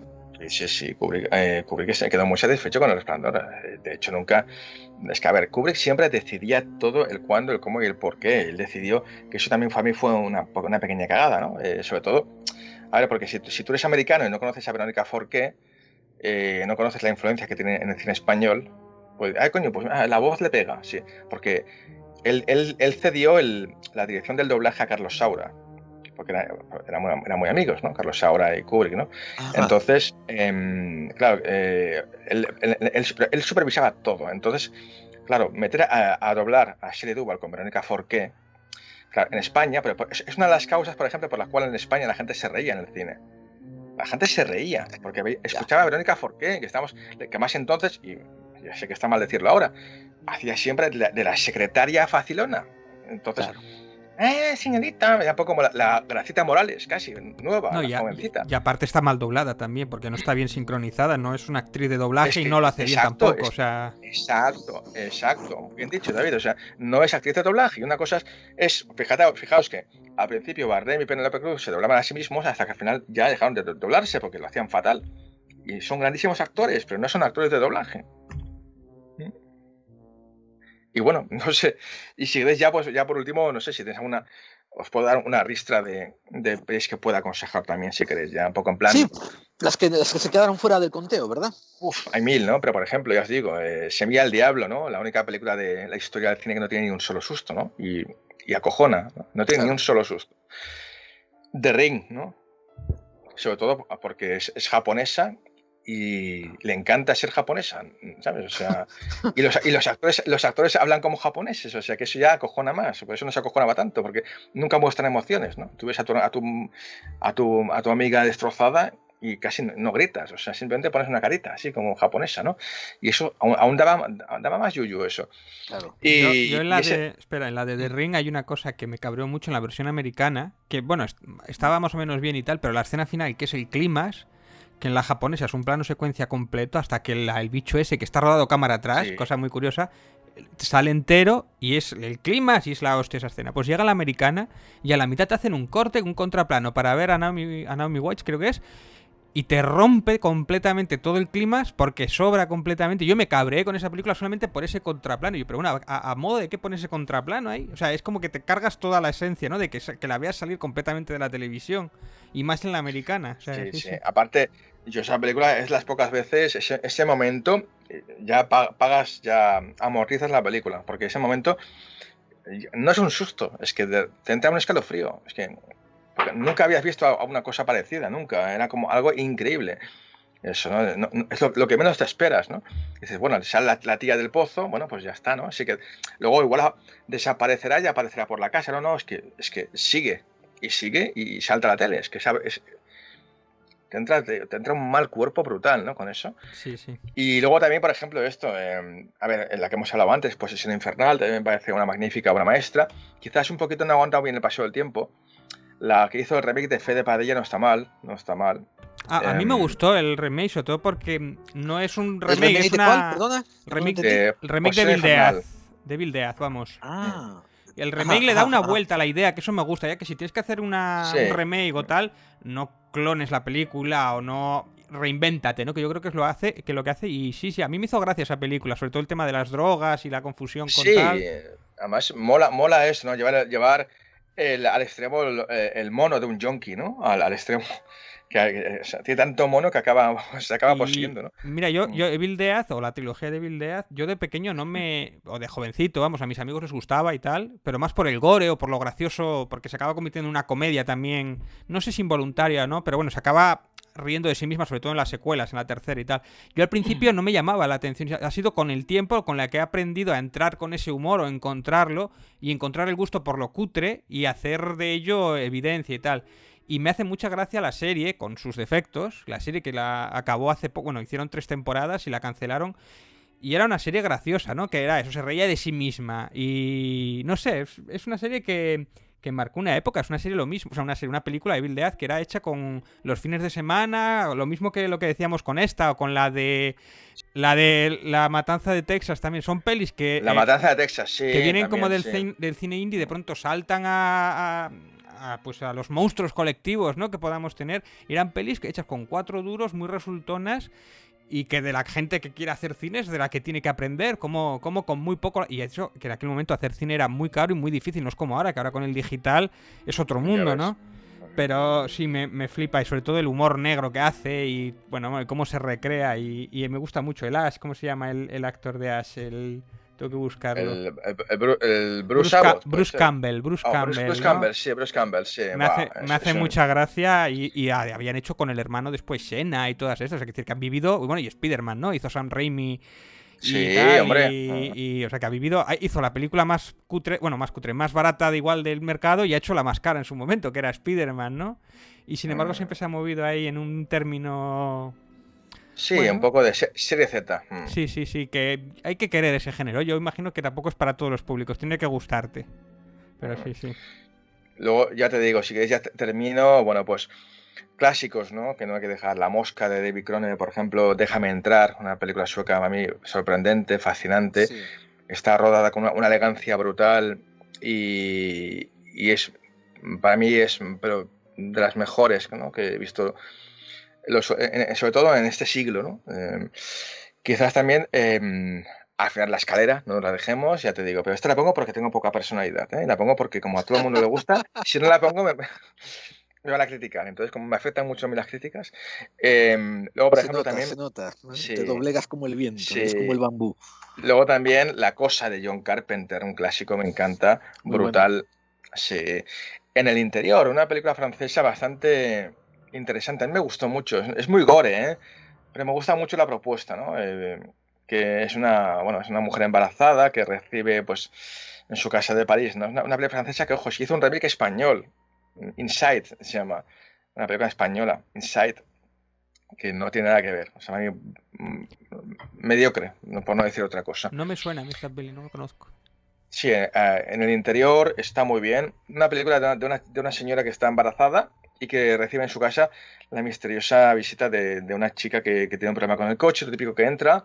Sí, Kubrick se quedó muy satisfecho con El Resplandor. De hecho, nunca... Es que, a ver, Kubrick siempre decidía todo, el cuándo, el cómo y el por qué. Él decidió que eso también para mí fue una pequeña cagada, ¿no? Sobre todo, a ver, porque si tú eres americano y no conoces a Verónica Forqué, no conoces la influencia que tiene en el cine español, pues, la voz le pega, sí. Porque él cedió la dirección del doblaje a Carlos Saura, porque eran muy amigos, ¿no? Carlos Saura y Kubrick, ¿no? Ajá. Entonces, claro, él supervisaba todo. Entonces, claro, meter a doblar a Shelley Duvall con Verónica Forqué, claro, en España, pero es una de las causas, por ejemplo, por las cuales en España la gente se reía en el cine. La gente se reía, porque escuchaba a Verónica Forqué, que más entonces, y ya sé que está mal decirlo ahora, hacía siempre de la secretaria facilona. Entonces, claro. Señorita, un poco como la Gracita Morales, casi, nueva, no, jovencita. Y aparte está mal doblada también, porque no está bien sincronizada, no es una actriz de doblaje y no lo hace bien tampoco, o sea... Exacto, bien dicho, David, o sea, no es actriz de doblaje, y una cosa es fijaos que al principio Bardem y Penélope Cruz se doblaban a sí mismos hasta que al final ya dejaron de doblarse porque lo hacían fatal. Y son grandísimos actores, pero no son actores de doblaje. Y bueno, no sé, y si queréis ya por último, no sé si tenéis alguna, os puedo dar una ristra de pelis que pueda aconsejar también, si queréis, ya un poco en plan... Sí, las que se quedaron fuera del conteo, ¿verdad? Hay mil, ¿no? Pero por ejemplo, ya os digo, Semilla del Diablo, ¿no? La única película de la historia del cine que no tiene ni un solo susto, ¿no? Y acojona, ¿no? Tiene ni un solo susto. The Ring, ¿no? Sobre todo porque es japonesa y le encanta ser japonesa, ¿sabes? O sea, y los actores hablan como japoneses, o sea que eso ya acojona más, por eso no se acojonaba tanto, porque nunca muestran emociones, ¿no? Tú ves a tu amiga destrozada y casi no gritas, o sea, simplemente pones una carita, así como japonesa, ¿no? Y eso aún daba más yuyu eso. Claro. Yo en la en la de The Ring hay una cosa que me cabreó mucho en la versión americana, que bueno, estaba más o menos bien y tal, pero la escena final, que es el clímax, que en la japonesa es un plano secuencia completo hasta que el bicho ese que está rodado cámara atrás, sí. Cosa muy curiosa, sale entero y es el clímax y es la hostia esa escena. Pues llega la americana y a la mitad te hacen un corte, un contraplano para ver a Naomi Watts, creo que es, y te rompe completamente todo el clímax porque sobra completamente. Yo me cabreé con esa película solamente por ese contraplano. Y yo, pero bueno, ¿a modo de qué pones ese contraplano ahí? O sea, es como que te cargas toda la esencia, ¿no? De que la veas salir completamente de la televisión. Y más en la americana. O sea, sí. Aparte, yo esa película es las pocas veces, ese momento, ya ya amortizas la película. Porque ese momento no es un susto, es que te entra un escalofrío. Es que... Porque nunca habías visto una cosa parecida, nunca. Era como algo increíble. Eso, ¿no? Es lo que menos te esperas, ¿no? Y dices, bueno, sale la tía del pozo, bueno, pues ya está, ¿no? Así que luego igual desaparecerá y aparecerá por la casa. No, es que sigue y salta a la tele. Es que te entra un mal cuerpo brutal, ¿no? Con eso. Sí. Y luego también, por ejemplo, esto, a ver, en la que hemos hablado antes, Posesión Infernal, también me parece una magnífica obra maestra. Quizás un poquito no ha aguantado bien el paso del tiempo. La que hizo el remake de Fede Padilla no está mal. A mí me gustó el remake, sobre todo porque no es un remake, es una... ¿Perdona? El remake de Evil Dead, vamos. El remake le da una vuelta a la idea, que eso me gusta, ya que si tienes que hacer un remake o tal, no clones la película o no... Reinvéntate, ¿no? Que yo creo que es lo que hace. Y sí, a mí me hizo gracia esa película, sobre todo el tema de las drogas y la confusión con tal. Sí, además mola eso, ¿no? Llevar al extremo el mono de un yonki, ¿no? Al extremo. o sea, tiene tanto mono que se acaba Y poseyendo, ¿no? mira, yo Evil Dead o la trilogía de Evil Dead, yo de pequeño no me... o de jovencito, vamos, a mis amigos les gustaba y tal, pero más por el gore o por lo gracioso, porque se acaba convirtiendo en una comedia también, no sé si involuntaria, ¿no? Pero bueno, se acaba riendo de sí misma, sobre todo en las secuelas, en la tercera y tal. Yo al principio no me llamaba la atención, ha sido con el tiempo con la que he aprendido a entrar con ese humor o encontrarlo y encontrar el gusto por lo cutre y hacer de ello evidencia y tal. Y me hace mucha gracia la serie, con sus defectos. La serie que la acabó hace poco. Bueno, hicieron 3 temporadas y la cancelaron. Y era una serie graciosa, ¿no? Que era eso, se reía de sí misma. Y no sé, es una serie que marcó una época. Es una serie lo mismo. O sea, una película de Evil Dead que era hecha con los fines de semana. Lo mismo que lo que decíamos con esta o con la de. La de La Matanza de Texas también. Son pelis La Matanza de Texas, sí. que vienen también, como sí. del cine indie, de pronto saltan pues a los monstruos colectivos, ¿no? Que podamos tener. Eran pelis hechas con 4 duros, muy resultonas, y que de la gente que quiere hacer cine es de la que tiene que aprender, como con muy poco. Y eso, que en aquel momento hacer cine era muy caro y muy difícil, no es como ahora, que ahora con el digital es otro Ya mundo, ves. ¿no? Pero sí, me flipa, y sobre todo el humor negro que hace y, bueno, cómo se recrea, y me gusta mucho el Ash. ¿Cómo se llama el actor de Ash? Tengo que buscarlo. El Bruce Abbott, puede Bruce ser. Campbell, Bruce Oh, Campbell, ¿no? Bruce Campbell, sí. Me Buah, me hace es un... mucha gracia, y habían hecho con el hermano después Shena y todas estas. O sea, que decir que han vivido, bueno, y Spider-Man, ¿no? Hizo Sam Raimi y Sí, tal, hombre. o sea, que ha vivido, hizo la película más cutre, bueno, más cutre, más barata de igual del mercado, y ha hecho la más cara en su momento, que era Spider-Man, ¿no? Y sin embargo siempre se ha movido ahí en un término, Sí, un bueno, poco de serie Z. sí, que hay que querer ese género. Yo imagino que tampoco es para todos los públicos, tiene que gustarte, pero sí. Luego, ya te digo, si queréis ya termino, bueno, pues clásicos, ¿no? Que no hay que dejar. La Mosca de David Cronenberg, por ejemplo, Déjame entrar, una película sueca a mí sorprendente, fascinante. Sí. Está rodada con una elegancia brutal y es, para mí es pero, de las mejores, ¿no? Que he visto, sobre todo en este siglo, ¿no? Quizás también al final la escalera, no la dejemos, ya te digo, pero esta la pongo porque tengo poca personalidad, ¿eh? La pongo porque como a todo el mundo le gusta, si no la pongo me van a criticar, entonces como me afectan mucho a mí las críticas. Luego, por ejemplo, también... Se nota, ¿no? Sí, Te doblegas como el viento, sí. es como el bambú. Luego también La Cosa de John Carpenter, un clásico, me encanta, Muy brutal. bueno. Sí. En el interior, una película francesa bastante interesante, a mí me gustó mucho, es muy gore, ¿eh? Pero me gusta mucho la propuesta, ¿no? Que es es una mujer embarazada que recibe, pues, en su casa de París, ¿no? Una película francesa que, ojo, se hizo un remake español, Inside se llama, una película española, Inside, que no tiene nada que ver, o sea, a mí, mediocre, por no decir otra cosa. No me suena a mí esta peli, no lo conozco. Sí, en el interior está muy bien. Una película de una señora que está embarazada y que recibe en su casa la misteriosa visita de una chica que tiene un problema con el coche, lo típico que entra,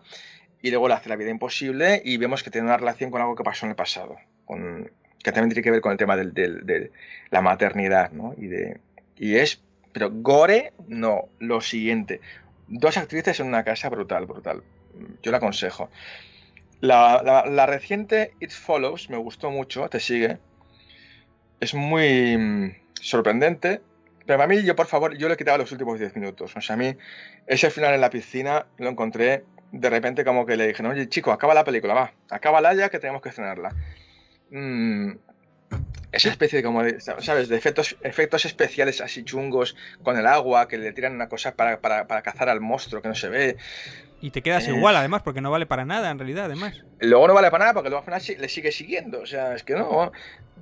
y luego le hace la vida imposible y vemos que tiene una relación con algo que pasó en el pasado, que también tiene que ver con el tema de la maternidad, ¿no? Pero gore, no, lo siguiente. 2 actrices en una casa brutal, brutal. Yo la aconsejo. La reciente It Follows me gustó mucho, te sigue. Es muy sorprendente. Pero para mí, por favor, yo le quitaba los últimos 10 minutos. O sea, a mí, ese final en la piscina lo encontré de repente como que le dije, oye, chico, acaba la película, va, acábala ya que tenemos que estrenarla. Esa especie de, ¿sabes? De efectos especiales así chungos con el agua, que le tiran una cosa para cazar al monstruo que no se ve. Y te quedas igual, además, porque no vale para nada, en realidad, además. Luego no vale para nada, porque luego al final le sigue siguiendo. O sea, es que no.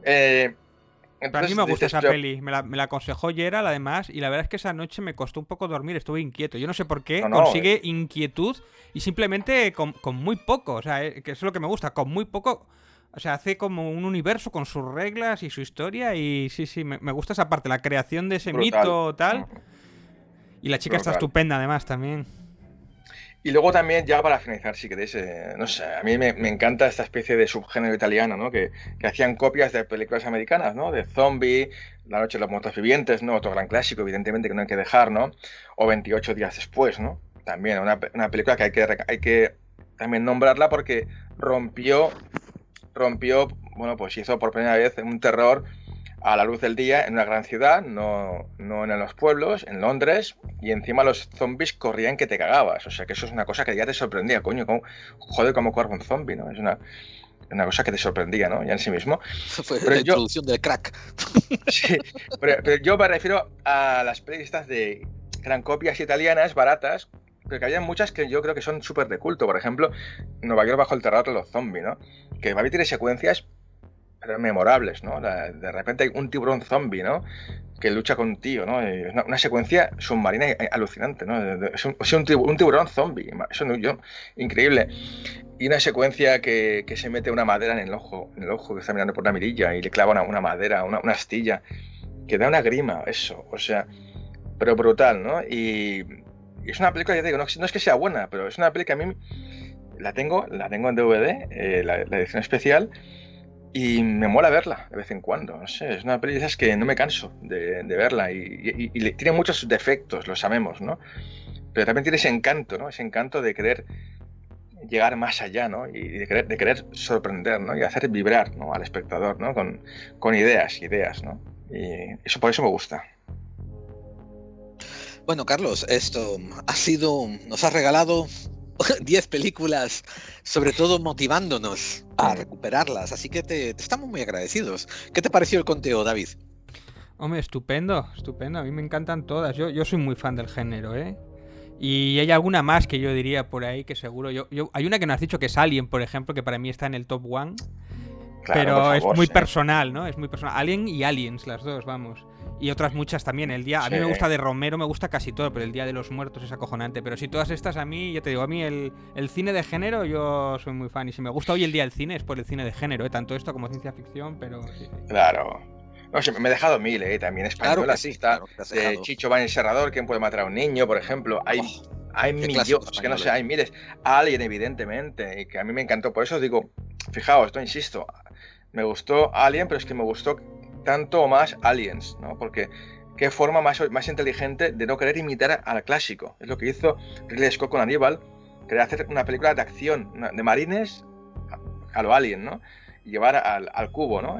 Entonces, a mí me gusta esa peli. Me la aconsejó Gerald, además, y la verdad es que esa noche me costó un poco dormir, estuve inquieto. Yo no sé por qué consigue inquietud y simplemente con muy poco. O sea, que eso es lo que me gusta, con muy poco. O sea, hace como un universo con sus reglas y su historia, y sí, me gusta esa parte, la creación de ese mito, tal. Y la chica está estupenda, además, también. Y luego también, ya para finalizar, si queréis, no sé, a mí me encanta esta especie de subgénero italiano, ¿no? Que hacían copias de películas americanas, ¿no? De Zombie, La noche de los muertos vivientes, ¿no? Otro gran clásico, evidentemente, que no hay que dejar, ¿no? O 28 días después, ¿no? También una película que hay que también nombrarla porque rompió, bueno, pues hizo por primera vez un terror a la luz del día en una gran ciudad, no en los pueblos, en Londres, y encima los zombies corrían que te cagabas. O sea que eso es una cosa que ya te sorprendía, coño, joder, cómo corre un zombie, ¿no? Es una cosa que te sorprendía, ¿no? Ya en sí mismo. Fue Pero la introducción del crack. Sí, pero yo me refiero a las pelis estas que eran copias italianas baratas, pero que había muchas que yo creo que son súper de culto. Por ejemplo, Nueva York bajo el terror de los zombies, ¿no? Que va a tener secuencias pero memorables, ¿no? De repente hay un tiburón zombie, ¿no? Que lucha con un tío, ¿no? Es una secuencia submarina alucinante, ¿no? Es un tiburón zombie, eso increíble. Y una secuencia que se mete una madera en el ojo que está mirando por la mirilla y le clava una madera, una astilla, que da una grima, eso, o sea, pero brutal, ¿no? Y es una película, ya te digo, no es que sea buena, pero es una película que a mí la tengo en DVD, la edición especial, y me mola verla de vez en cuando, no sé, es una peli de esas que no me canso de verla y tiene muchos defectos, lo sabemos, ¿no? Pero también tiene ese encanto, ¿no? Ese encanto de querer llegar más allá, ¿no? Y de querer sorprender, ¿no? Y hacer vibrar, ¿no? Al espectador, ¿no? Con ideas, ¿no? Y eso por eso me gusta. Bueno, Carlos, nos has regalado 10 películas, sobre todo motivándonos a recuperarlas, así que te estamos muy agradecidos. ¿Qué te pareció el conteo, David? Hombre, estupendo, estupendo. A mí me encantan todas. Yo soy muy fan del género, ¿eh? Y hay alguna más que yo diría por ahí que seguro. Hay una que nos has dicho que es Alien, por ejemplo, que para mí está en el top one. Claro, pero por favor, es muy sí. personal, ¿no? Es muy personal. Alien y Aliens, las dos, vamos. Y otras muchas también. A mí me gusta de Romero, me gusta casi todo, pero el Día de los Muertos es acojonante. Pero si todas estas a mí, yo te digo, a mí el cine de género yo soy muy fan. Y si me gusta hoy el día el cine es por el cine de género, ¿eh? Tanto esto como ciencia ficción, pero sí. Claro. No, sí, me he dejado mil, también españolas. Claro que sí, Está claro que te has dejado. Chicho Van el Serrador, ¿quién puede matar a un niño? Por ejemplo, hay millones, que no sé, hay miles. Alien, evidentemente, y que a mí me encantó. Por eso os digo, fijaos, no insisto, me gustó Alien, pero es que me gustó tanto o más Aliens, ¿no? Porque qué forma más inteligente de no querer imitar al clásico. Es lo que hizo Ridley Scott con Aníbal, querer hacer una película de acción, de marines a lo Alien, ¿no? Y llevar al cubo, ¿no?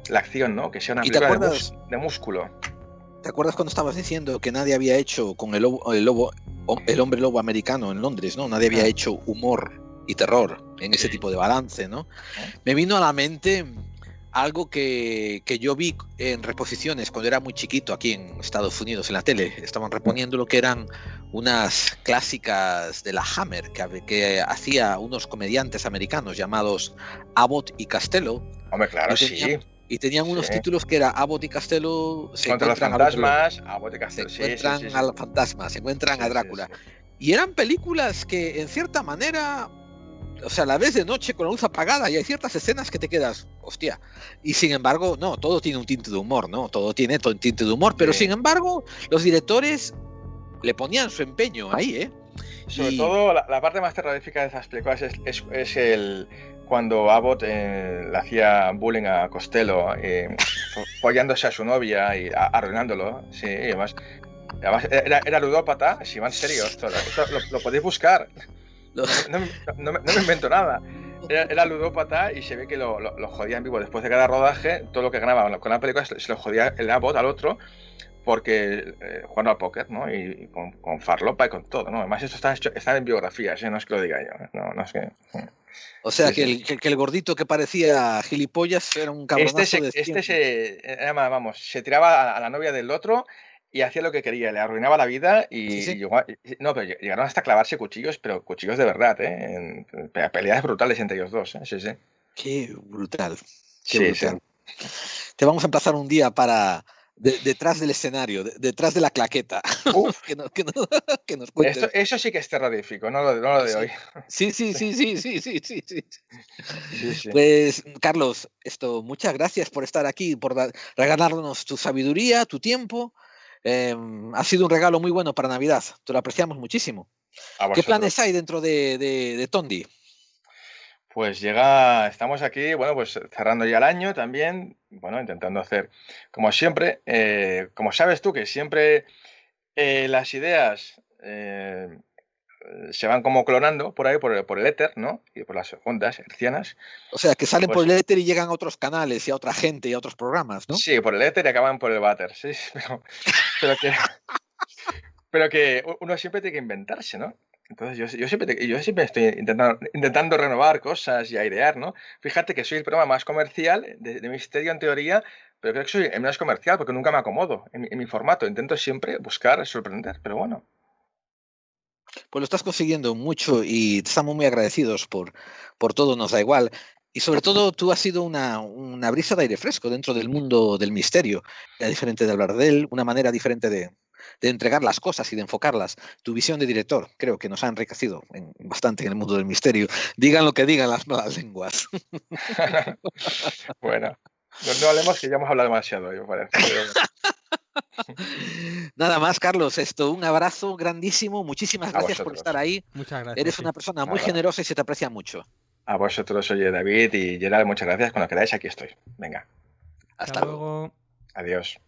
La acción, ¿no? Que sea una película de músculo. ¿Te acuerdas cuando estabas diciendo que nadie había hecho con el hombre lobo americano en Londres, ¿no? Nadie había hecho humor y terror en ese tipo de balance, ¿no? Me vino a la mente algo que yo vi en reposiciones cuando era muy chiquito aquí en Estados Unidos en la tele. Estaban reponiendo lo que eran unas clásicas de la Hammer que hacía unos comediantes americanos llamados Abbott y Costello. Hombre, claro, sí. Y tenían unos títulos que era Abbott y Costello se contra los fantasmas, Abbott y Costello se encuentran al fantasma, se encuentran a Drácula. Y eran películas que en cierta manera, o sea, la ves de noche con la luz apagada y hay ciertas escenas que te quedas, hostia. Y sin embargo, no, todo tiene un tinte de humor, ¿no? Todo tiene un tinte de humor, pero sin embargo, los directores le ponían su empeño ahí, ¿eh? Sobre todo, la parte más terrorífica de esas películas es cuando Abbott le hacía bullying a Costello, follándose a su novia y arruinándolo. Sí, además era ludópata, si van serios, esto lo podéis buscar. No me invento nada. Era ludópata y se ve que lo jodía en vivo. Después de cada rodaje, todo lo que ganaba con la película se lo jodía el Abbott al otro, porque jugando al póker, ¿no? Y con farlopa y con todo, ¿no? Además, esto está en biografías, no es que lo diga yo. No es que... O sea, que el gordito que parecía gilipollas era un cabronazo se tiraba a la novia del otro y hacía lo que quería, le arruinaba la vida no, pero llegaron hasta clavarse cuchillos, pero cuchillos de verdad, en peleas brutales entre ellos dos, sí. Qué brutal. Sí. Te vamos a emplazar un día para detrás del escenario, detrás de la claqueta. que nos cuentes. Eso sí que es terrorífico, no lo de hoy. Sí. Pues, Carlos, muchas gracias por estar aquí, por regalarnos tu sabiduría, tu tiempo. Ha sido un regalo muy bueno para Navidad. Te lo apreciamos muchísimo. ¿Qué planes hay dentro de Tondi? Pues estamos aquí, bueno, pues cerrando ya el año también, bueno, intentando hacer, como siempre, como sabes tú, que siempre las ideas se van como clonando por ahí, por el éter, ¿no? Y por las ondas hercianas. O sea, que salen Pues por el éter y llegan a otros canales y a otra gente y a otros programas, ¿no? sí, por el éter y acaban por el váter, sí, pero que, pero que uno siempre tiene que inventarse, ¿no? Entonces yo siempre estoy intentando renovar cosas y airear, ¿no? Fíjate que soy el programa más comercial de misterio en teoría, pero creo que soy el menos comercial porque nunca me acomodo en mi formato. Intento siempre buscar sorprender, pero bueno. Pues lo estás consiguiendo mucho y estamos muy agradecidos por todo, nos da igual. Y sobre todo tú has sido una brisa de aire fresco dentro del mundo del misterio, diferente de hablar de él, una manera diferente de entregar las cosas y de enfocarlas. Tu visión de director creo que nos ha enriquecido bastante en el mundo del misterio. Digan lo que digan las malas lenguas. Bueno, no hablemos que ya hemos hablado demasiado, me parece. Nada más, Carlos, un abrazo grandísimo, muchísimas gracias por estar ahí. Muchas gracias. Eres una persona muy generosa y se te aprecia mucho. A vosotros, oye, David y Gerald, muchas gracias. Cuando queráis, aquí estoy. Venga. Hasta luego. Adiós.